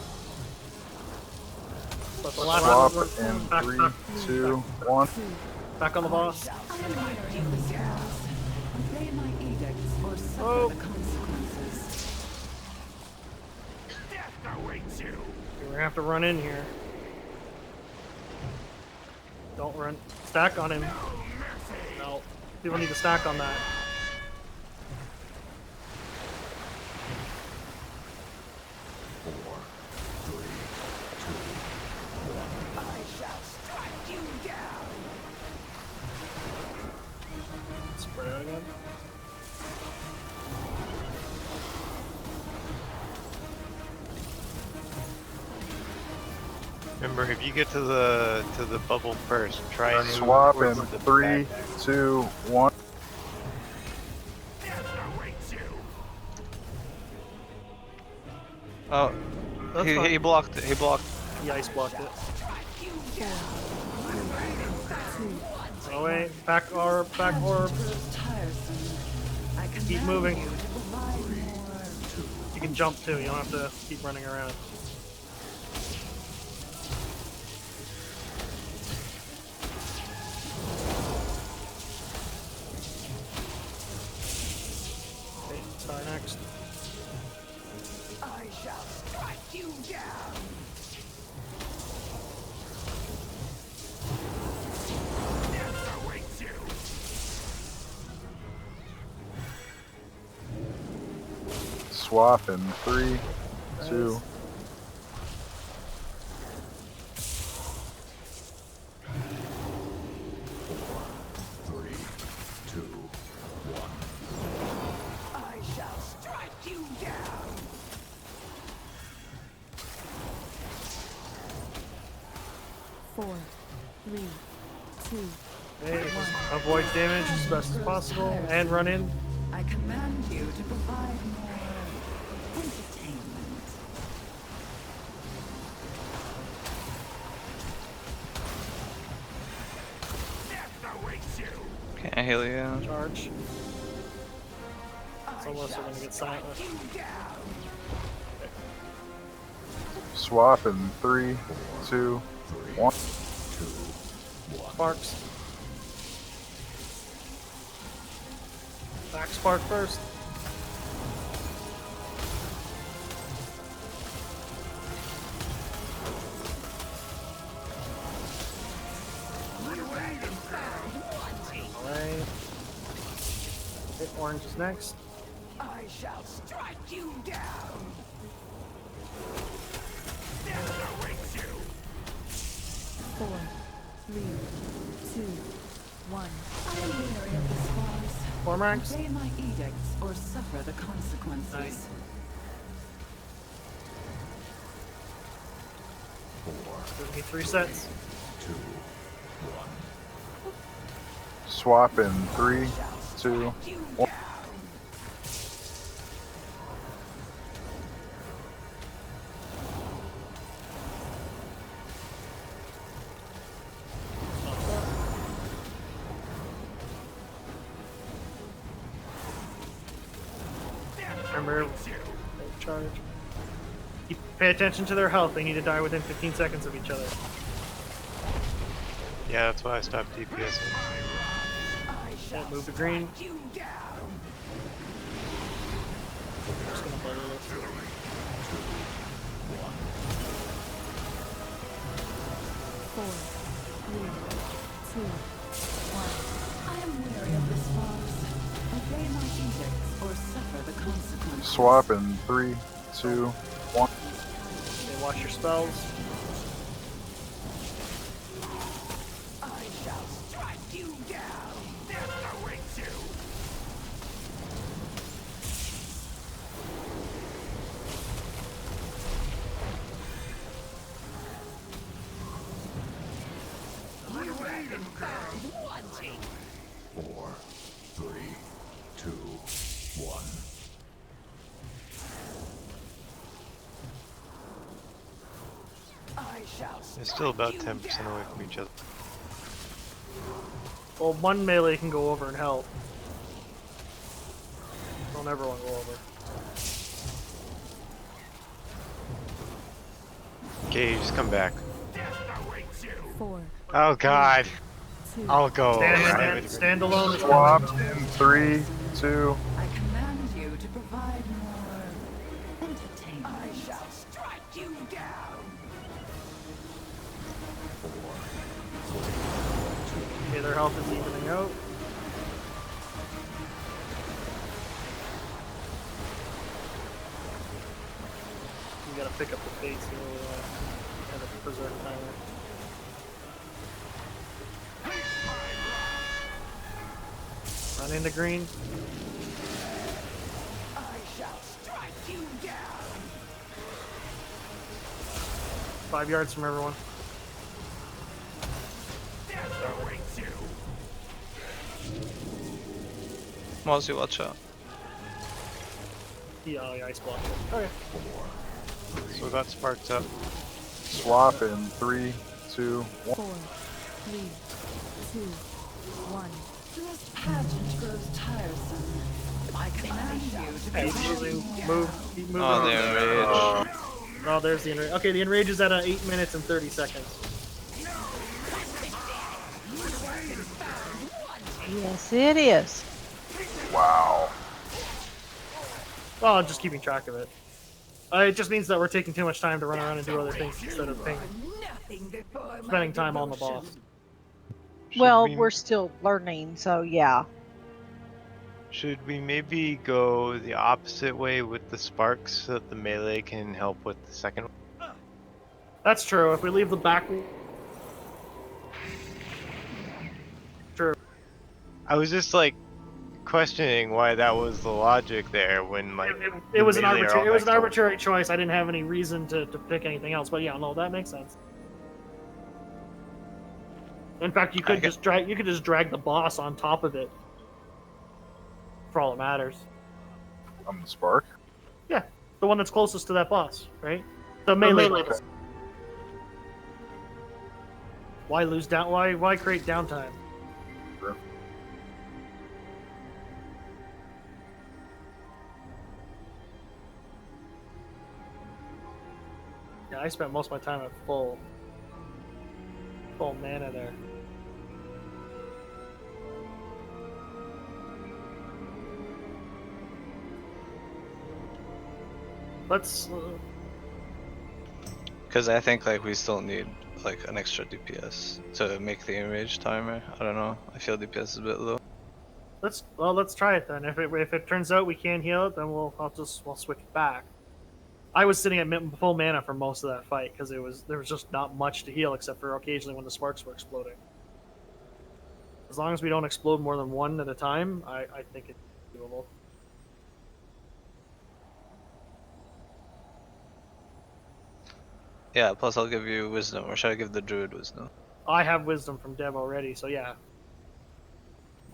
But the last Swap one, in back, 3, back, 2, 1. back on the boss. I am weary of this farce. Obey my edicts or suffer Oh. the consequences. Death awaits you. We're gonna have to run in here. Don't run. Stack on him. No. People need to stack on that. I shall strike you down. Spread out again. Remember, if you get to the bubble first, try and move Swap in towards the 3, back. 2, 1. Death awaits you. Oh, That's he fine. blocked it. He blocked. He ice blocked it. Strike you down. Oh wait, back orb, back orb. Tiresome. I Keep command moving. you to provide more. You can jump too, you don't have to keep running around. Okay, sorry, next. I shall strike you down. Death awaits you. Swap in 3, 2. I shall strike you down. Four, 3, 2, Hey, avoid damage as best as possible, and run in. I command you to provide more entertainment. Death awaits you. Can't heal you. Charge. It's almost gonna get silent. You down. Swap in 3, 2, 1. Sparks. Back spark first. Alright. Hit orange is next. I shall strike you down. Death awaits you. 4, 3, 2, 1. I am weary of this farce. Cormax. Obey my edicts or suffer the consequences. Nice. Give me 3 sets. Swap in 3, 2, 1. Remember, charge. Pay attention to their health. They need to die within 15 seconds of each other. Yeah, that's why I stopped DPSing. Yeah, move to green. Just gonna butter it. 4, 3, 2, Swap in 3, 2, 1. Okay, watch your spells. I shall strike you down. Death awaits you. You have been found wanting. 4, 3, 2, 1. I shall They're still about 10% away from each other. Well, one melee can go over and help. Don't ever want to go over. Okay, you just come back. 4. Oh god. 2. I'll go. Stand alone is Swap coming. in 3, 2. I command you to provide more entertainment. I shall strike you down. Okay, their health is evening out. You gotta pick up the pace here and the berserk timer. Run into green. I shall strike you down. 5 yards from everyone. Death awaits you. Mozzie, watch out. Yeah, ice block. Okay. So that sparks up. Swap in 3, 2, 1. 4. 3. 2. 1. This pageant grows tiresome. I command you to Hey, provide keep moving. Oh, they enrage. Oh, there's the enrage. Okay, the enrage is at 8 minutes and 30 seconds. Yes, it is. Wow. Well, I'm just keeping track of it. It just means that we're taking too much time to run around and do other things instead of spending time on the boss. Well, we're still learning, so yeah. Should we maybe go the opposite way with the sparks so that the melee can help with the second one? That's true. If we leave the back... True. I was just like questioning why that was the logic there when like It was an melee are all arbitrary. It was an next to arbitrary choice. I didn't have any reason to pick anything else. But yeah, no, that makes sense. In fact, you could just drag the boss on top of it. For all it matters. On the spark? Yeah, the one that's closest to that boss, right? The melee boss. Why lose down? Why create downtime? Sure. Yeah, I spent most of my time at full mana there. Let's. Because I think like we still need like an extra DPS to make the enrage timer. I don't know. I feel DPS is a bit low. Let's try it then. If it turns out we can't heal it, then we'll switch it back. I was sitting at full mana for most of that fight because there was just not much to heal except for occasionally when the sparks were exploding. As long as we don't explode more than one at a time, I think it's doable. Yeah, plus I'll give you wisdom, or should I give the druid wisdom? I have wisdom from Dev already, so yeah.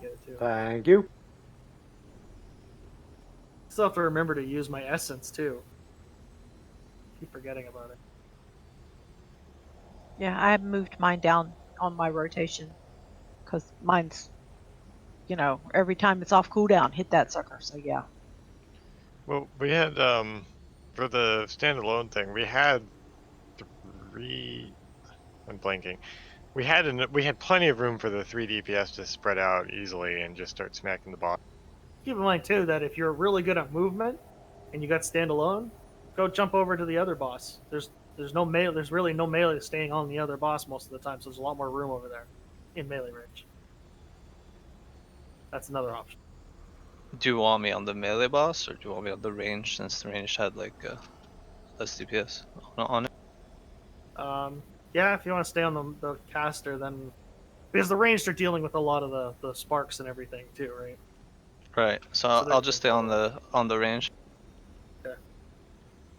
Get it too. Thank you. Still have to remember to use my essence too. Keep forgetting about it. Yeah, I have moved mine down on my rotation because mine's, every time it's off cooldown, hit that sucker. So yeah. Well, we had for the standalone thing, we had 3. I'm blanking. We had plenty of room for the 3 DPS to spread out easily and just start smacking the boss. Keep in mind too that if you're really good at movement and you got standalone, go jump over to the other boss. There's really no melee staying on the other boss most of the time, so there's a lot more room over there in melee range. That's another option. Do you want me on the melee boss or do you want me on the range, since the range had like less DPS on it? Yeah, if you want to stay on the caster, then because the ranged are dealing with a lot of the sparks and everything too, right? Right. So So they're I'll just stay on the range. Okay.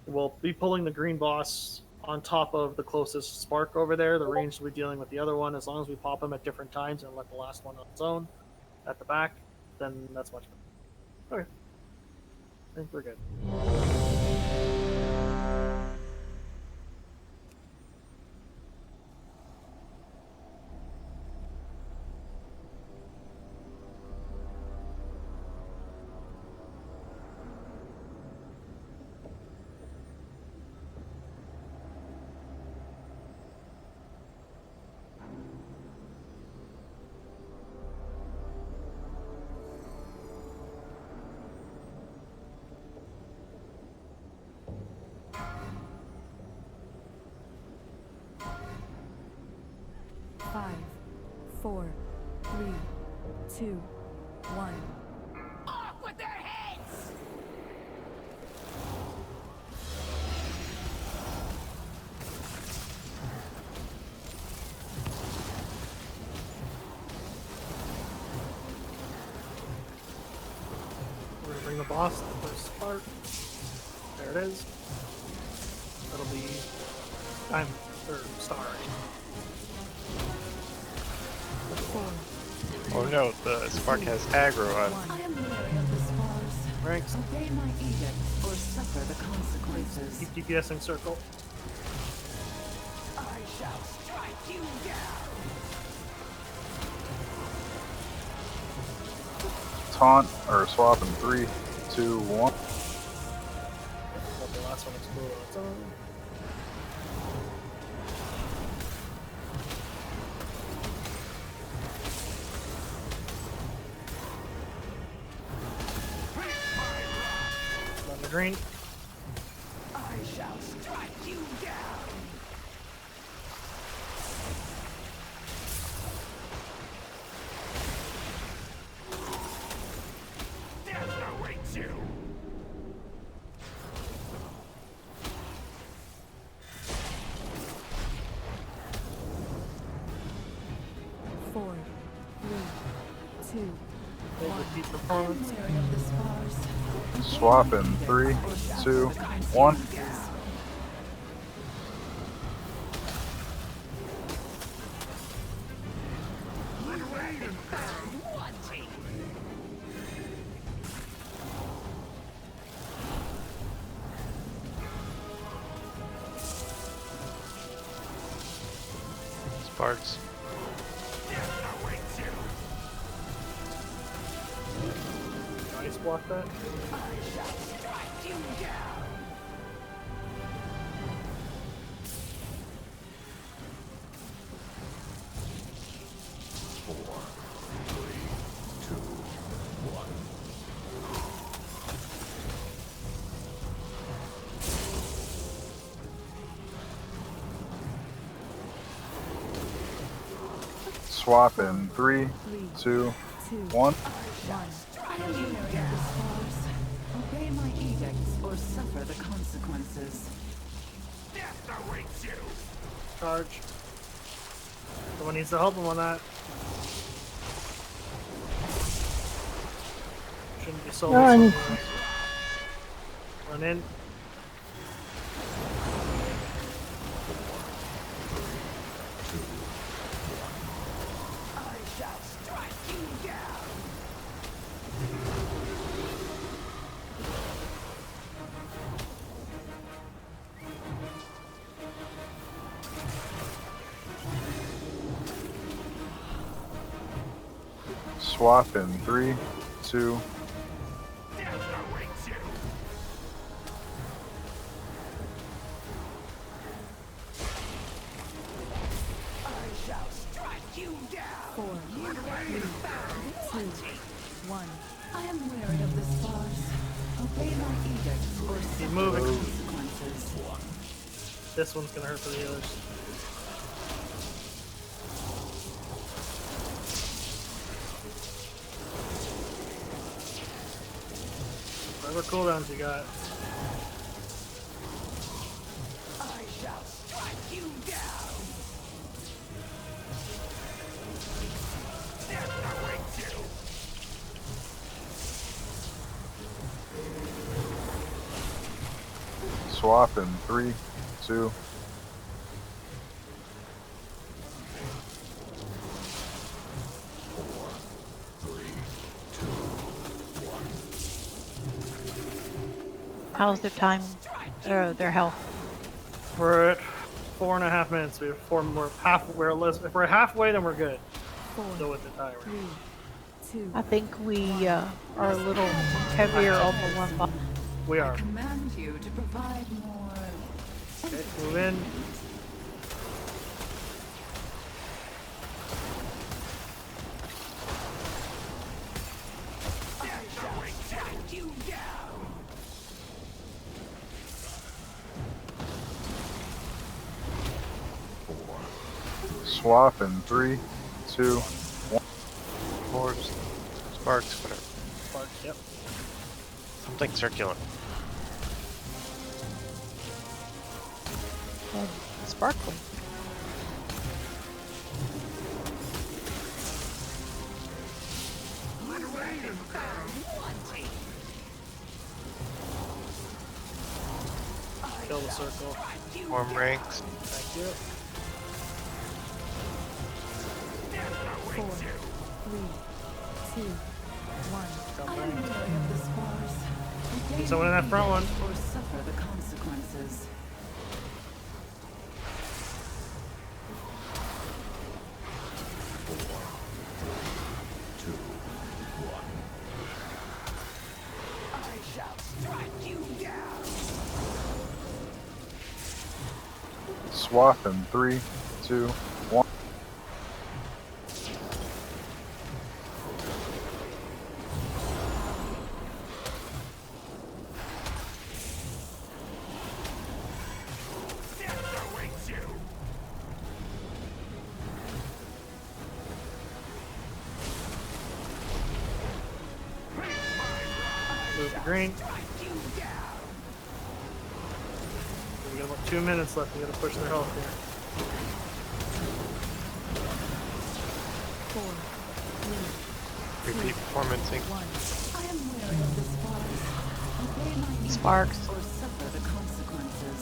We'll be pulling the green boss on top of the closest spark over there. The ranged will be dealing with the other one. As long as we pop them at different times and let the last one on its own at the back, then that's much better. Okay. I think we're good. 5, 4, 3, 2, 1. Off with their heads! We're gonna bring the boss, the first part. There it is. That'll be diamond or star. Oh no, the spark has aggro on. I am wary of the spars. Ranks. Obey my edict or suffer the consequences. Keep DPSing circle. I shall strike you down! Taunt or swap in 3, 2, 1. Let the last one explode on its own. On the green. I shall strike you down! Death awaits you! Four, 3, 2, Repeat performance. Wary of the spars. Swap in 3, 2, 1. Sparks. Ice block that. Swap in 3, 2, 1. I am wary of the spars. Obey my edicts or suffer the consequences. Death awaits you! Charge. Someone needs to help him on that. Shouldn't be solo. Run. Run in. I shall strike you down! Swap in 3, 2. Death awaits you! I shall strike you down! 4, 3, 2, 1. I am wary of the spars. Obey my edicts or Keep suffer moving. the consequences. This one's gonna hurt for the others. Whatever cooldowns you got. I shall strike you down. Death awaits you. Swap in 3, 2. How's their time? Or their health? We're at 4.5 minutes. We have 4 more. If we're halfway, then we're good. 4, Still with the timer. 3, 2. I think we are a little heavier on the one box. We are. I command you to provide more. Okay, move in. Swap in 3, 2, 1. Orbs, sparks, whatever. Sparks, yep. Something circular. And sparkling. Kill the circle. Form ranks. Thank you. 4, 3, 2, 1. Come I am back. weary of the spars. Need someone in that front one. Or suffer the consequences. I shall strike you down. Swap in 3, 2, 1. Death awaits you. Move the green. We got about 2 minutes left. We gotta push their health here. 4, 3, Repeat performancing. 1. I am weary of the spars. Obey my needs Sparks. or suffer the consequences.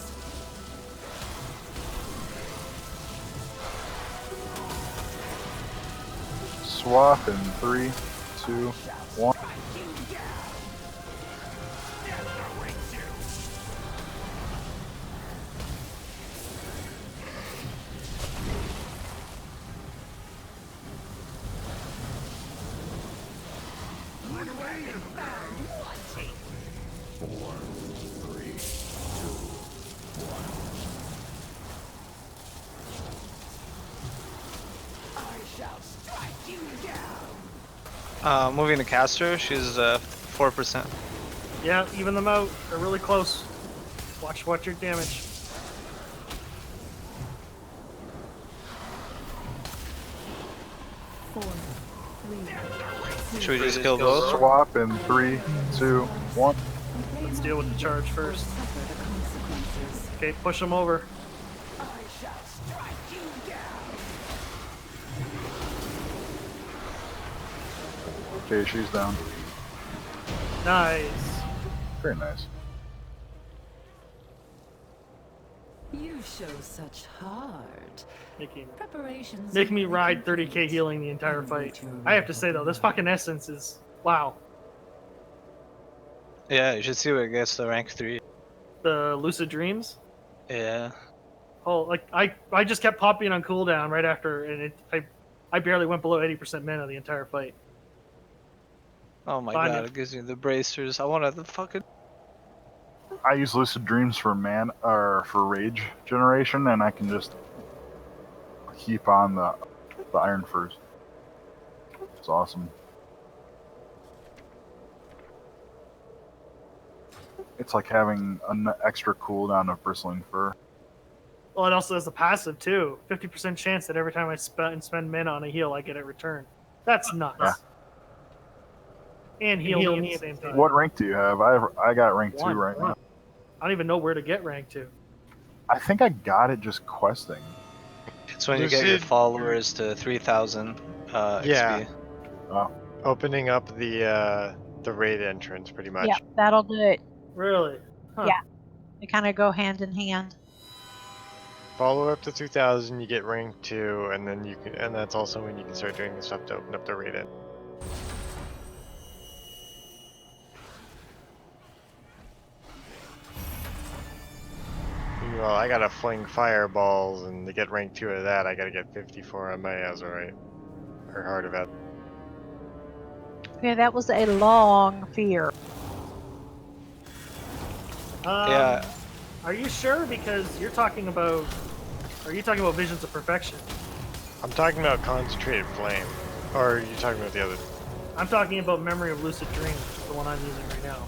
Swap in 3, 2, 1. Moving to caster, she's 4%. Yeah, even them out. They're really close. Watch your damage. Four, three, Should we just kill both? Swap in 3, 2, 1. Let's deal with the charge first. Okay, push them over. Okay, she's down. Nice. Very nice. You show such heart. Making Preparations me ride 30k healing the entire fight. I have to say though, this fucking essence is wow. Yeah, you should see where it gets to rank 3. The lucid dreams. Yeah. Oh, like I just kept popping on cooldown right after, and I barely went below 80% mana the entire fight. Oh my Fine. god, it gives me the bracers. I wanted the fucking. I use lucid dreams for for rage generation, and I can just keep on the iron first. It's awesome. It's like having an extra cooldown of bristling fur. Well, it also has the passive too. 50% chance that every time I spend mana on a heal, I get it returned. That's nuts. Yeah. and heal me at the same time. What rank do you have? I got rank 2 right now. I don't even know where to get rank 2. I think I got it just questing. It's when you get your followers to 3,000 Yeah. XP. Oh. Opening up the raid entrance, pretty much. Yeah, that'll do it. Really? Huh. Yeah, they kind of go hand in hand. Follow up to 2,000, you get rank 2, and then you can, and that's also when you can start doing the stuff to open up the raid. Meanwhile, I gotta fling fireballs, and to get rank 2 of that, I gotta get 54 on my Azurite. Or Heart of it. Okay, that was a long fear. Yeah. Are you sure? Because you're talking about. Are you talking about Visions of Perfection? I'm talking about Concentrated Flame. Or are you talking about the other? I'm talking about Memory of Lucid Dreams, which is the one I'm using right now.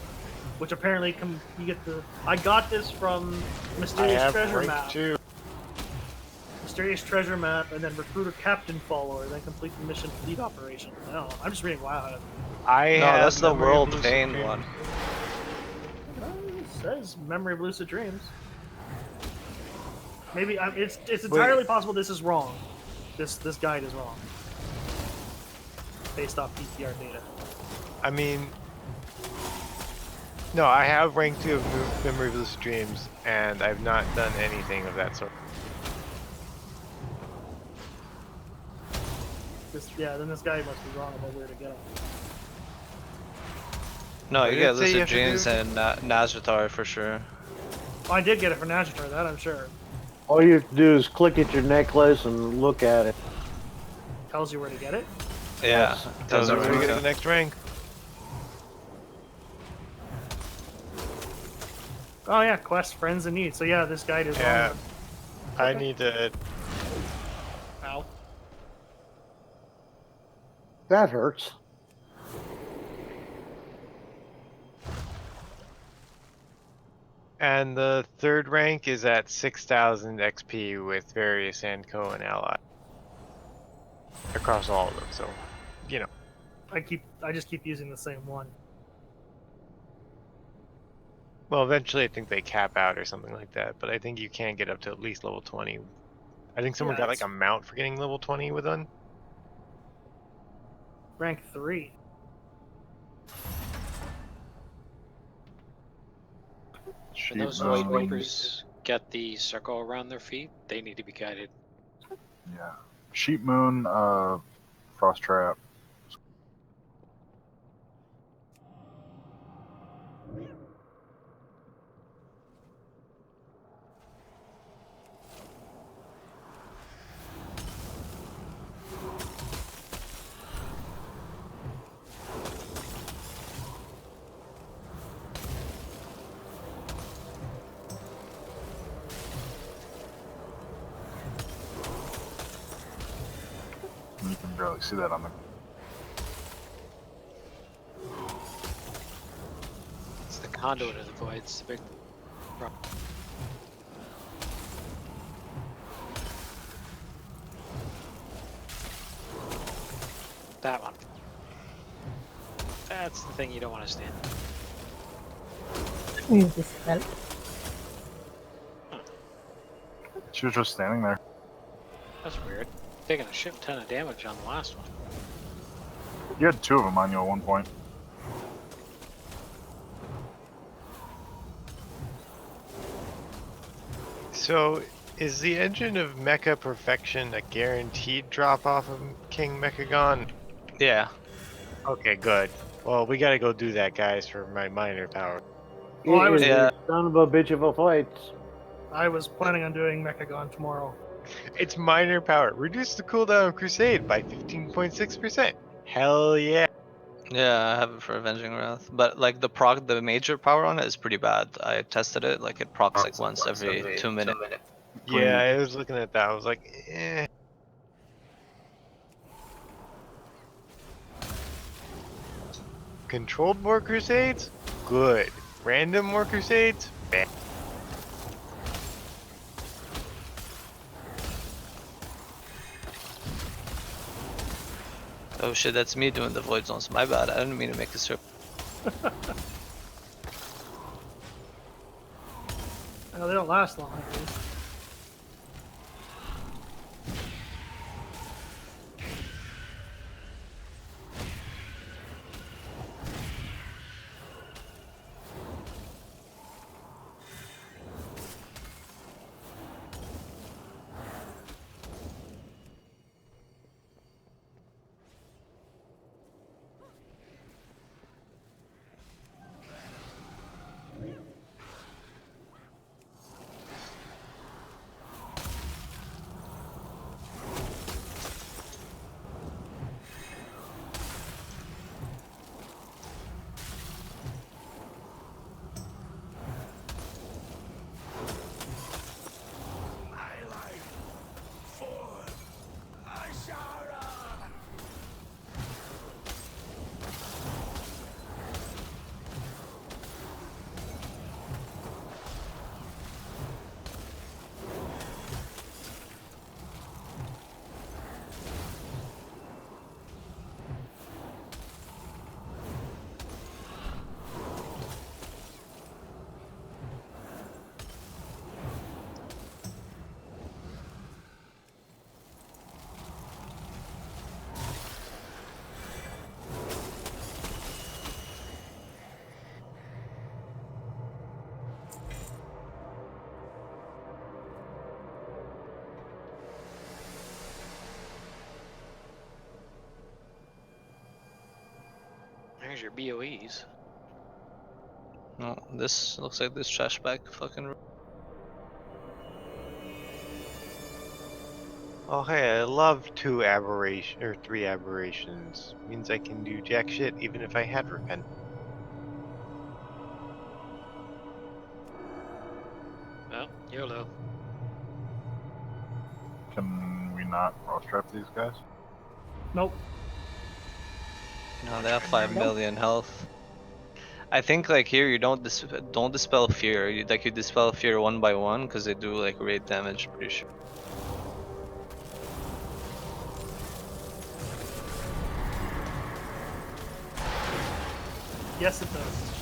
Which apparently you get the. I got this from Mysterious Treasure rank Map. 2. Mysterious Treasure Map, and then Recruiter Captain Follower, then complete the mission Fleet Operation. I don't know. I'm just reading WoW. No, that's the World Bane one. It says Memory of Lucid Dreams. Maybe it's entirely possible this is wrong. This guide is wrong. Based off PTR data. I mean, no, I have rank 2 of Memory of Lucid Dreams, and I've not done anything of that sort. Then this guy must be wrong about where to go. No, you get Lucid have to Dreams and Nazjatar for sure. Oh, I did get it for Nazjatar, that I'm sure. All you have to do is click at your necklace and look at it. Tells you where to get it? Yeah. Tells you where where to to get go. the next rank. Oh yeah, quest, friends in need. So yeah, this guide is Yeah. wrong. I need to. Ow. That hurts. And the third rank is at 6,000 XP with various Anko and ally. Across all of them, so, you know. I just keep using the same one. Well, eventually I think they cap out or something like that, but I think you can get up to at least level 20. I think someone got like a mount for getting level 20 with one. Rank 3. When those Void Reapers get the circle around their feet, they need to be guided. Yeah. Sheep Moon, Frost Trap. You can barely see that on the. It's the conduit of the void. It's the big problem. That one. That's the thing you don't want to stand. Use this spell. She was just standing there. That's weird. Taking a shit ton of damage on the last one. You had 2 of them on you at one point. So, is the engine of Mecha Perfection a guaranteed drop off of King Mechagon? Yeah. Okay, good. Well, we gotta go do that, guys, for my minor power. Well, I was- It's a son of a bitch of a fight. I was planning on doing Mechagon tomorrow. It's minor power. Reduce the cooldown of Crusade by 15.6%. Hell yeah. Yeah, I have it for Avenging Wrath. But like the major power on it is pretty bad. I tested it, like it procs like once every 2 minutes. Yeah, I was looking at that. I was like, eh. Controlled War Crusades? Good. Random War Crusades? Bad. Oh shit, that's me doing the void zones. My bad. I didn't mean to make a circle. Oh, they don't last long, I guess. There's your BOEs. No, this looks like this trash bag fucking. Oh hey, I love 2 aberration or 3 aberrations. Means I can do jack shit even if I had repent. Well, YOLO. Can we not roast trap these guys? Nope. No, they have 5 million health. I think like here you don't dispel fear. You dispel fear one by one because they do like raid damage. Pretty sure. Yes, it does.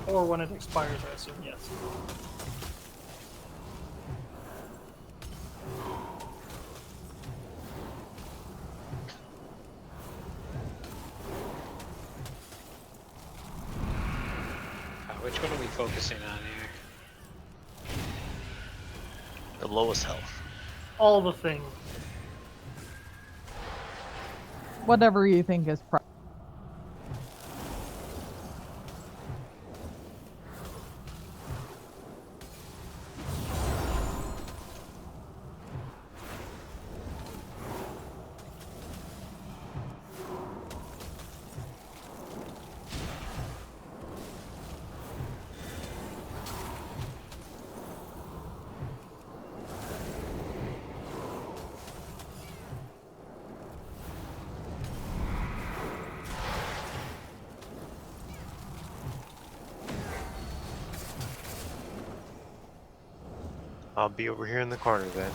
Or when it expires, I assume, yes. Which one are we focusing on here? The lowest health. All the things. Whatever you think is I'll be over here in the corner then.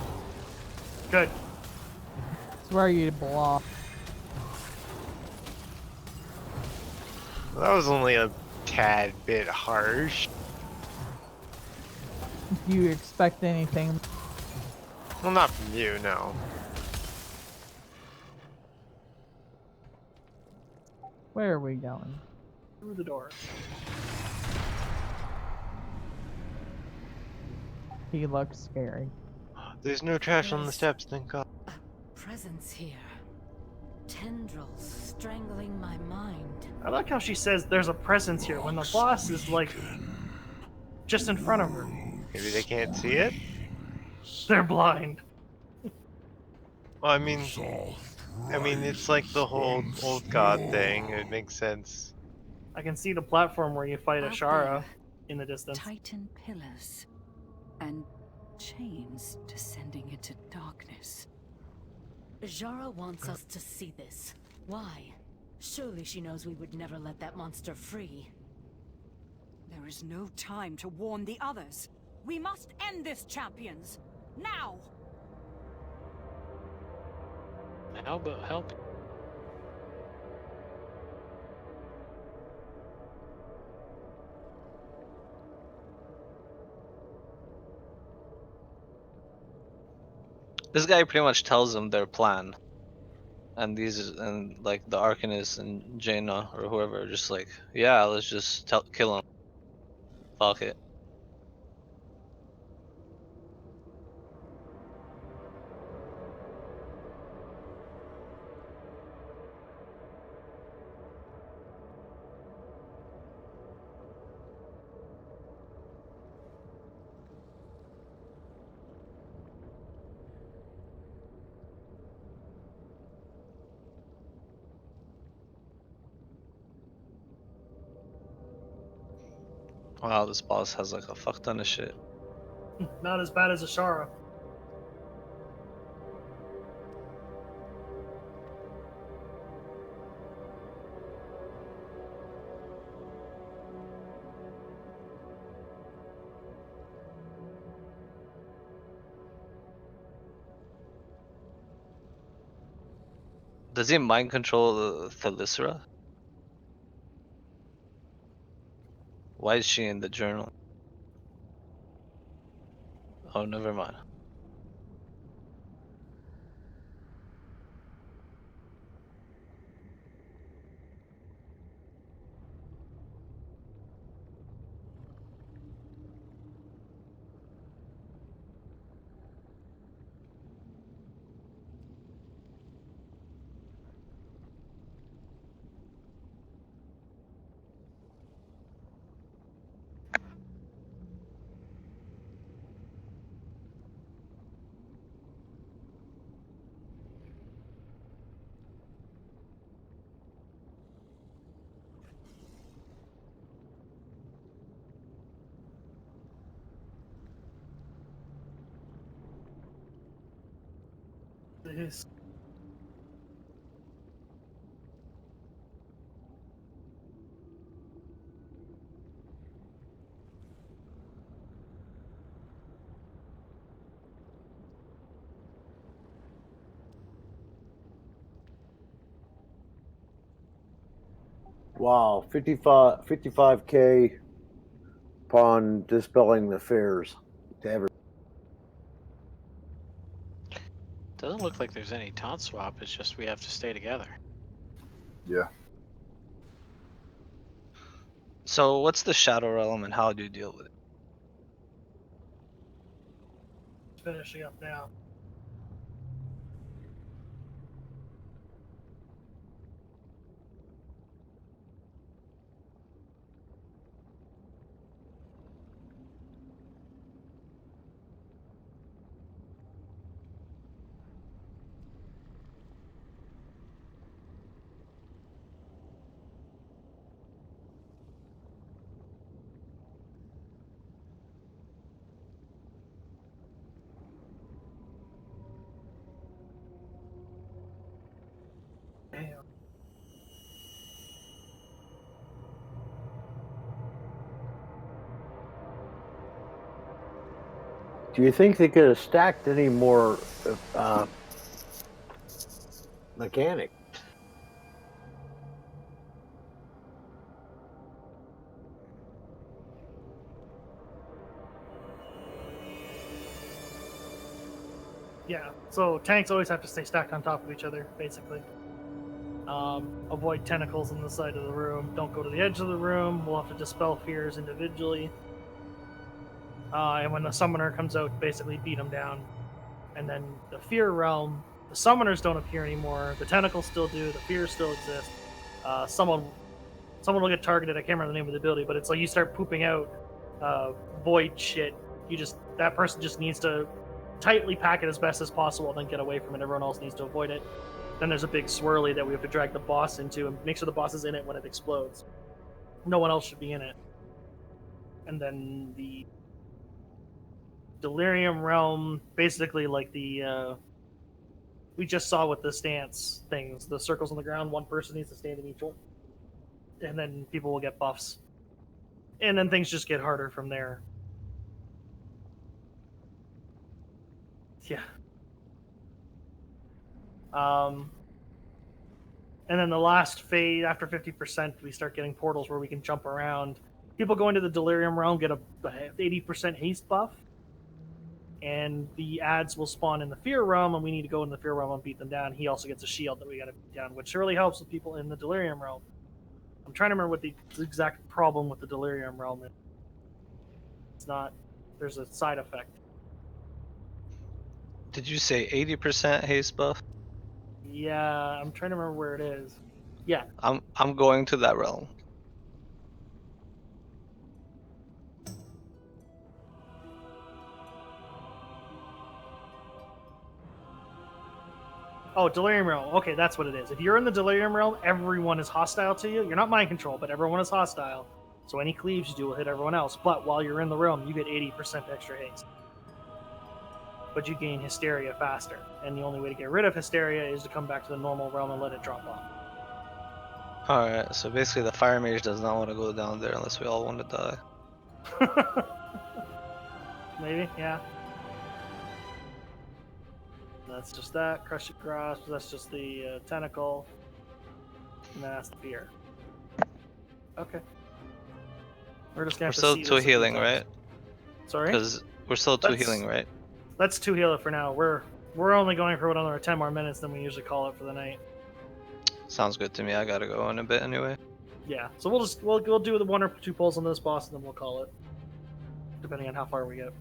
Good. It's where you belong. Well, that was only a tad bit harsh. Do you expect anything? Well, not from you, no. Where are we going? Through the door. He looks scary. There's no trash on the steps, thank God. Presence here. Tendrils strangling my mind. I like how she says there's a presence here when the boss is like just in front of her. Maybe they can't see it? They're blind. Well, I mean, it's like the whole old god thing. It makes sense. I can see the platform where you fight Out Ashara there, in the distance. Titan pillars and chains descending into darkness. Jara wants us to see this. Why? Surely she knows we would never let that monster free. There is no time to warn the others. We must end this, champions! Now! How about help? This guy pretty much tells them their plan, and like the Arcanist and Jaina or whoever are just like, yeah, let's just kill him. Fuck it. Wow, this boss has like a fuck ton of shit. Not as bad as Ashara. Does he mind control Thalyssra? Why is she in the journal? Oh, never mind. Jeez. Wow, 55K upon dispelling the fears to every. Doesn't look like there's any taunt swap. It's just we have to stay together. Yeah. So what's the Shadow Realm and how do you deal with it? Finishing up now. Damn. Do you think they could have stacked any more mechanic? Yeah, so tanks always have to stay stacked on top of each other, basically. Avoid tentacles on the side of the room. Don't go to the edge of the room. We'll have to dispel fears individually. And when the summoner comes out, basically beat them down. And then the fear realm, the summoners don't appear anymore. The tentacles still do. The fears still exist. Someone will get targeted. I can't remember the name of the ability, but it's like you start pooping out void shit. That person just needs to tightly pack it as best as possible, then get away from it. Everyone else needs to avoid it. Then there's a big swirly that we have to drag the boss into and make sure the boss is in it when it explodes. No one else should be in it. And then the Delirium realm, basically like the we just saw with the stance things, the circles on the ground, one person needs to stand in each one. And then people will get buffs. And then things just get harder from there. Yeah. And then the last phase, after 50%, we start getting portals where we can jump around. People go into the Delirium Realm, get a 80% haste buff, and the ads will spawn in the Fear Realm, and we need to go in the Fear Realm and beat them down. He also gets a shield that we gotta beat down, which really helps with people in the Delirium Realm. I'm trying to remember what the exact problem with the Delirium Realm is. It's not... There's a side effect. Did you say 80% haste buff? Yeah, I'm trying to remember where it is. Yeah. I'm going to that realm. Oh, Delirium Realm. Okay, that's what it is. If you're in the Delirium Realm, everyone is hostile to you. You're not mind control, but everyone is hostile. So any cleaves you do will hit everyone else. But while you're in the realm, you get 80% extra haste. But you gain Hysteria faster. And the only way to get rid of Hysteria is to come back to the normal realm and let it drop off. Alright, so basically the Fire Mage does not want to go down there unless we all want to die. Maybe, yeah. That's just that. Crush It Grasp. That's just the tentacle. And that's the fear. Okay. We're just gonna We're have to still see two this a few healing, times. right? Sorry? Because we're still two healing, right? Let's two heal it for now. We're only going for another 10 more minutes than we usually call it for the night. Sounds good to me. I gotta go in a bit anyway. Yeah. So we'll do the 1 or 2 pulls on this boss and then we'll call it. Depending on how far we get.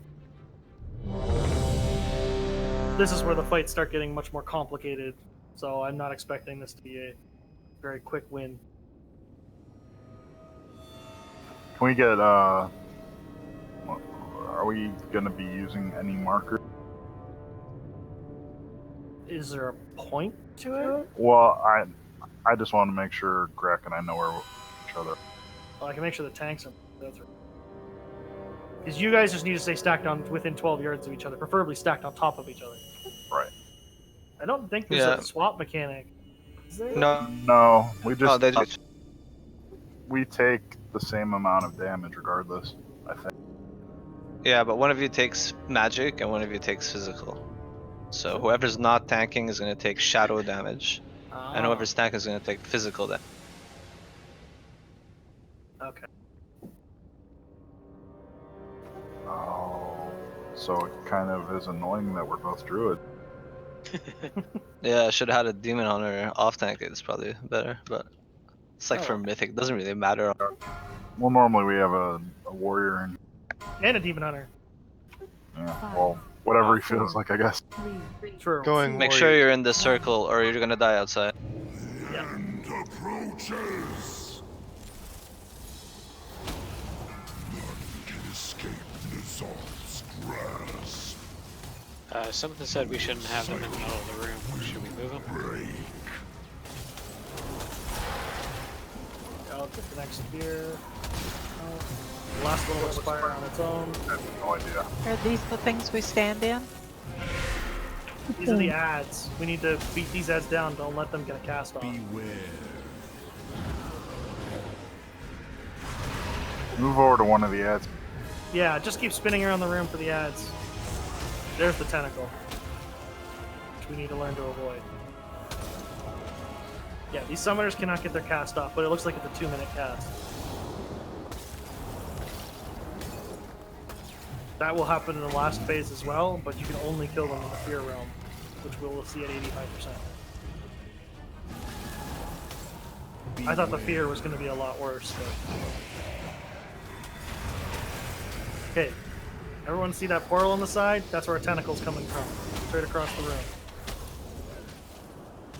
This is where the fights start getting much more complicated, so I'm not expecting this to be a very quick win. Can we get, are we going to be using any marker? Is there a point to it? Well, I just want to make sure Greg and I know where each other. Well, I can make sure the tanks are... That's right. Because you guys just need to stay stacked on within 12 yards of each other, preferably stacked on top of each other. Right. I don't think there's a swap mechanic. Is there? No, we just... Oh, they just... We take the same amount of damage regardless, I think. Yeah, but one of you takes magic and one of you takes physical. So whoever's not tanking is going to take shadow damage, and whoever's tanking is going to take physical damage. Okay. Oh, so it kind of is annoying that we're both druid. Yeah, I should have had a demon hunter off tank. It's probably better, but it's like for mythic, it doesn't really matter. Well, normally we have a warrior and a demon hunter. Yeah, well, whatever he feels like, I guess. True. Make sure you're in the circle or you're gonna die outside. Yeah. Approaches. None can escape Nizal's grasp. Something said we shouldn't have them in the middle of the room. Should we move them? I'll get the next spear. The last one will expire on its own. I have no idea. Are these the things we stand in? These are the ads. We need to beat these ads down. Don't let them get a cast off. Move over to one of the ads. Yeah, just keep spinning around the room for the ads. There's the tentacle, which we need to learn to avoid. Yeah, these summoners cannot get their cast off, but it looks like it's a 2-minute cast. That will happen in the last phase as well, but you can only kill them in the Fear Realm, which we will see at 85%. I thought the Fear was going to be a lot worse, but... Okay, everyone see that portal on the side? That's where a tentacle's coming from, straight across the room.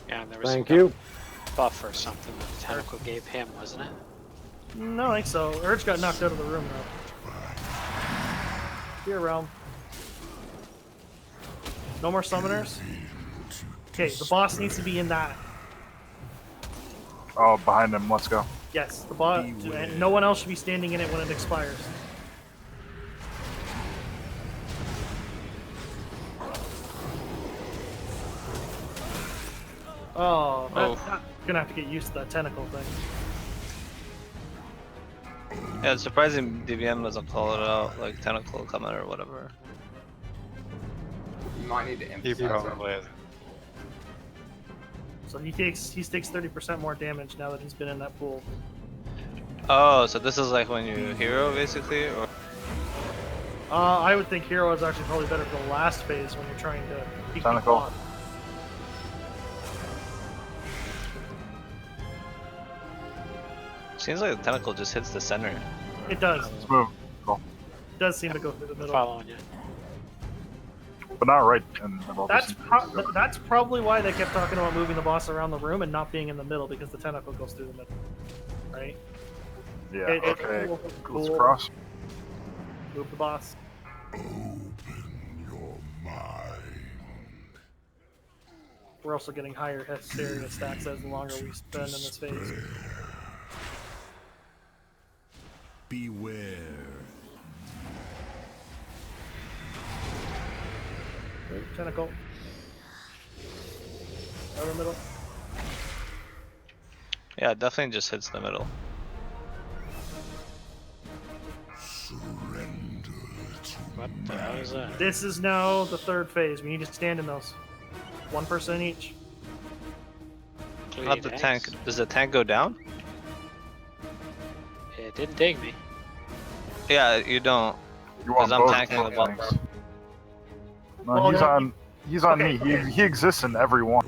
Yeah, and there was Thank some you. buff or something that the tentacle gave him, wasn't it? No, I think so. Urge got knocked out of the room, though. Fear Realm. No more summoners? Okay, the boss needs to be in that. Oh, behind him, let's go. Yes, the boss. And no one else should be standing in it when it expires. Oh, gonna have to get used to that tentacle thing. Yeah, it's surprising DVM doesn't call it out, like tentacle coming or whatever. You might need to emphasize that. So he takes 30% more damage now that he's been in that pool. Oh, so this is like when you hero basically, or I would think hero is actually probably better for the last phase when you're trying to beat the Tentacle. boss. seems like the tentacle just hits the center. It does. Let's move. Cool. It does seem to go through the middle. Following you. But not right in the middle. That's probably why they kept talking about moving the boss around the room and not being in the middle, because the tentacle goes through the middle, right? Yeah. It's Okay. cool. Let's Cool. cross. Move the boss. We're also getting higher hysteria stacks as the longer we spend in this phase. Beware. Tentacle. Out of the middle. Yeah, it definitely just hits the middle. What the hell is that? This is now the third phase. We need to stand in those. One person each. How'd the tank? Does the tank go down? It didn't take me. Yeah, you don't. You want Because I'm both tanking the ball. tanks. No, Well, he's then- on. He's on me. He exists in every one.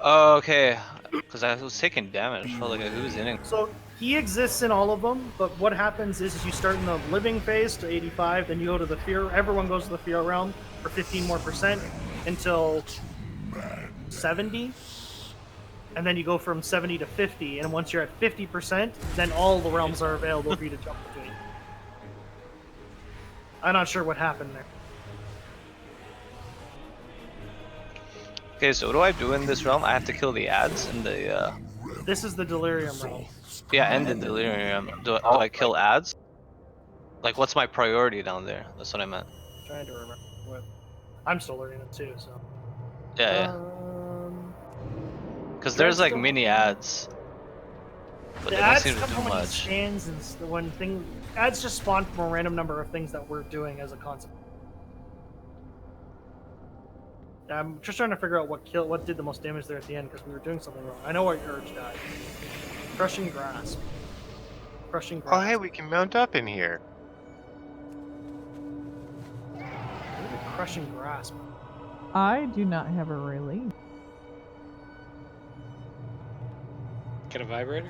Oh, okay. Because I was taking damage. I felt like I was in. So he exists in all of them, but what happens is you start in the living phase to 85, then you go to the fear. Everyone goes to the fear realm for 15 more percent until 70, and then you go from 70 to 50. And once you're at 50%, then all the realms are available for you to jump between. I'm not sure what happened there. Okay, so what do I do in this realm? I have to kill the ads in the. This is the delirium realm. Yeah, and the delirium. Do I kill ads? Like, what's my priority down there? That's what I meant. Trying to remember what. I'm still learning it too, so. Yeah, Um, because there's like Redstone- mini ads, but the they don't ads seem to come do from when he much. stands and when thing ads just spawn from a random number of things that we're doing as a concept. I'm just trying to figure out what did the most damage there at the end, because we were doing something wrong. I know what urge died. Crushing grasp. Crushing Oh, grasp. hey, we can mount up in here. Crushing grasp. I do not have a release. Get a vibrator?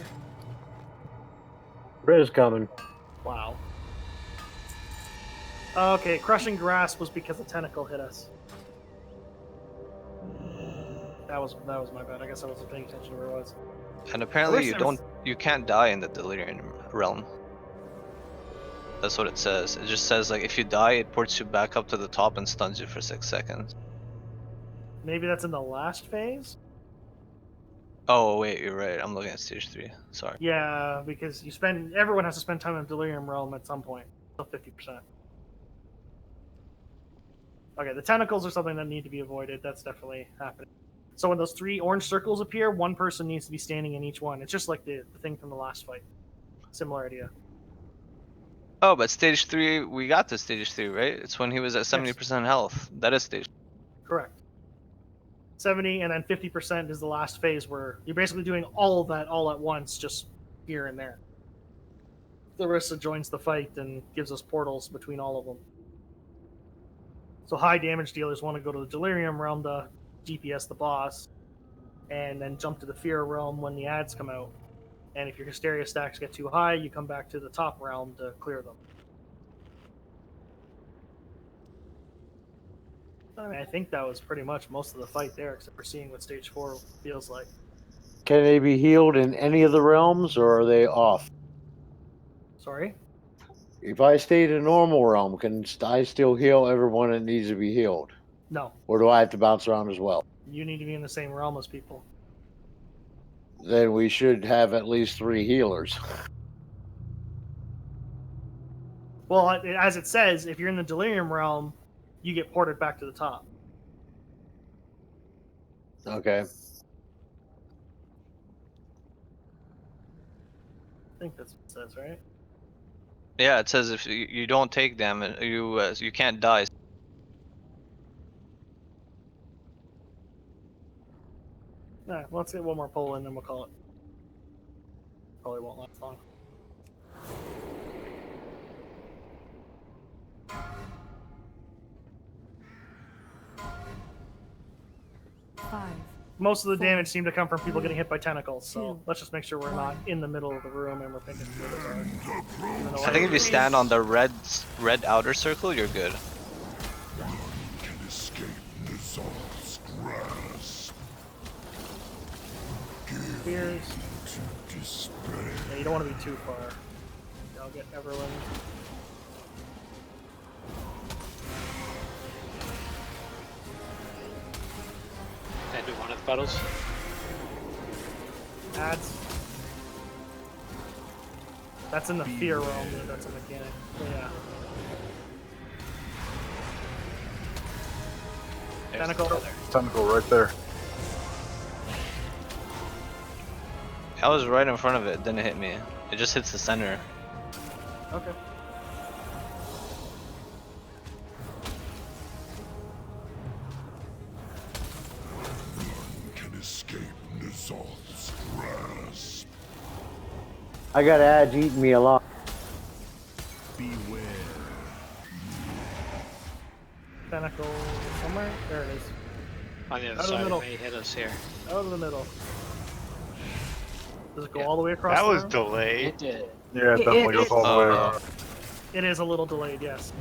Riz coming. Wow. Okay, crushing grasp was because the tentacle hit us. That was my bad. I guess I wasn't paying attention to where it was. And I apparently wish you there was- don't, you can't die in the delirium realm. That's what it says. It just says like if you die, it ports you back up to the top and stuns you for 6 seconds. Maybe that's in the last phase? Oh wait, you're right. I'm looking at stage 3. Sorry. Yeah, because everyone has to spend time in Delirium Realm at some point. So 50%. Okay, the tentacles are something that need to be avoided. That's definitely happening. So when those 3 orange circles appear, one person needs to be standing in each one. It's just like the thing from the last fight. Similar idea. Oh, but stage 3, we got to stage 3, right? It's when he was at 70% health. That is stage. Correct. 70 and then 50% is the last phase where you're basically doing all of that all at once, just here and there. Larissa joins the fight and gives us portals between all of them. So high damage dealers want to go to the Delirium Realm to DPS the boss, and then jump to the Fear Realm when the ads come out. And if your Hysteria stacks get too high, you come back to the top realm to clear them. I mean, I think that was pretty much most of the fight there, except for seeing what Stage 4 feels like. Can they be healed in any of the realms, or are they off? Sorry? If I stayed in normal realm, can I still heal everyone that needs to be healed? No. Or do I have to bounce around as well? You need to be in the same realm as people. Then we should have at least 3 healers. Well, as it says, if you're in the Delirium Realm, you get ported back to the top. Okay. I think that's what it says, right? Yeah, it says if you don't take damage, you can't die. Alright, well, let's get one more poll in, then we'll call it. Probably won't last long. Five. Most of the damage seemed to come from people getting hit by tentacles, so two, let's just make sure we're not in the middle of the room and we're picking where those are. Even though I think if you stand on the red outer circle, you're good. Can escape Nizal's grasp. Spears. To despair. Yeah, you don't want to be too far. I'll get Everland. And do one of the puddles. Ads. That's in the fear realm, that's a mechanic. But yeah. Tentacle. Tentacle right there. I was right in front of it, didn't hit me. It just hits the center. Okay. Can escape Nizal's grasp. I got ads eating me alive. Beware. Tentacle somewhere? There it is. On the other Out of the side, middle. it may hit us here. Out of the middle. Does it go all the way across That the was room? delayed. It did. Yeah, it definitely goes all the way around. It is a little delayed, yes.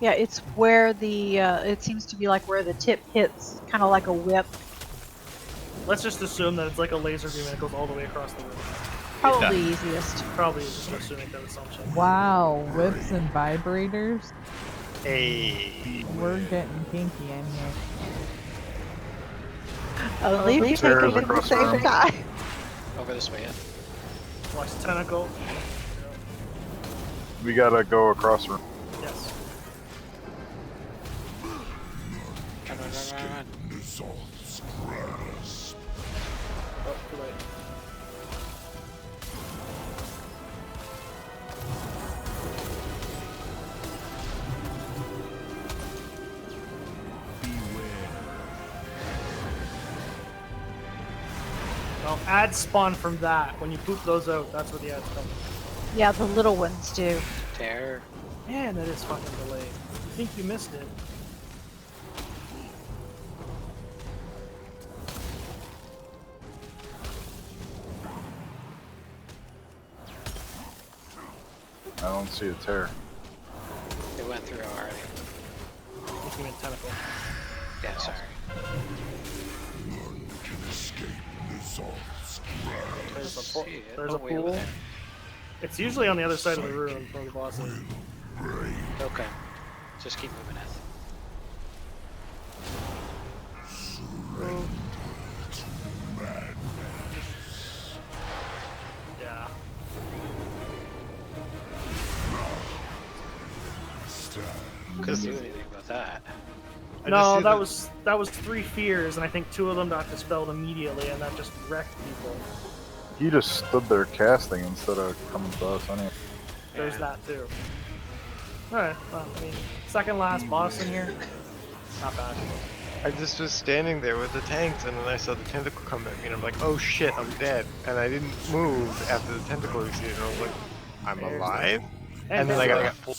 Yeah, it's where the it seems to be like where the tip hits, kind of like a whip. Let's just assume that it's like a laser beam and it goes all the way across the room. Probably easiest. Probably is just assuming that assumption. Wow, whips and vibrators. Hey. We're getting kinky in here. Only if you take There it is at the across the same room. time. Over this way, yeah. Watch the tentacle. We gotta go across the room. Yes. Run. Nizal's grasp. Oh, too late. Well, ads spawn from that. When you poop those out, that's where the ads come from. Yeah, the little ones do. Tear. Man, that is fucking delayed. You think you missed it? I don't see a tear. It went through already. If you mean tentacle. Yeah, sorry. None can escape Nizal's grasp. There's a, See it. there's Oh, a way over pool. there. It's usually on the other side of the room from the bosses. Okay. Just keep moving it. Yeah. Couldn't do anything about that. No, that was 3 fears, and I think 2 of them got dispelled immediately, and that just wrecked people. He just stood there casting instead of coming to us anyway. There's that too. Alright, well, I mean, second last boss in here. Not bad. I just was standing there with the tanks, and then I saw the tentacle come at me, and I'm like, oh shit, I'm dead. And I didn't move after the tentacle receded, and I was like, I'm alive? And then I got full.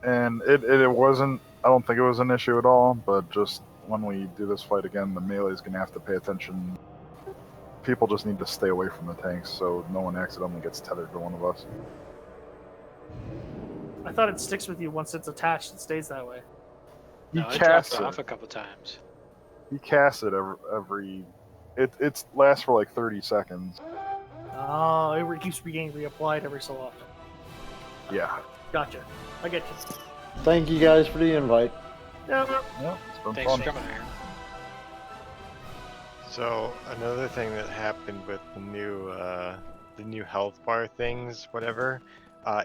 And it wasn't, I don't think it was an issue at all, but just when we do this fight again, the melee's gonna have to pay attention. People just need to stay away from the tanks so no one accidentally gets tethered to one of us. I thought it sticks with you once it's attached, it stays that way. He No, it casts dropped it. off a couple times. He casts it every it lasts for like 30 seconds. Oh, it keeps being reapplied every so often. Yeah. Gotcha. I get you. Thank you guys for the invite. Yep. Yeah, it's been Thanks fun. for coming here. So another thing that happened with the new health bar things, whatever,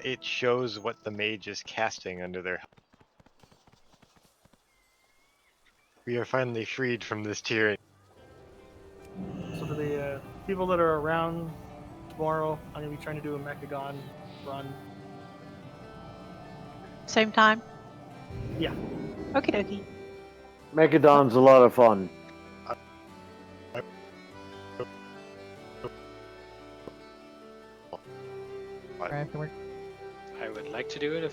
it shows what the mage is casting under their health. We are finally freed from this tyranny. So for the people that are around tomorrow, I'm gonna be trying to do a Mechagon run. Same time? Yeah. Okie dokie. Mechadon's a lot of fun. I would like to do it if